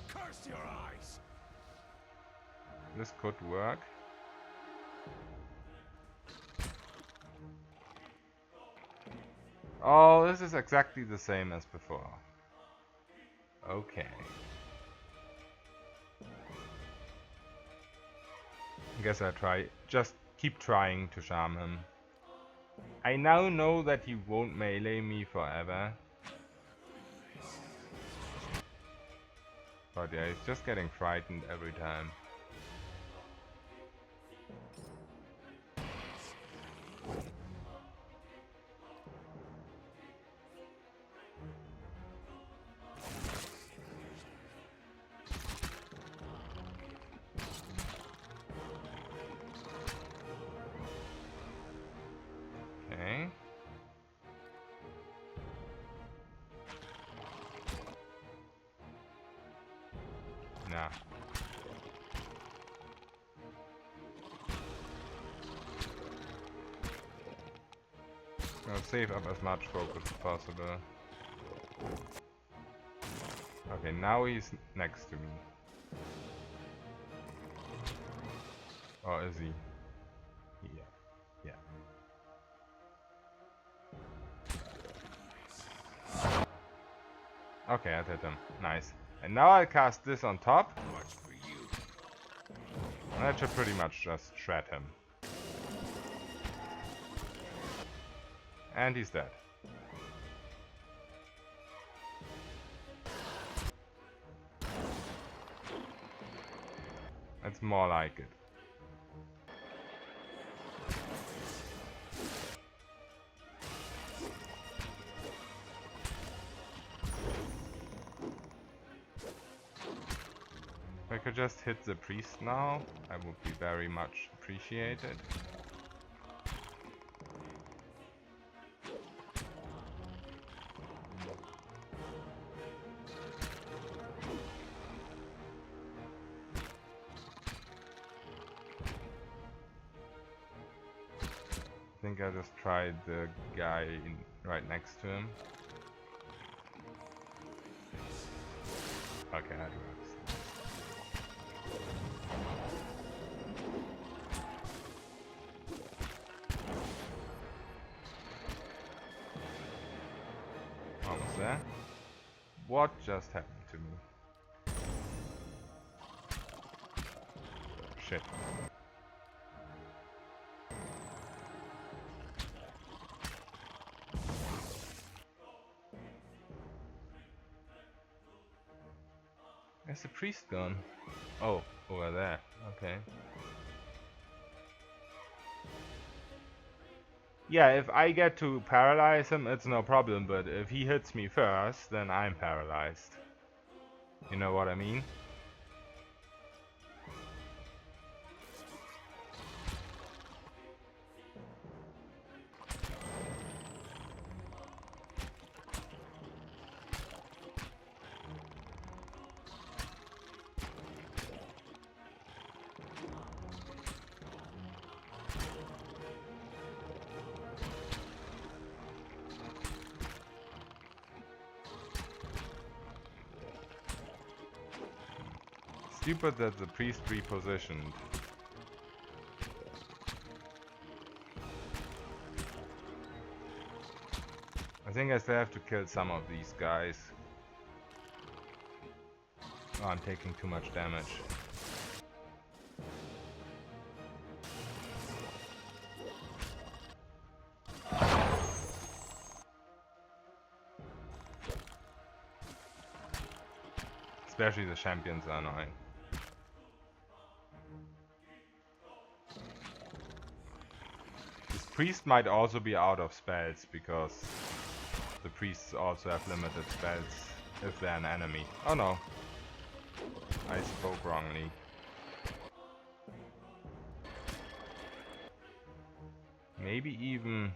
Curse your eyes! This could work. Oh, this is exactly the same as before. Okay. I guess I'll just keep trying to charm him. I now know that he won't melee me forever. But yeah, he's just getting frightened every time. Okay. Nah. I'll save up as much focus as possible. Okay, now he's next to me. Or is he? Yeah. Yeah. Okay, I hit him. Nice. And now I'll cast this on top. And that should pretty much just shred him. And he's dead. That's more like it. If I could just hit the priest now, I would be very much appreciated. I think I just tried the guy right next to him. Okay, that works. Almost there. What just happened to me? Shit. Where's the priest gone? Oh, over there. Okay. Yeah, if I get to paralyze him, it's no problem, but if he hits me first, then I'm paralyzed. You know what I mean? Stupid that the priest repositioned. I think I still have to kill some of these guys. Oh, I'm taking too much damage. Especially the champions are annoying. This priest might also be out of spells because the priests also have limited spells if they're an enemy. Oh no. I spoke wrongly. Maybe even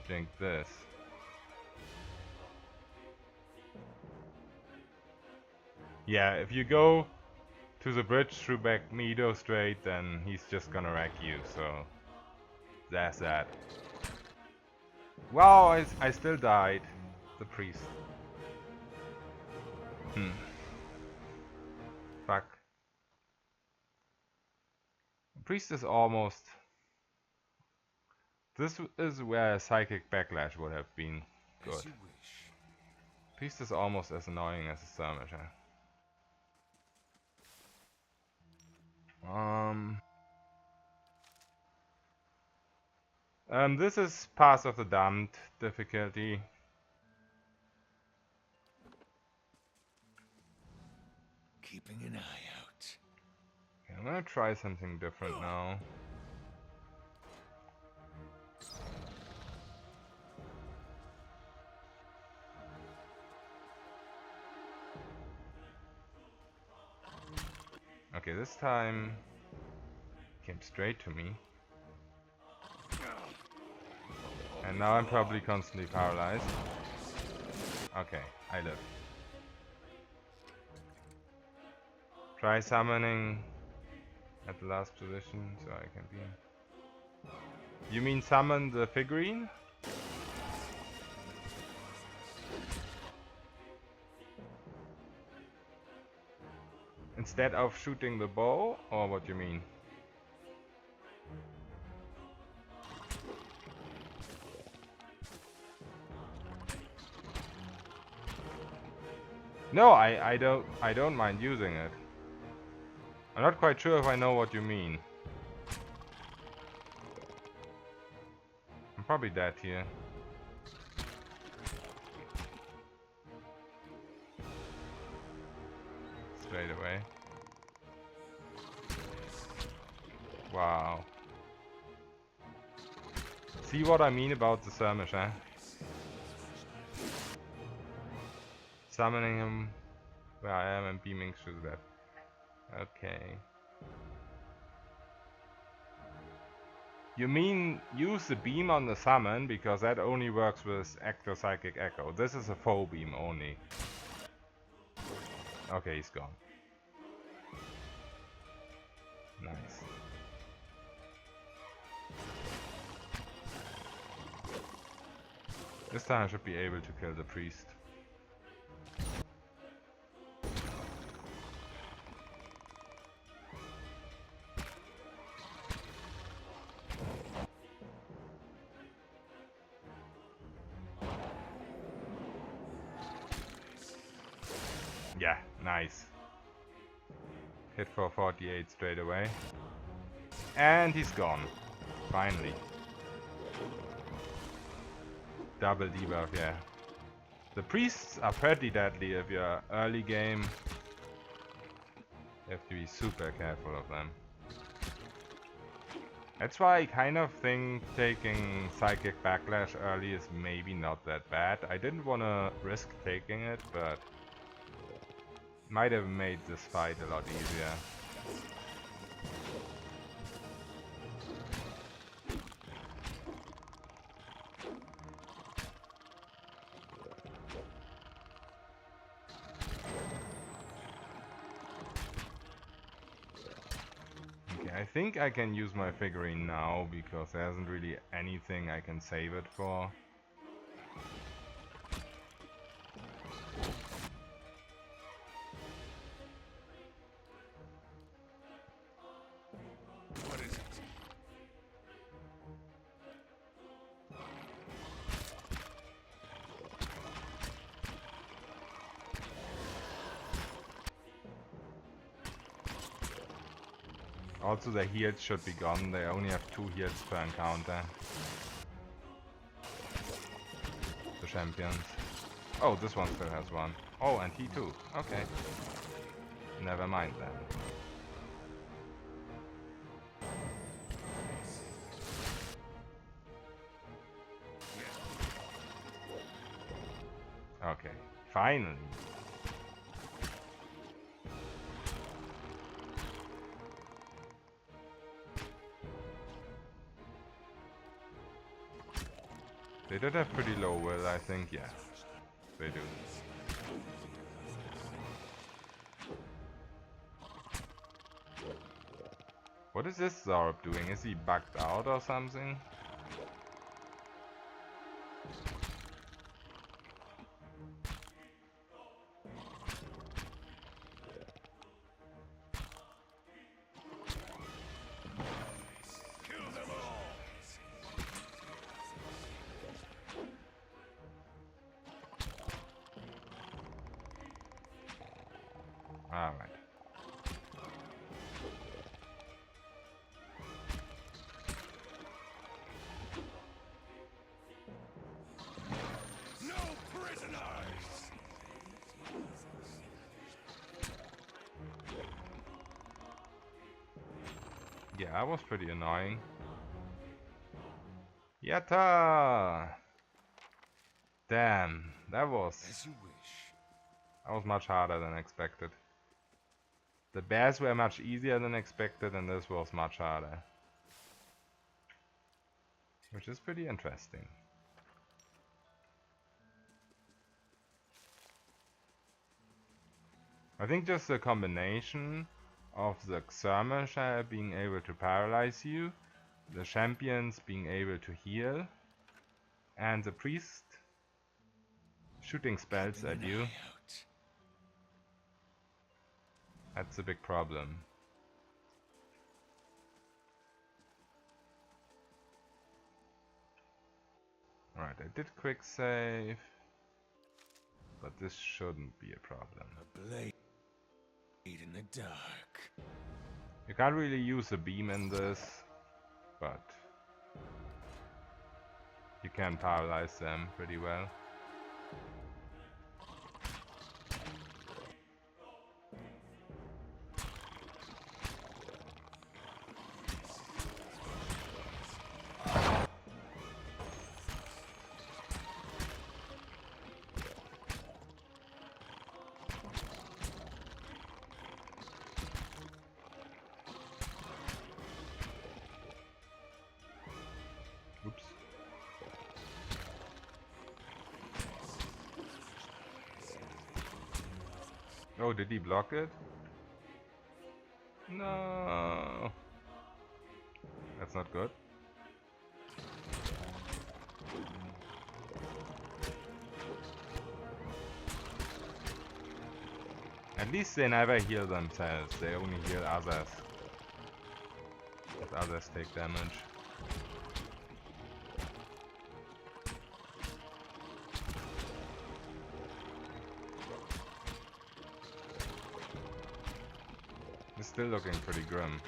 drink this. Yeah, if you go to the bridge through Meadow Strait, then he's just gonna wreck you, so that's that. Wow, I still died. The priest. Fuck. The priest is almost... This is where a psychic backlash would have been good. As you wish. Priest is almost as annoying as a skirmisher. This is Pass of the Damned difficulty. Keeping an eye out. Okay, I'm gonna try something different now. Okay, this time came straight to me. And now I'm probably constantly paralyzed. Okay, I live. Try summoning at the last position so I can be... You mean summon the figurine? Instead of shooting the bow? Or what do you mean? No, I don't mind using it. I'm not quite sure if I know what you mean. I'm probably dead here. Straight away. Wow. See what I mean about the skirmish, eh? Summoning him where I am and beaming through that. Okay. You mean use the beam on the summon, because that only works with Actor Psychic Echo. This is a faux beam only. Okay, he's gone. Nice. This time I should be able to kill the priest. Yeah, nice. Hit for 48 straight away. And he's gone. Finally. Double debuff, yeah. The priests are pretty deadly if you're early game. You have to be super careful of them. That's why I kind of think taking Psychic Backlash early is maybe not that bad. I didn't want to risk taking it, but might have made this fight a lot easier. Okay, I think I can use my figurine now because there isn't really anything I can save it for. Also, the heals should be gone. They only have 2 heals per encounter. The champions. Oh, this one still has 1. Oh, and he too. Okay. Never mind then. Okay, finally. They did have pretty low will, I think, yeah. They do. What is this Zorb doing? Is he bugged out or something? Alright. No prisoners! Yeah, that was pretty annoying. Yatta! Damn, that was much harder than expected. The bears were much easier than expected, and this was much harder. Which is pretty interesting. I think just the combination of the skirmisher being able to paralyze you, the champions being able to heal, and the priest shooting spells at you. That's a big problem. Alright, I did quick save, but this shouldn't be a problem. A blade in the dark. You can't really use a beam in this, but you can paralyze them pretty well. Oops. Oh, did he block it? No. That's not good. At least they never heal themselves, they only heal others. If others take damage. It's still looking pretty grim.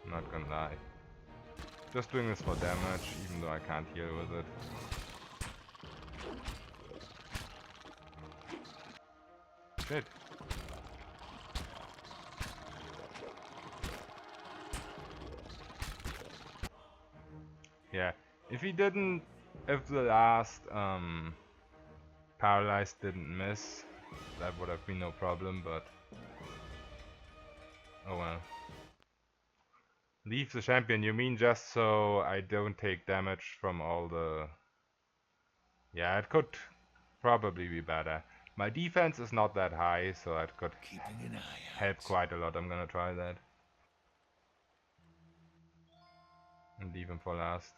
I'm not gonna lie. Just doing this for damage, even though I can't heal with it. Shit. Yeah, if he didn't, if the last paralyzed didn't miss, that would have been no problem, but oh well. Leave the champion, you mean just so I don't take damage from all the... Yeah, it could probably be better. My defense is not that high, so that could help quite a lot. I'm gonna try that. And leave him for last.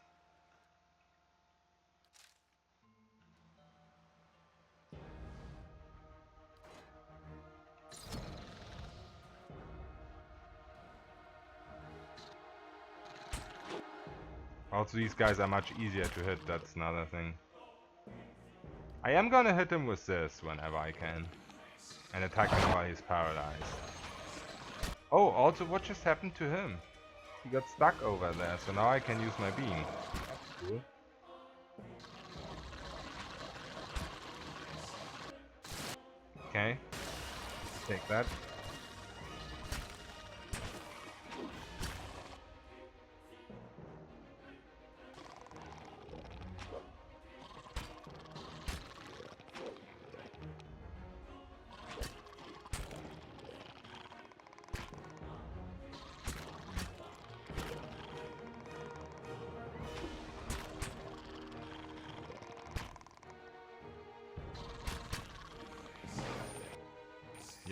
Also, these guys are much easier to hit, that's another thing. I am gonna hit him with this whenever I can. And attack him while he's paralyzed. Oh, also what just happened to him? He got stuck over there, so now I can use my beam. That's cool. Okay. Take that.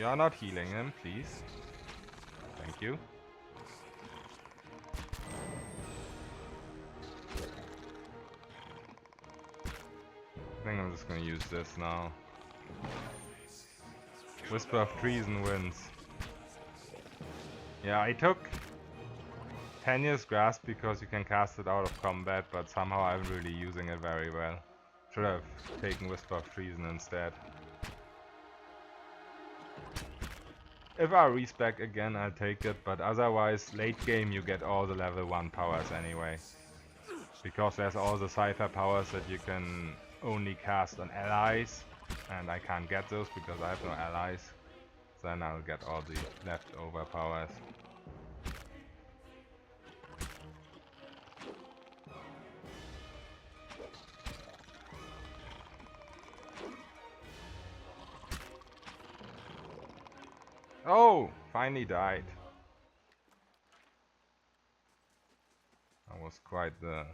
You're not healing him, please. Thank you. I think I'm just gonna use this now. Whisper of Treason wins. Yeah, I took Tenuous Grasp because you can cast it out of combat, but somehow I'm really using it very well. Should have taken Whisper of Treason instead. If I respec again, I'll take it, but otherwise, late game you get all the level 1 powers anyway. Because there's all the Cipher powers that you can only cast on allies, and I can't get those because I have no allies. Then I'll get all the leftover powers. Oh! Finally died. That was quite the...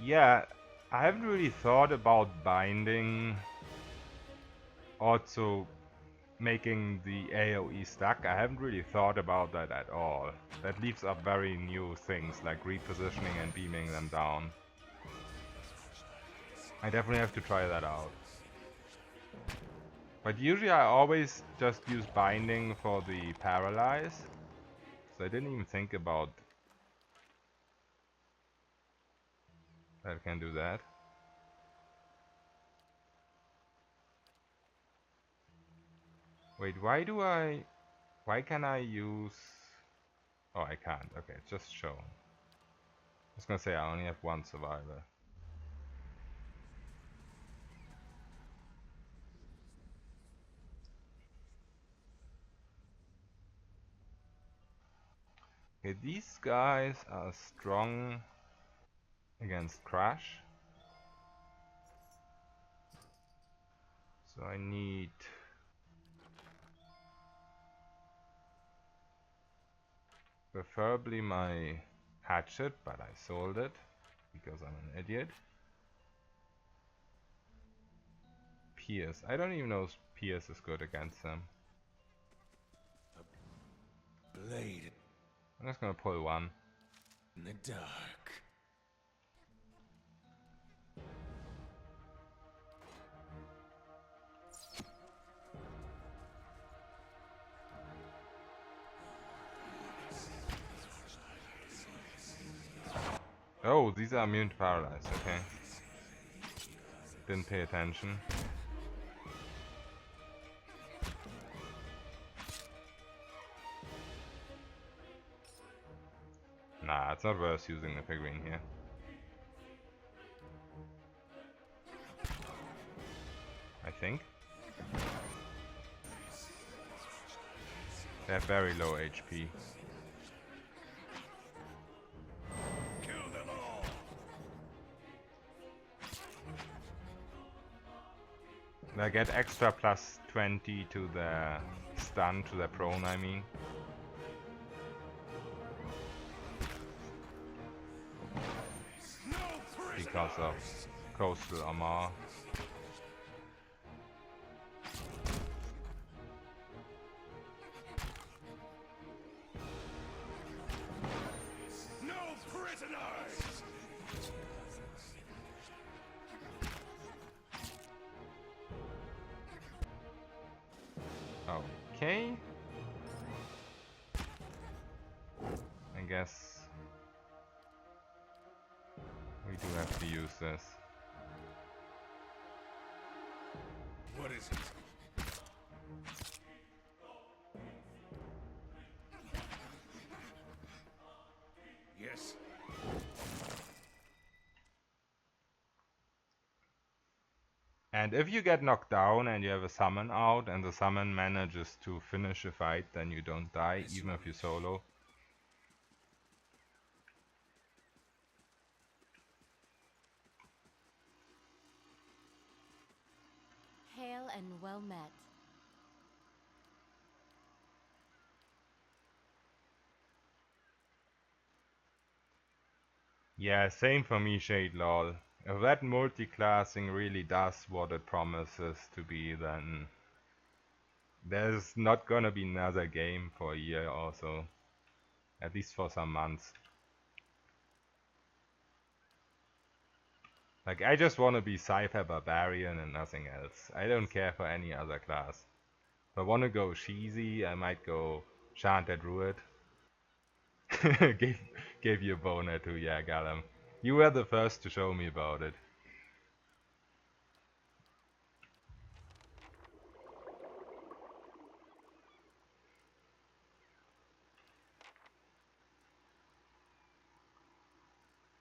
Yeah, I haven't really thought about binding, also making the AoE stack. I haven't really thought about that at all. That leaves up very new things like repositioning and beaming them down. I definitely have to try that out. But usually I always just use binding for the paralyze, so I didn't even think about I can do that. Wait, why can I use... Oh, I can't. Okay, it's just shown. I was gonna say I only have one survivor. Okay, these guys are strong against Crash. So I need... preferably my hatchet, but I sold it because I'm an idiot. Pierce. I don't even know if Pierce is good against him. Blade. I'm just gonna pull one. In the dark. Oh, these are immune to paralyze, okay. Didn't pay attention. Nah, it's not worth using the figurine here. I think. They have very low HP. They get extra plus 20 to their stun, to their prone, I mean. Because of coastal armor. No prisoners! Okay. I guess we do have to use this. What is it? Yes. And if you get knocked down and you have a summon out and the summon manages to finish a fight, then you don't die, even if you solo. and well met. Yeah, same for me, Shade lol. If that multi-classing really does what it promises to be, then there's not gonna be another game for a year or so. At least for some months. Like, I just wanna be Cypher Barbarian and nothing else. I don't care for any other class. If I wanna go cheesy, I might go Chanted Druid. gave you a boner too, yeah, Gallum. You were the first to show me about it.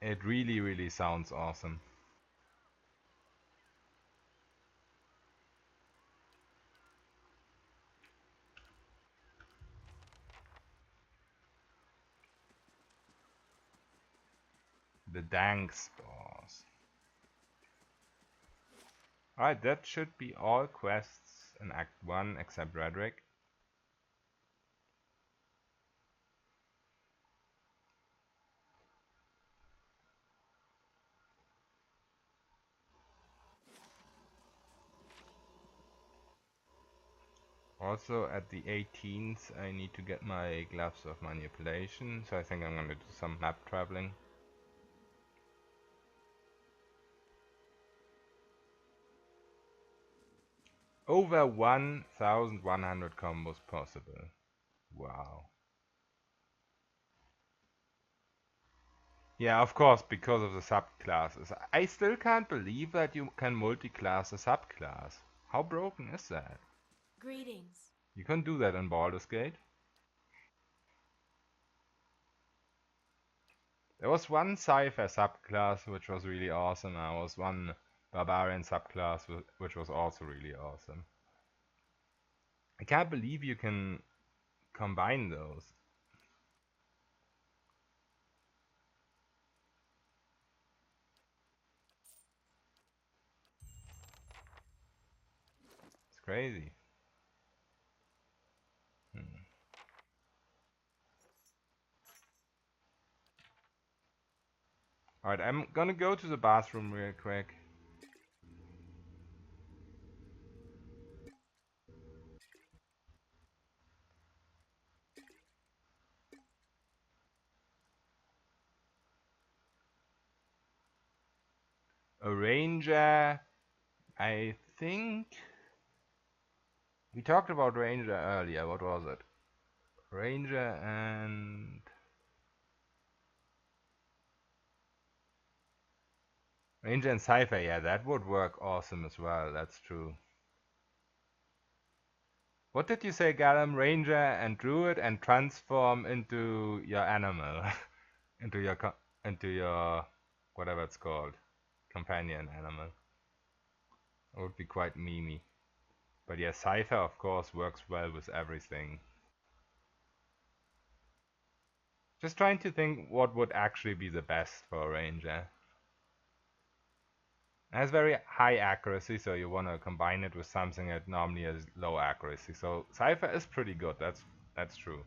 It really, really sounds awesome. The Danks boss. Alright, that should be all quests in Act 1 except Raedric. Also at the 18th I need to get my gloves of manipulation, so I think I'm gonna do some map traveling. Over 1100 combos possible. Wow. Yeah, of course, because of the subclasses. I still can't believe that you can multi-class a subclass. How broken is that? Greetings. You can't do that in Baldur's Gate. There was one Cypher subclass which was really awesome, and there was one Barbarian subclass which was also really awesome. I can't believe you can combine those. It's crazy. Alright, I'm gonna go to the bathroom real quick. A ranger, I think we talked about ranger earlier. What was it? Ranger and Cypher, yeah, that would work awesome as well. That's true. What did you say, Gallum? Ranger and Druid and transform into your animal, into your whatever it's called, companion animal. It would be quite memey. But yeah, Cypher of course works well with everything. Just trying to think what would actually be the best for a ranger. It has very high accuracy, so you want to combine it with something that normally has low accuracy. So Cypher is pretty good. That's true.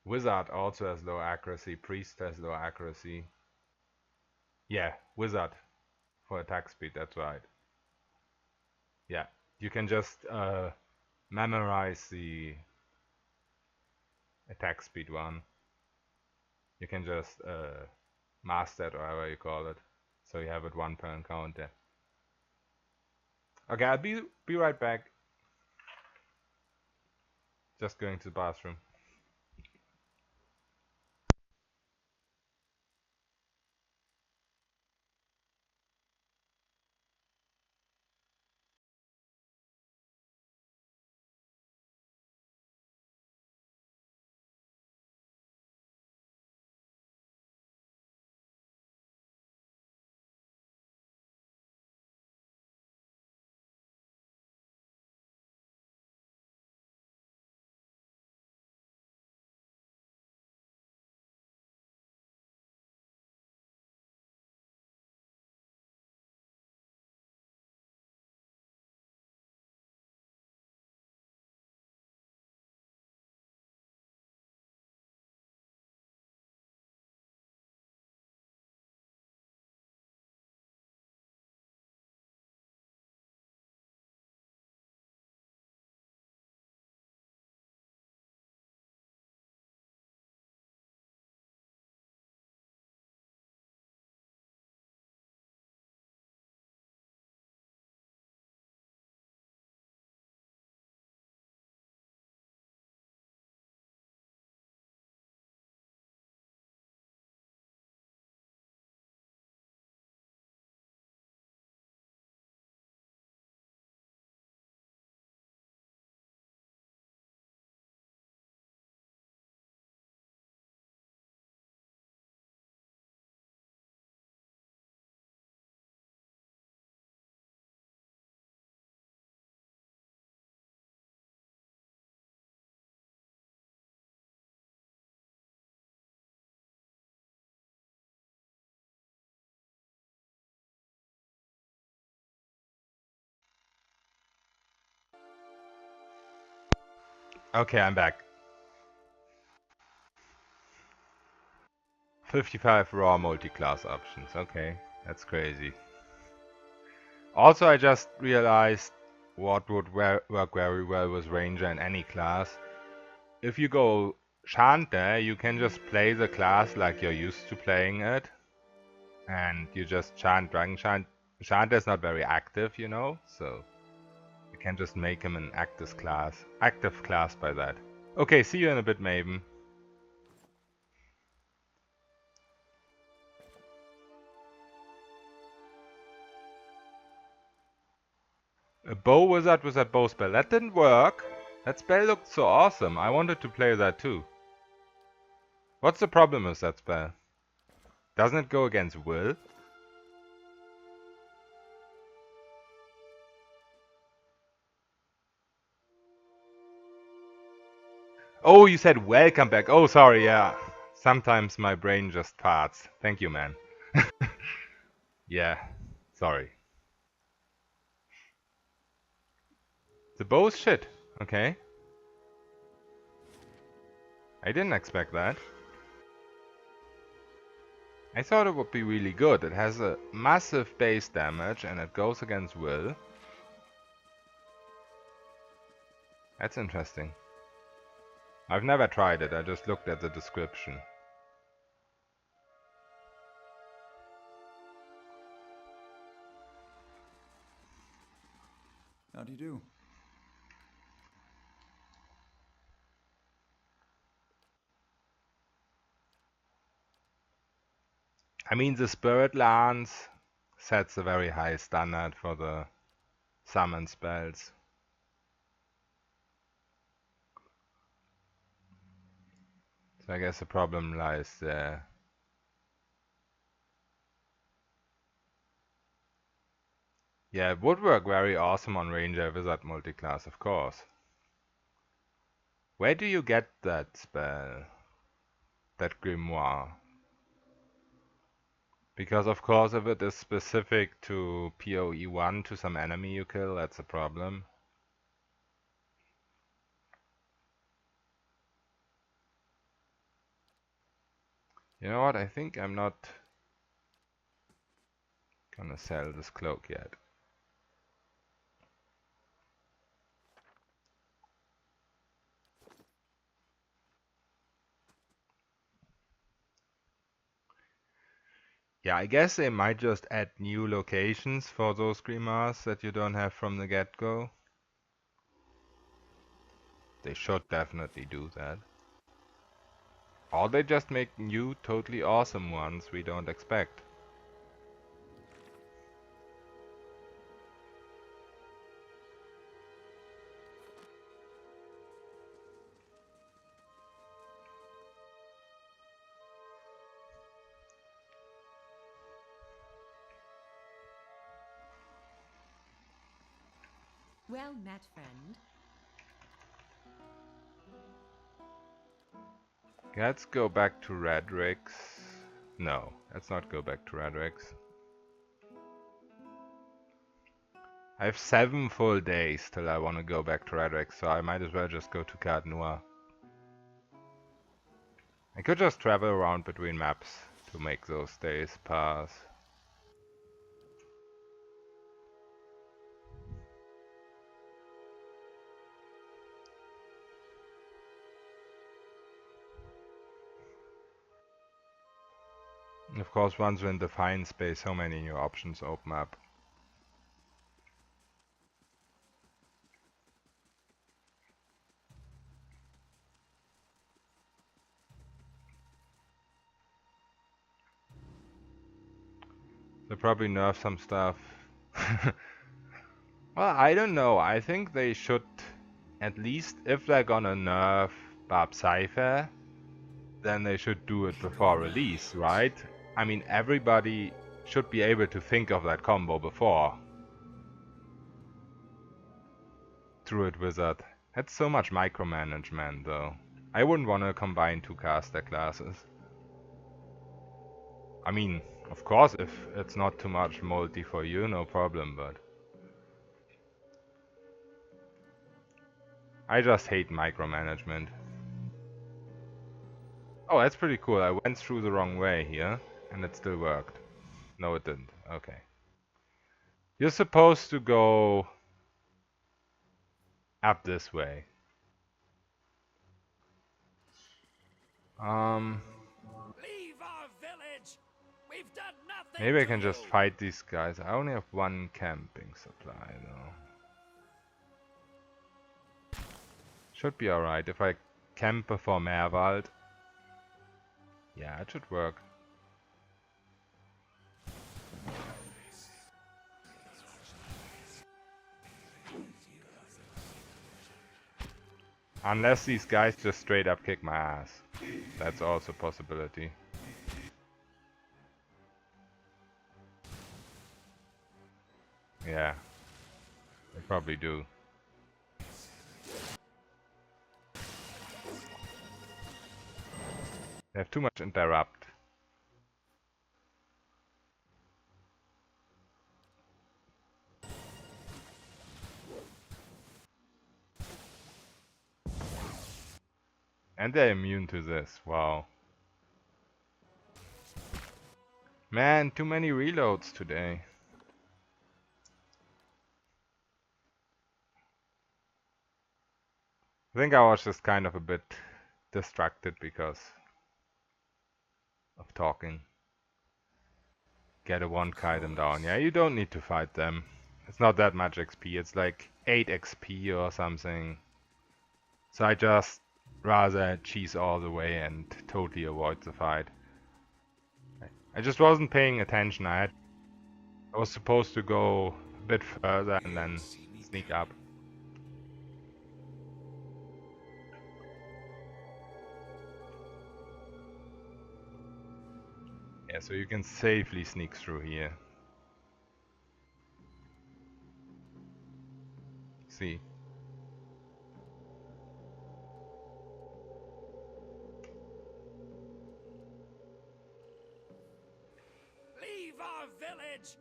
Wizard also has low accuracy. Priest has low accuracy. Yeah, Wizard for attack speed. That's right. Yeah, you can just memorize the attack speed one. You can just master it, or however you call it, so you have it one per encounter. Okay, I'll be right back. Just going to the bathroom. Okay, I'm back. 55 raw multi-class options. Okay, that's crazy. Also, I just realized what would work very well with Ranger in any class. If you go Chanter, you can just play the class like you're used to playing it. And you just chant Dragon Chant. Chanter is not very active, you know, so you can just make him an active class by that. Okay, see you in a bit, Maven. A bow wizard with that bow spell. That didn't work. That spell looked so awesome. I wanted to play that too. What's the problem with that spell? Doesn't it go against will? Oh, you said welcome back. Oh, sorry, yeah. Sometimes my brain just farts. Thank you, man. Yeah, sorry. The bow's shit. Okay. I didn't expect that. I thought it would be really good. It has a massive base damage and it goes against will. That's interesting. I've never tried it, I just looked at the description. How do you do? I mean, the Spirit Lance sets a very high standard for the summon spells. So I guess the problem lies there. Yeah, it would work very awesome on Ranger Wizard multiclass, of course. Where do you get that spell? That grimoire? Because of course if it is specific to PoE 1 to some enemy you kill, that's a problem. You know what, I think I'm not gonna sell this cloak yet. Yeah, I guess they might just add new locations for those grimoires that you don't have from the get-go. They should definitely do that. Or they just make new, totally awesome ones we don't expect. Well met, friend. Let's go back to Raedric's. No, let's not go back to Raedric's. I have 7 full days till I want to go back to Raedric, so I might as well just go to Card Noir. I could just travel around between maps to make those days pass. Of course, once we're in Defiant space, so many new options open up. They'll probably nerf some stuff. Well, I don't know. I think they should, at least if they're gonna nerf Barb Cypher, then they should do it before release, right? I mean, everybody should be able to think of that combo before. Druid Wizard. That's so much micromanagement, though. I wouldn't want to combine 2 caster classes. I mean, of course, if it's not too much multi for you, no problem, but... I just hate micromanagement. Oh, that's pretty cool. I went through the wrong way here, and it still worked. No, it didn't. Okay. You're supposed to go up this way. Leave our village. We've done nothing. Maybe I can just fight these guys. I only have one camping supply though. Should be alright if I camp before Merwald. Yeah, it should work. Unless these guys just straight up kick my ass. That's also a possibility. Yeah, they probably do. They have too much interrupt. And they're immune to this, wow. Man, too many reloads today. I think I was just kind of a bit distracted because of talking. Get a one kite them down. Yeah, you don't need to fight them. It's not that much XP. It's like 8 XP or something. So I just rather cheese all the way and totally avoid the fight. I just wasn't paying attention. I was supposed to go a bit further and then sneak up. Yeah, so you can safely sneak through here. See. Leave our village.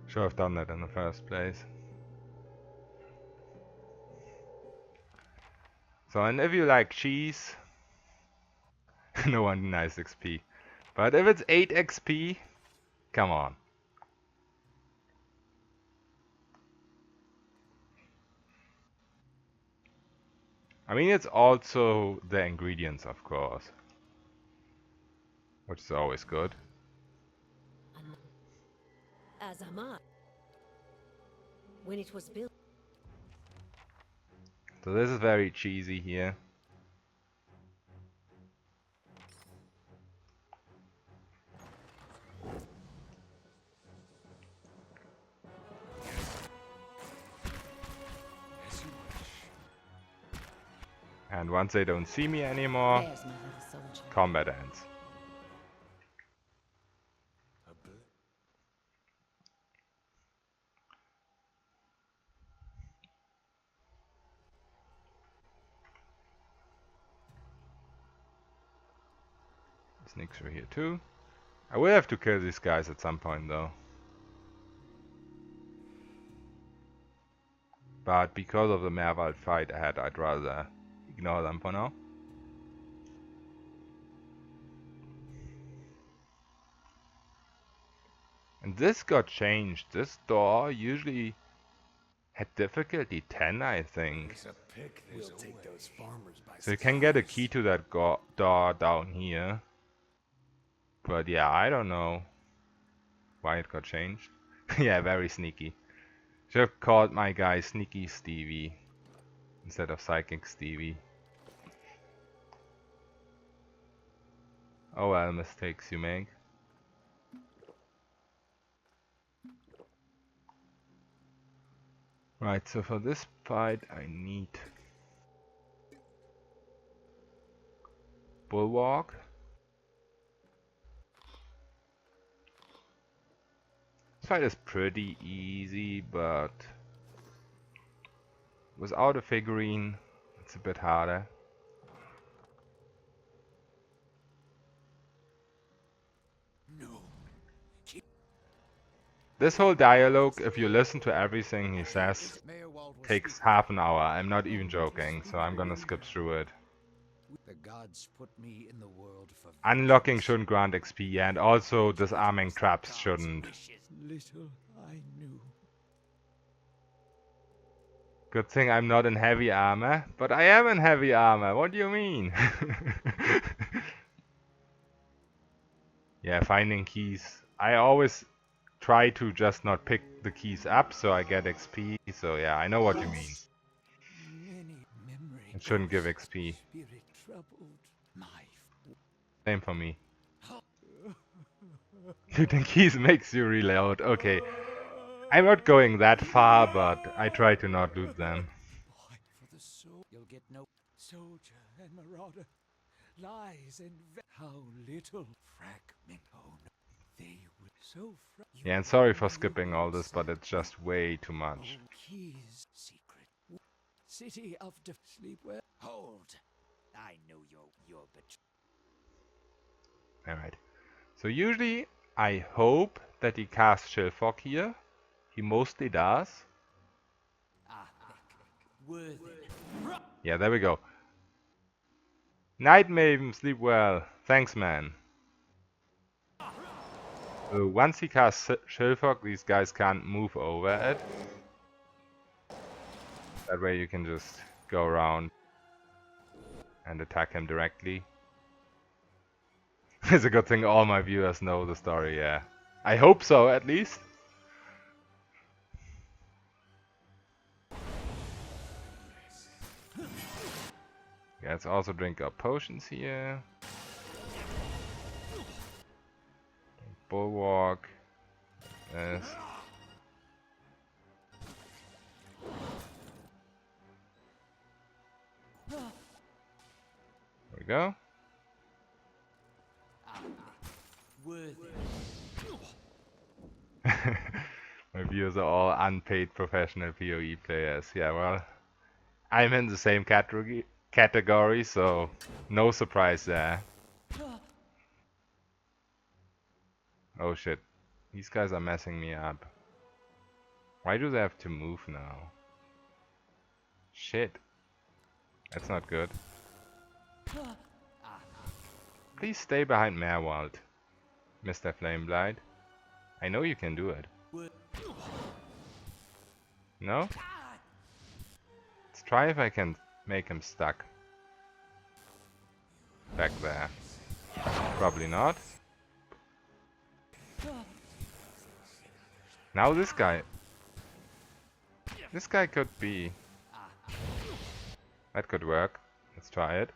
Should have done that in the first place. So, and if you like cheese, no one nice XP. But if it's 8 XP, come on. I mean, it's also the ingredients, of course. Which is always good. As am I. When it was built. So this is very cheesy here. And once they don't see me anymore, combat ends. Sneak through here too. I will have to kill these guys at some point though. But because of the Merwald fight ahead, I'd rather ignore them for now. And this got changed. This door usually had difficulty 10, I think. We'll take those farmers by So you can get a key to that door down here. But yeah, I don't know why it got changed. Yeah, very sneaky. Should have called my guy Sneaky Stevie instead of Psychic Stevie. Oh well, mistakes you make. Right, so for this fight I need Bulwark. This fight is pretty easy, but without a figurine it's a bit harder. This whole dialogue, if you listen to everything he says, takes half an hour. I'm not even joking, so I'm gonna skip through it. The gods put me in the world for Unlocking shouldn't grant XP, and also disarming traps shouldn't. little I knew. Good thing I'm not in heavy armor, but I am in heavy armor. What do you mean? Yeah, finding keys. I always try to just not pick the keys up so I get XP. So yeah, I know what you mean. It shouldn't give XP. Same for me. Looting keys makes you reload. Okay. I'm not going that far, but I try to not loot them. You'll get no soldier and marauder lies and how little fragment. Oh no, they were so Yeah, and sorry for skipping all this, but it's just way too much. keys secret city of sleep well. Hold, I know your Alright. So usually I hope that he casts Chill Fog here. He mostly does. Yeah, there we go. Night Maven, sleep well. Thanks, man. Once he casts Chill Fog, these guys can't move over it. That way you can just go around and attack him directly. It's a good thing all my viewers know the story, yeah. I hope so, at least. Yeah, let's also drink our potions here. Bulwark. Yes. There we go. My viewers are all unpaid professional PoE players. Yeah, well, I'm in the same category, so no surprise there. Oh shit, these guys are messing me up. Why do they have to move now? Shit, that's not good. Please stay behind Merwald, Mr. Flameblight. I know you can do it. No? Let's try if I can make him stuck. Back there. Probably not. Now this guy. This guy could be... That could work. Let's try it.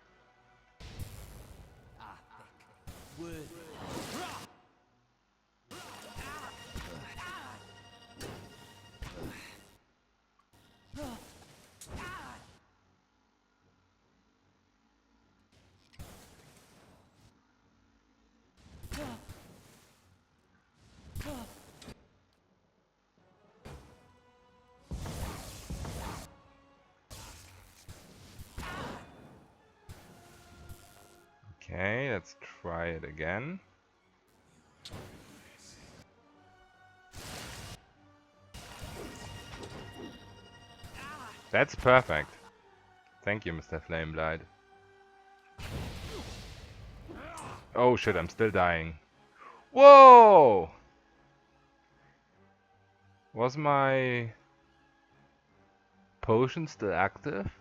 Okay, let's try it again. That's perfect. Thank you, Mr. Flameblight. Oh shit, I'm still dying. Whoa! Was my potion still active?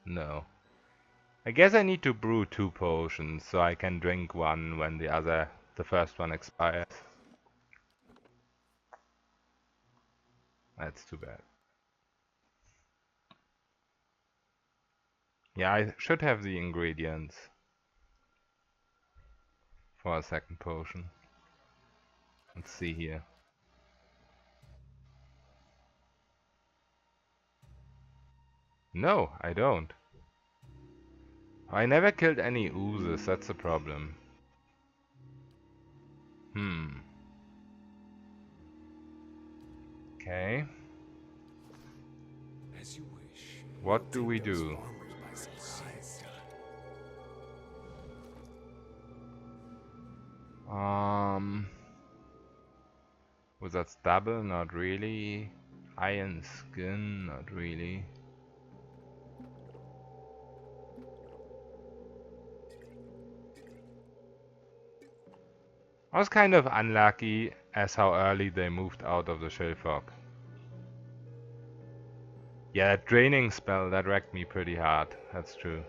No. I guess I need to brew 2 potions so I can drink one when the first one expires. That's too bad. Yeah, I should have the ingredients for a second potion. Let's see here. No, I don't. I never killed any oozes, that's the problem. Okay. As you wish. What do we do? Wizard's double, not really. Iron skin, not really. I was kind of unlucky as how early they moved out of the Shellfog. Yeah, that draining spell, that wrecked me pretty hard, that's true.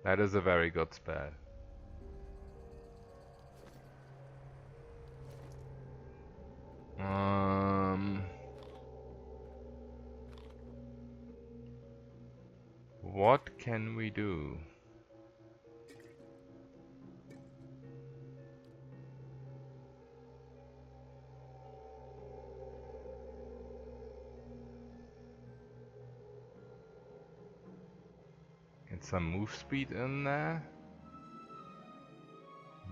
That is a very good spell. What can we do? Get some move speed in there?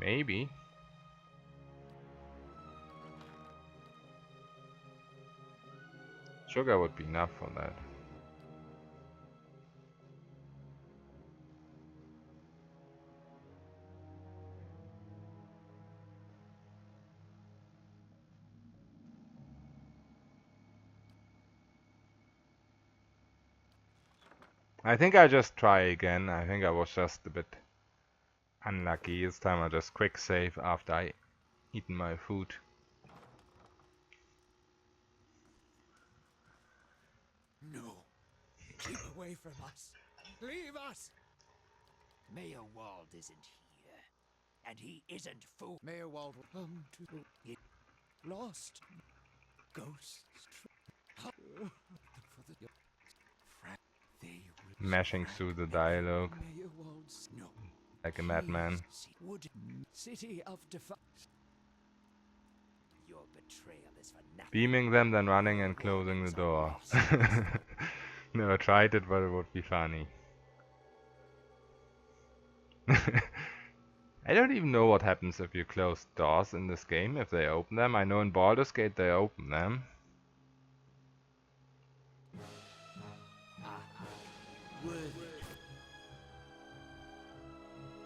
Maybe. Sugar would be enough for that. I think I just try again. I think I was just a bit unlucky. This time I just quick save after I eaten my food. No. Keep away from us. Leave us! Mayor Wald isn't here. And he isn't fool. Mayor Wald will come to it. Lost. Ghosts. For the Mashing through the dialogue like a madman. City of Defiance. Your betrayal is for nothing. Beaming them, then running and closing the door. Never tried it, but it would be funny. I don't even know what happens if you close doors in this game, if they open them. I know in Baldur's Gate they open them.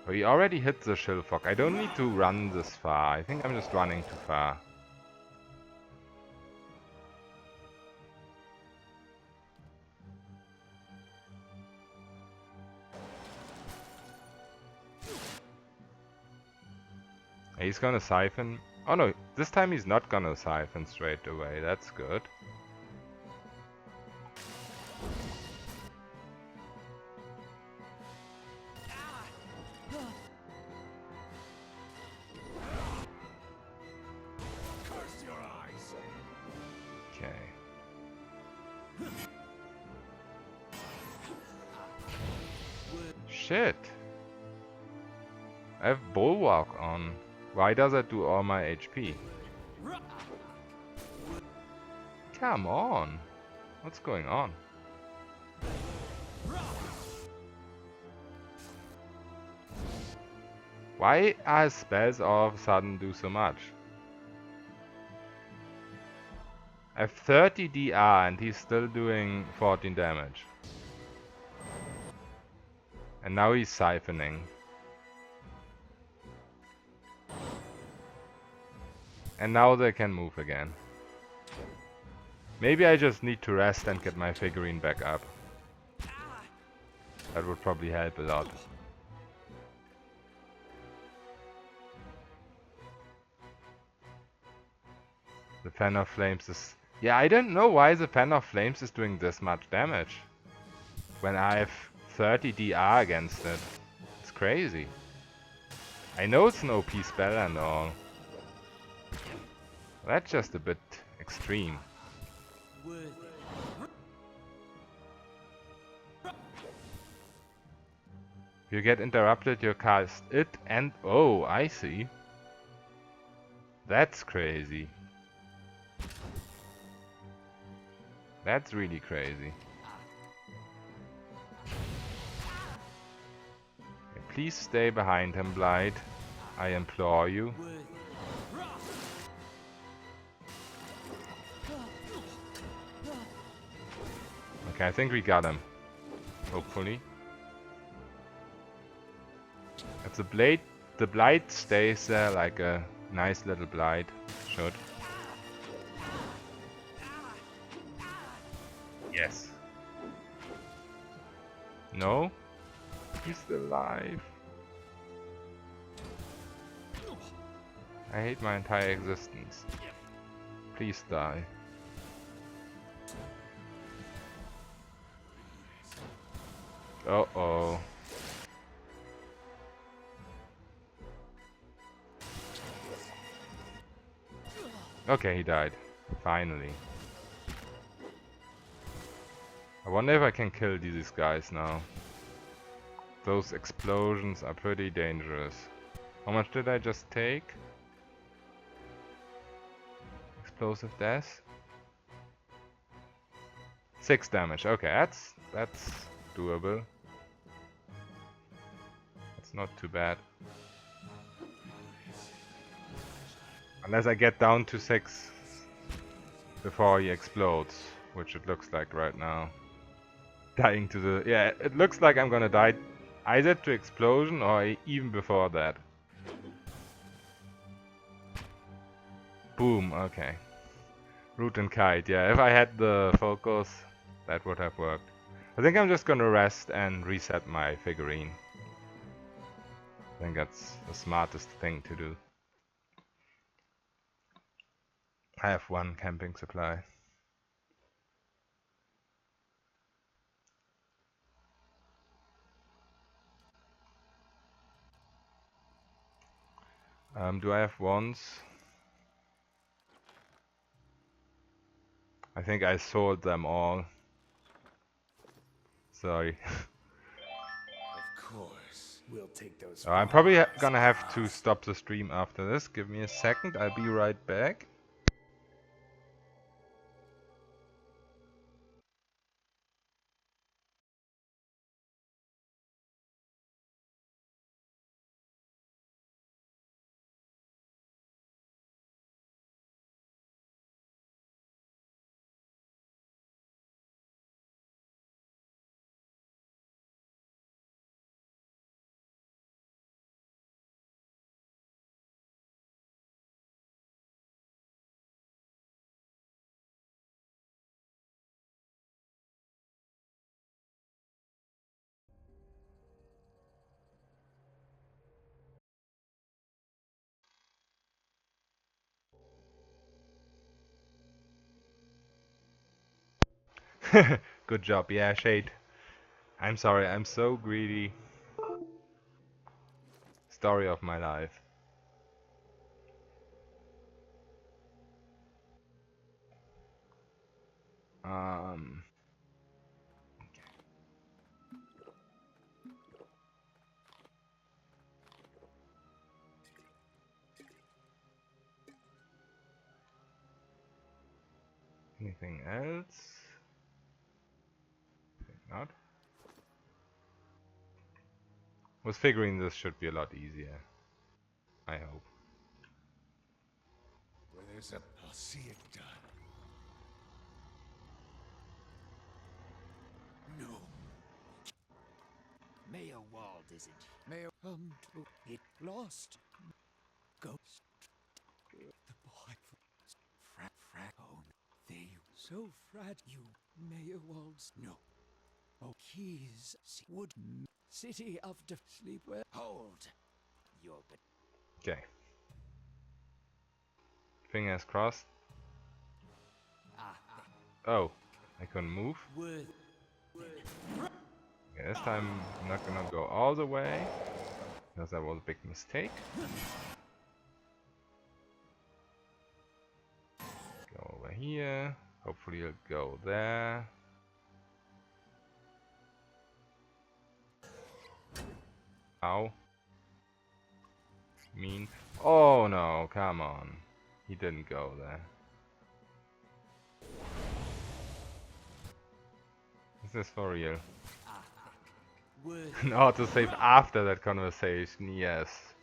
We already hit the Shellfog. I don't need to run this far. I think I'm just running too far. He's gonna siphon. Oh no, this time he's not gonna siphon straight away. That's good. Shit! I have Bulwark on. Why does that do all my HP? Come on! What's going on? Why are spells all of a sudden do so much? I have 30 DR and he's still doing 14 damage. And now he's siphoning. And now they can move again. Maybe I just need to rest and get my figurine back up. That would probably help a lot. The Fan of Flames is... Yeah, I don't know why the Fan of Flames is doing this much damage. When I have 30 DR against it. It's crazy. I know it's an OP spell and all. That's just a bit extreme. If you get interrupted, you cast it and... Oh, I see. That's crazy. That's really crazy. Please stay behind him, Blight. I implore you. Okay, I think we got him. Hopefully. If the blade the blight stays there like a nice little blight should. Yes. No? He's still alive. I hate my entire existence. Please die. Uh-oh. Okay, he died. Finally. I wonder if I can kill these guys now. Those explosions are pretty dangerous. How much did I just take? Explosive death? 6 damage. Okay, that's doable. That's not too bad. Unless I get down to 6 before he explodes, which it looks like right now. Dying to the... yeah, it looks like I'm gonna die either to explosion or even before that. Boom, okay. Root and kite, yeah, if I had the focus, that would have worked. I think I'm just gonna rest and reset my figurine. I think that's the smartest thing to do. I have 1 camping supply. Do I have wands? I think I sold them all. Sorry. Of course. We'll take those. I'm probably gonna have to stop the stream after this. Give me a second, I'll be right back. Good job, yeah, Shade. I'm sorry, I'm so greedy. Story of my life. Anything else? Think not. Was figuring this should be a lot easier. I hope. Where there's a... I'll see it done. No. Mayor Wald isn't. Mayor to it lost. Ghost. The boy. Oh, they so you Mayor Wald's no. Oh, keys would city of the sleepwear. Hold. Your Okay. Fingers crossed. Oh, I couldn't move. Okay, this time I'm not gonna go all the way, because that was a big mistake. Go over here. Hopefully it'll go there. Ow. Mean. Oh no, come on. He didn't go there. Is this for real? An autosave after that conversation, yes.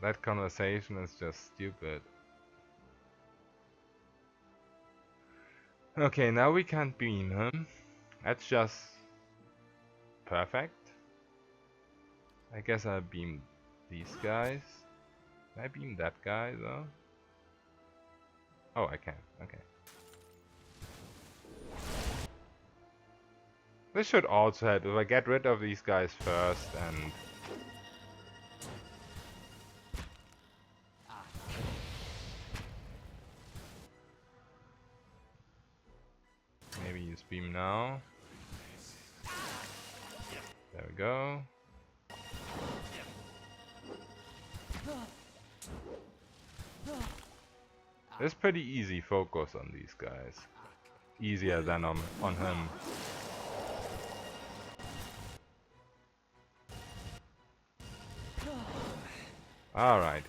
That conversation is just stupid. Okay, now we can't beam him. That's just perfect. I guess I beam these guys. Can I beam that guy though? Oh, I can. Okay. This should also help if I get rid of these guys first and... Maybe use beam now. There we go. It's pretty easy focus on these guys. Easier than on him. Alright.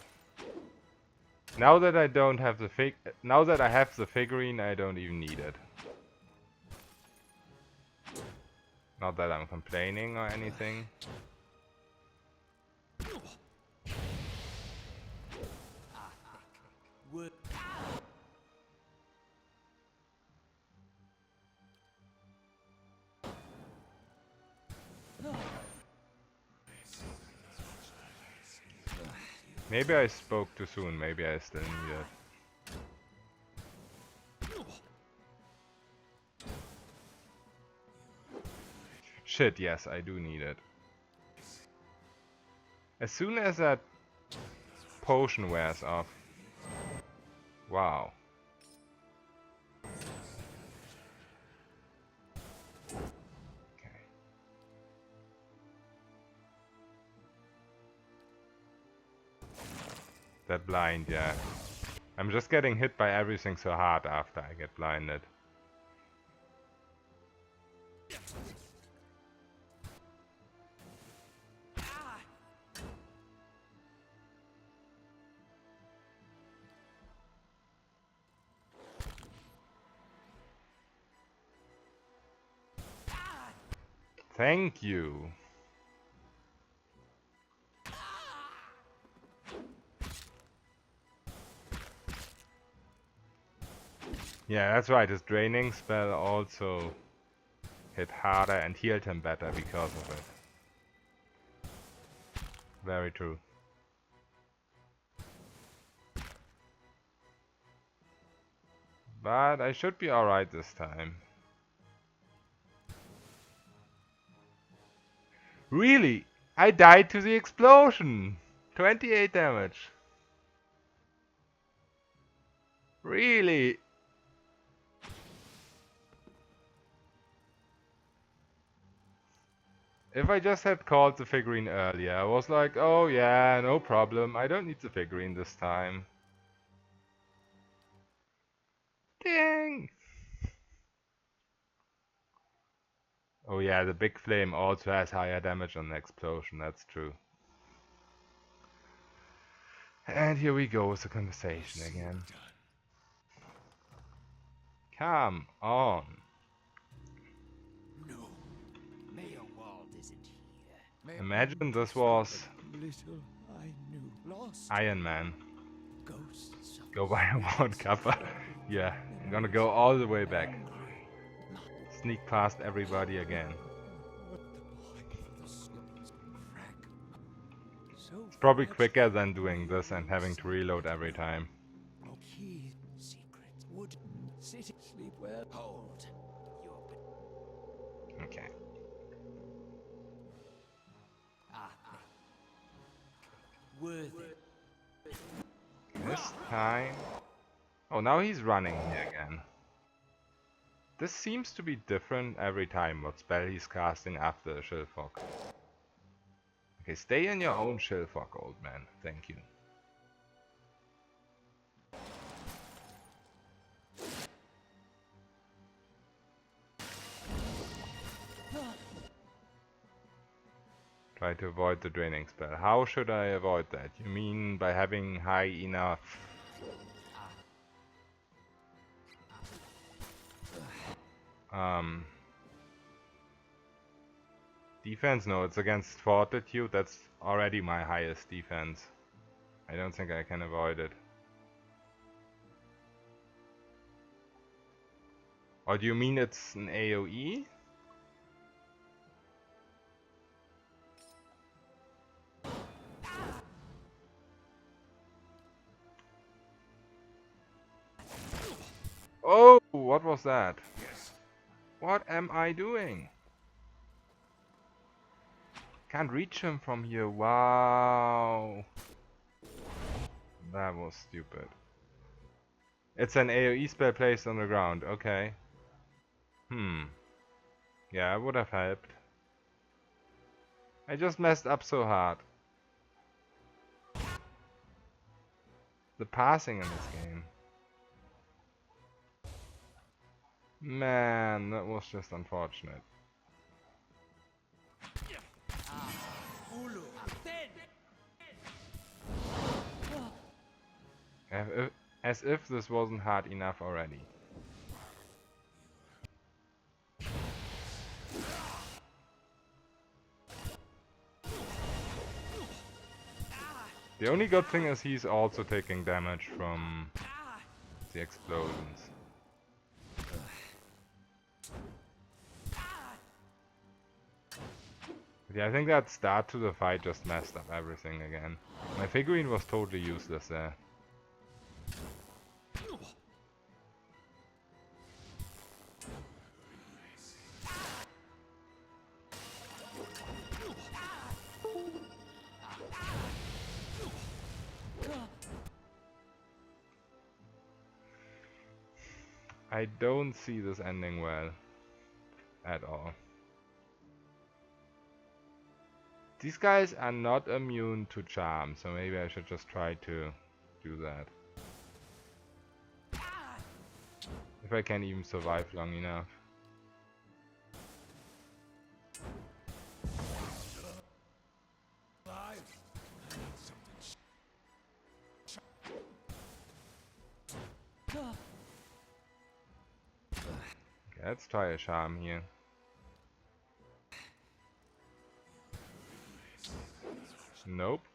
Now that I don't have the now that I have the figurine, I don't even need it. Not that I'm complaining or anything. Maybe I spoke too soon, maybe I still need it. Shit, yes, I do need it. As soon as that potion wears off. Wow. Okay. That blind, yeah. I'm just getting hit by everything so hard after I get blinded. Thank you. Yeah, that's right, his draining spell also hit harder and healed him better because of it. Very true. But I should be alright this time. Really? I died to the explosion! 28 damage. Really? If I just had called the figurine earlier, I was like, oh yeah, no problem, I don't need the figurine this time. Dang! Oh yeah, the big flame also has higher damage on the explosion, that's true. And here we go with the conversation again. Come on. No, Mayorwald isn't here. Imagine this was Little I knew. Lost. Iron Man. Ghosts of Go buy a one cover. Yeah, I'm gonna go all the way back. Sneak past everybody again. It's probably quicker than doing this and having to reload every time. Key secret wood city sleep well. Hold. Okay. Worthy. This time... Oh, now he's running here again. This seems to be different every time what spell he's casting after the Shellfog. Okay, stay in your own Shellfog, old man. Thank you. Try to avoid the draining spell. How should I avoid that? You mean by having high enough... defense? No, it's against Fortitude. That's already my highest defense. I don't think I can avoid it. Or do you mean it's an AoE? Oh, what was that? What am I doing? Can't reach him from here. Wow. That was stupid. It's an AoE spell placed on the ground. Okay. Yeah, it would have helped. I just messed up so hard. The passing in this game. Man, that was just unfortunate. As if this wasn't hard enough already. The only good thing is he's also taking damage from the explosions. But yeah, I think that start to the fight just messed up everything again. My figurine was totally useless there. I don't see this ending well at all. These guys are not immune to charm, so maybe I should just try to do that. If I can even survive long enough. Okay, let's try a charm here. Nope.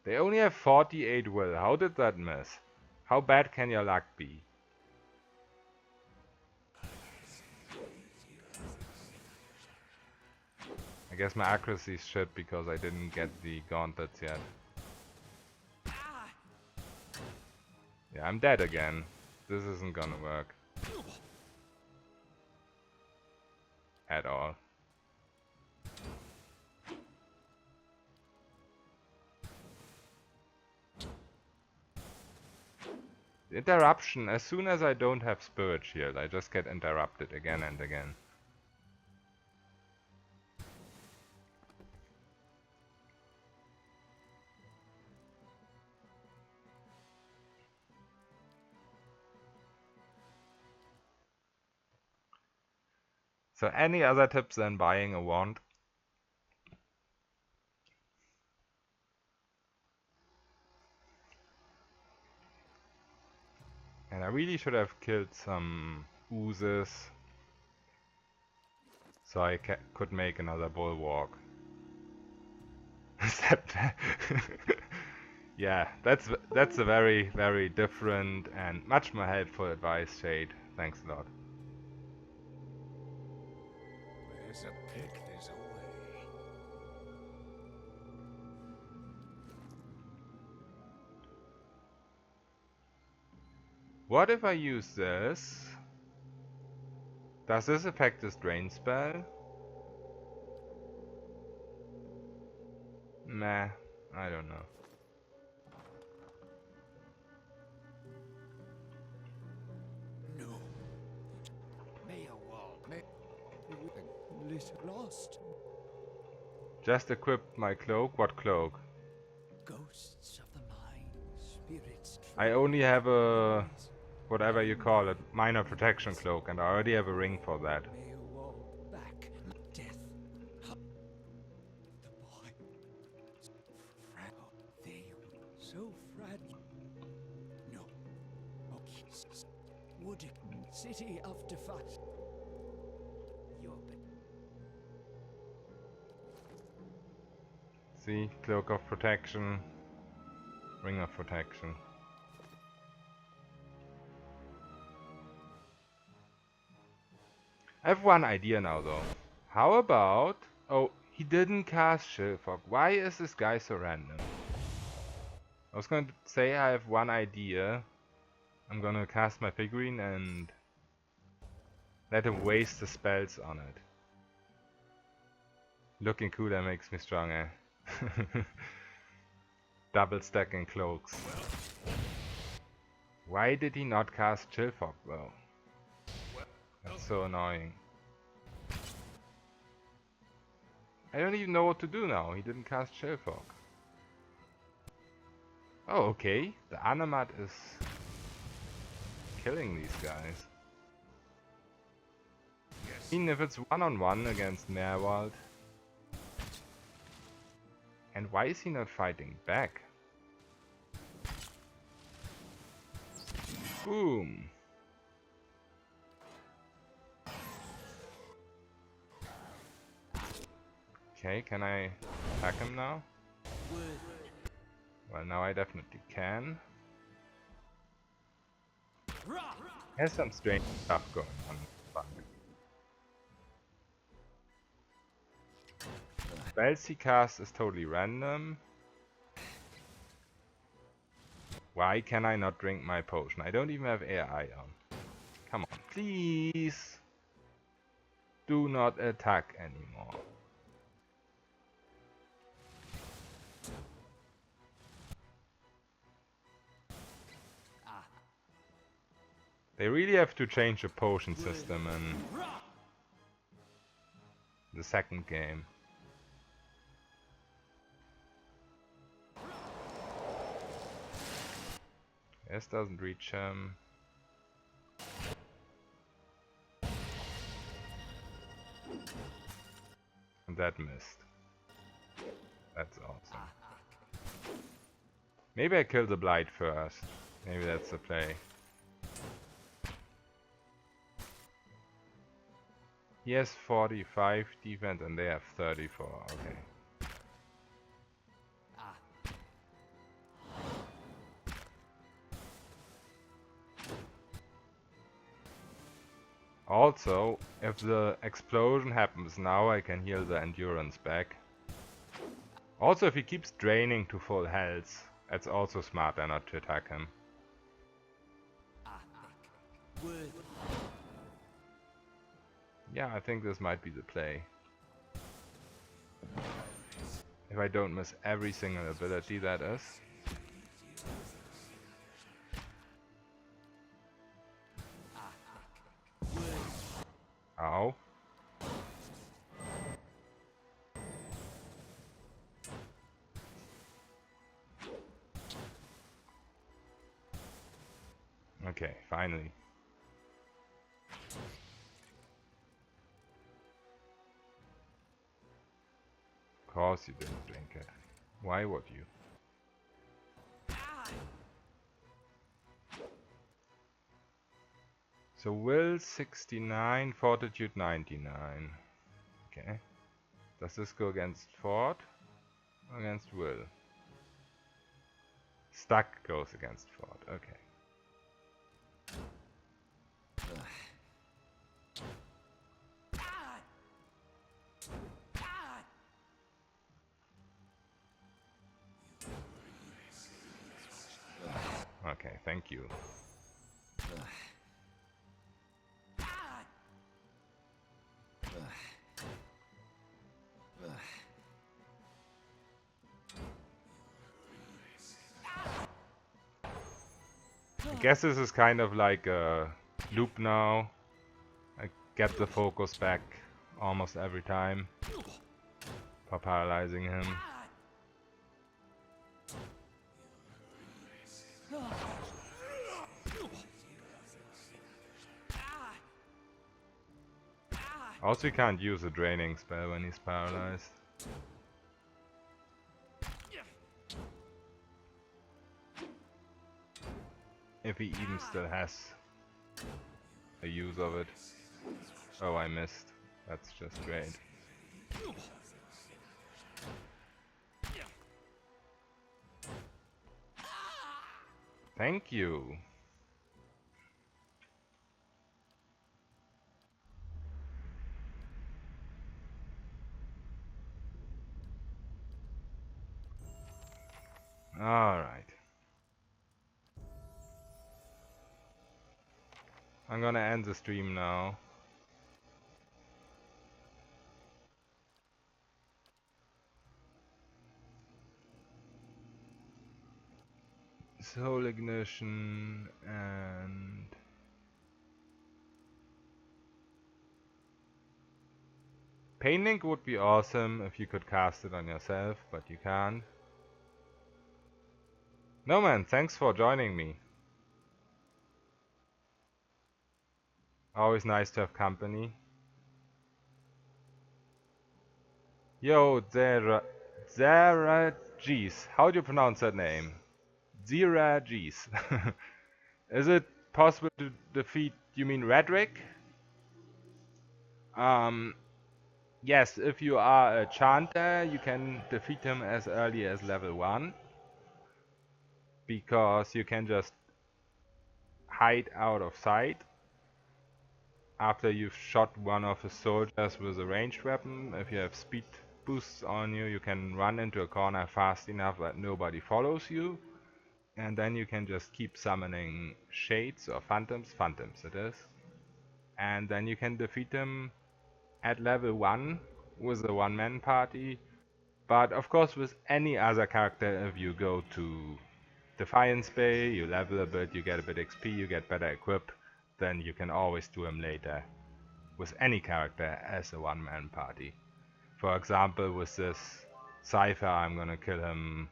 They only have 48 will. How did that miss? How bad can your luck be? I guess my accuracy is shit because I didn't get the gauntlets yet. Yeah, I'm dead again. This isn't gonna work. At all. Interruption. As soon as I don't have Spirit Shield, I just get interrupted again and again. So any other tips than buying a wand? And I really should have killed some oozes so I could make another bulwark. Yeah, that's a very, very different and much more helpful advice, Shade. Thanks a lot. There's a pick, there's a way. What if I use this? Does this affect this drain spell? Nah, I don't know. No. Lost. Just equip my cloak. What cloak? Ghosts of the mind, spirits. I only have a whatever you call it, minor protection cloak, and I already have a ring for that. Back, death. The boy. So fragile. No. Oh, Wood city of defiance. See, cloak of protection, ring of protection. I have one idea now though. How about... Oh, he didn't cast Shilfog. Why is this guy so random? I was going to say I have one idea. I'm gonna cast my figurine and let him waste the spells on it. Looking cooler makes me stronger. Double stacking cloaks. Why did he not cast Chill Fog though? That's so annoying. I don't even know what to do now. He didn't cast Chill Fog. Oh, okay. The Animat is killing these guys. Even if it's one-on-one against Merwald. And why is he not fighting back? Boom. Okay, can I attack him now? Well, now I definitely can. Has some strange stuff going on. Spells he casts is totally random. Why can I not drink my potion? I don't even have AI on. Come on, please. Do not attack anymore. They really have to change the potion system in the second game. This doesn't reach him. And that missed. That's awesome. Maybe I kill the Blight first. Maybe that's the play. He has 45 defense and they have 34. Okay. Also, if the explosion happens now, I can heal the endurance back. Also, if he keeps draining to full health, that's also smarter not to attack him. Yeah, I think this might be the play. If I don't miss every single ability, that is. Ow. Okay, finally. Of course you didn't drink it. Why would you? So will 69, fortitude 99. Okay. Does this go against fort or against will? Stuck goes against fort. Okay. Okay, thank you. I guess this is kind of like a loop now. I get the focus back almost every time for paralyzing him. Also, you can't use a draining spell when he's paralyzed. If he even still has a use of it. Oh, I missed. That's just great. Thank you. All right. I'm gonna end the stream now. Soul Ignition and Pain Link would be awesome if you could cast it on yourself, but you can't. No man, thanks for joining me. Always nice to have company. Yo, Zera G's. How do you pronounce that name? Zera G's. Is it possible to defeat, you mean Raedric? Yes, if you are a chanter, you can defeat him as early as level 1. Because you can just hide out of sight. After you've shot one of his soldiers with a ranged weapon, if you have speed boosts on you, you can run into a corner fast enough that nobody follows you. And then you can just keep summoning shades or phantoms it is. And then you can defeat him at level 1 with a one-man party. But of course with any other character, if you go to Defiance Bay, you level a bit, you get a bit XP, you get better equip, then you can always do him later. With any character as a one-man party. For example, with this Cipher, I'm gonna kill him,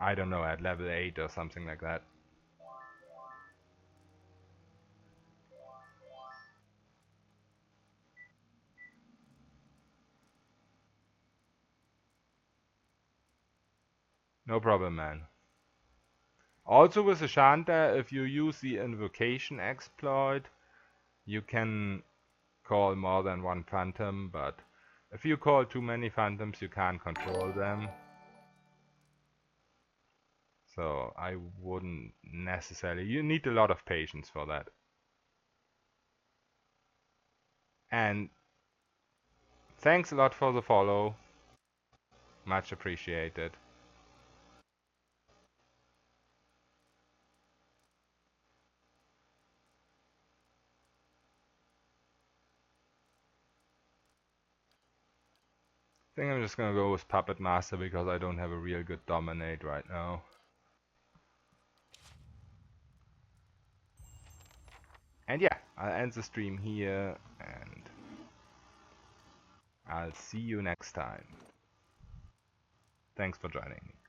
I don't know, at level 8 or something like that. No problem, man. Also with the Shanta, if you use the invocation exploit, you can call more than one phantom, but if you call too many phantoms, you can't control them. So I wouldn't necessarily, you need a lot of patience for that. And thanks a lot for the follow. Much appreciated. I think I'm just gonna go with Puppet Master because I don't have a real good dominate right now. And yeah, I'll end the stream here and I'll see you next time. Thanks for joining me.